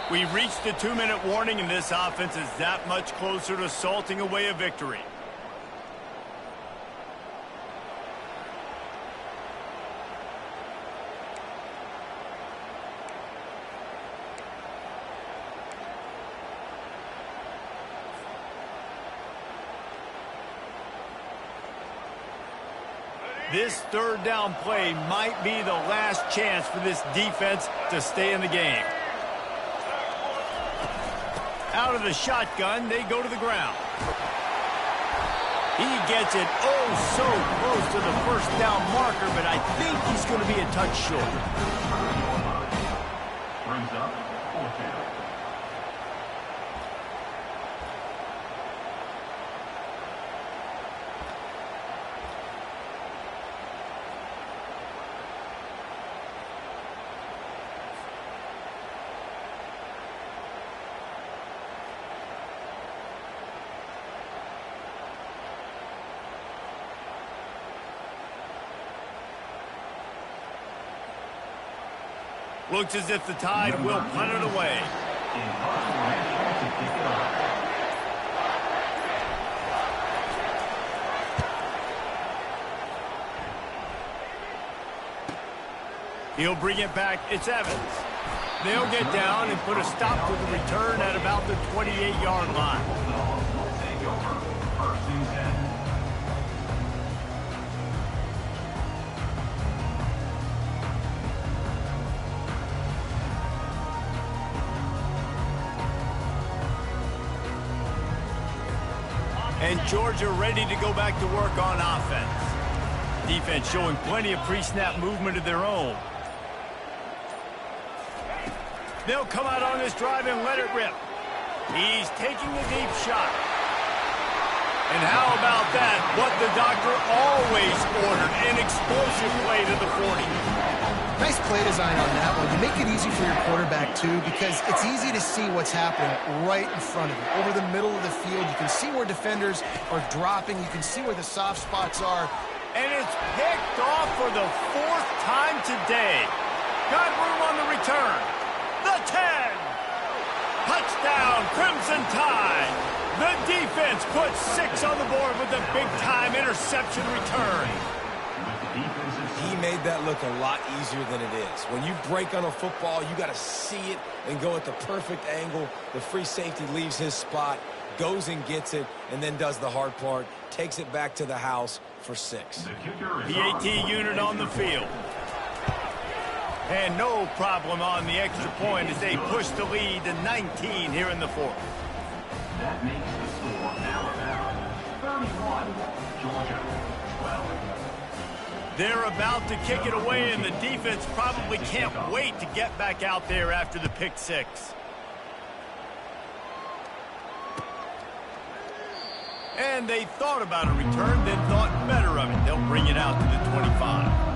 We've reached the 2-minute warning, and this offense is that much closer to salting away a victory. This 3rd down play might be the last chance for this defense to stay in the game. Out of the shotgun, they go to the ground. He gets it so close to the 1st down marker, but I think he's going to be a touch short. Brings up 4th down. Looks as if the Tide will punt it away. Impossible action to kick it off. He'll bring it back. It's Evans. They'll get down and put a stop to the return at about the 28-yard line. Take over. First and 10. And Georgia ready to go back to work on offense. Defense showing plenty of pre-snap movement of their own. They'll come out on this drive and let it rip. He's taking a deep shot. And how about that? What the doctor always ordered, an explosive play to the 40. Nice play design on that one. You make it easy for your quarterback, too, because it's easy to see what's happening right in front of you. Over the middle of the field, you can see where defenders are dropping. You can see where the soft spots are. And it's picked off for the 4th time today. Got room on the return. The 10. Touchdown, Crimson Tide. The defense puts 6 on the board with a big-time interception return. He made that look a lot easier than it is. When you break on a football, you got to see it and go at the perfect angle. The free safety leaves his spot, goes and gets it, and then does the hard part, takes it back to the house for 6. PAT unit on the field. And no problem on the extra point as they push the lead to 19 here in the 4th. That makes the score Alabama 31, Georgia 12. They're about to kick it away, and the defense probably can't wait to get back out there after the pick 6. And they thought about a return, then thought better of it. They'll bring it out to the 25.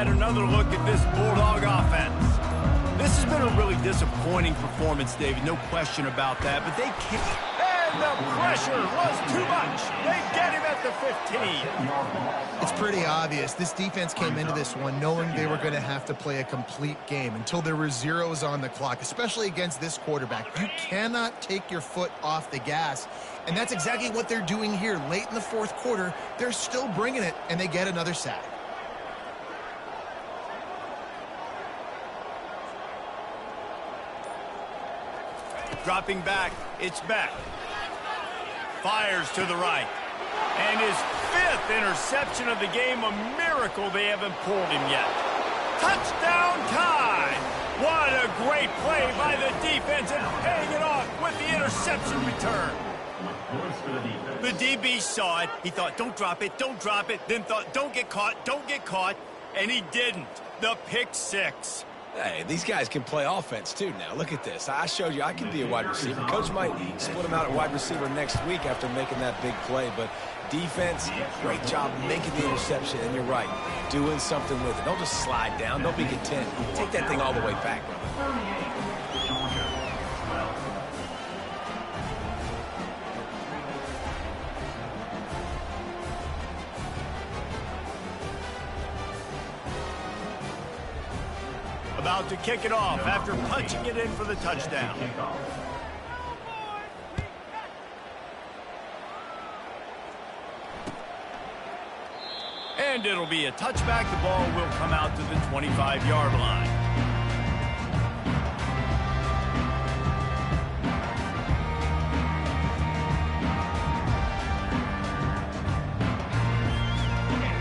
Another look at this Bulldog offense. This has been a really disappointing performance, David. No question about that. But they can't. And the pressure was too much. They get him at the 15. It's pretty obvious. This defense came into this one knowing they were going to have to play a complete game until there were zeros on the clock, especially against this quarterback. You cannot take your foot off the gas. And that's exactly what they're doing here. Late in the 4th quarter, they're still bringing it, and they get another sack. Dropping back, it's Beck. Fires to the right. And his 5th interception of the game, a miracle they haven't pulled him yet. Touchdown Tide! What a great play by the defense and paying it off with the interception return. The DB saw it. He thought, don't drop it, don't drop it. Then thought, don't get caught. And he didn't. The pick 6. Hey, these guys can play offense, too, now. Look at this. I showed you I can be a wide receiver. Coach might split him out at wide receiver next week after making that big play. But defense, great job making the interception. And you're right, doing something with it. Don't just slide down. Don't be content. Take that thing all the way back, brother. About to kick it off after punching it in for the touchdown. And it'll be a touchback. The ball will come out to the 25-yard line.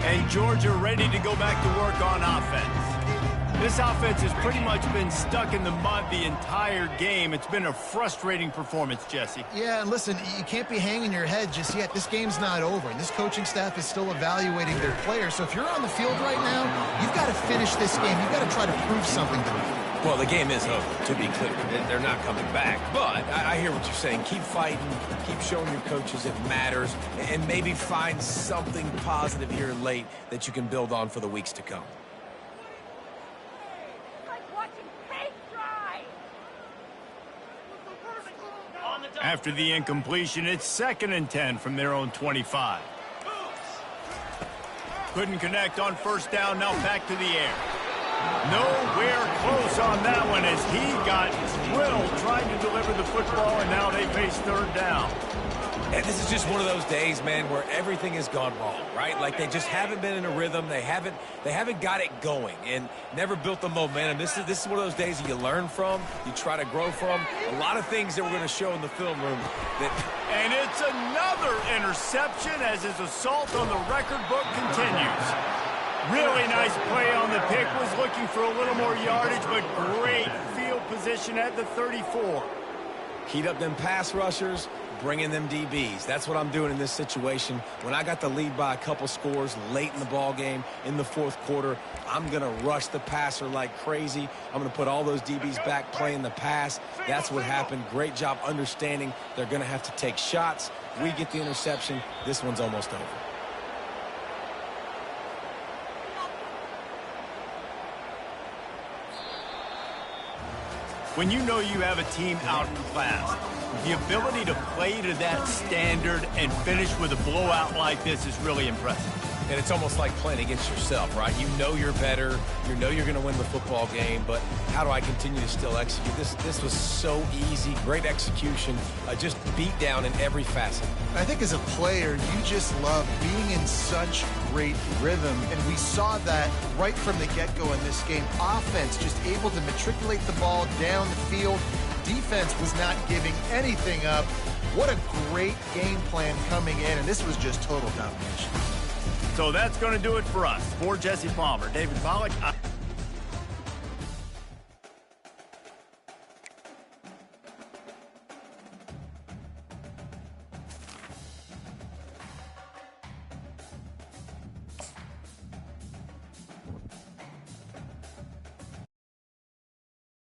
And Georgia ready to go back to work on offense. This offense has pretty much been stuck in the mud the entire game. It's been a frustrating performance, Jesse. Yeah, and listen, you can't be hanging your head just yet. This game's not over, and this coaching staff is still evaluating their players. So if you're on the field right now, you've got to finish this game. You've got to try to prove something to them. Well, the game is over, to be clear. They're not coming back. But I hear what you're saying. Keep fighting. Keep showing your coaches it matters. And maybe find something positive here late that you can build on for the weeks to come. After the incompletion, it's 2nd and 10 from their own 25. Couldn't connect on first down. Now back to the air. Nowhere close on that one as he got drilled trying to deliver the football, and now they face 3rd down. And this is just one of those days, man, where everything has gone wrong, right? Like they just haven't been in a rhythm. They haven't got it going and never built the momentum. This is one of those days that you learn from, you try to grow from. A lot of things that we're going to show in the film room. And it's another interception as his assault on the record book continues. Really nice play on the pick. Was looking for a little more yardage, but great field position at the 34. Heat up them pass rushers, bring in them DBs. That's what I'm doing in this situation. When I got the lead by a couple scores late in the ball game in the 4th quarter, I'm going to rush the passer like crazy. I'm going to put all those DBs back playing the pass. That's what happened. Great job understanding they're going to have to take shots. We get the interception. This one's almost over. When you know you have a team outclassed, the ability to play to that standard and finish with a blowout like this is really impressive. And it's almost like playing against yourself, right? You know you're better. You know you're going to win the football game, but how do I continue to still execute? This was so easy. Great execution. Just beat down in every facet. I think as a player, you just love being in such great rhythm, and we saw that right from the get-go in this game. Offense just able to matriculate the ball down the field. Defense was not giving anything up. What a great game plan coming in, and this was just total domination. So that's going to do it for us. For Jesse Palmer, David Pollack.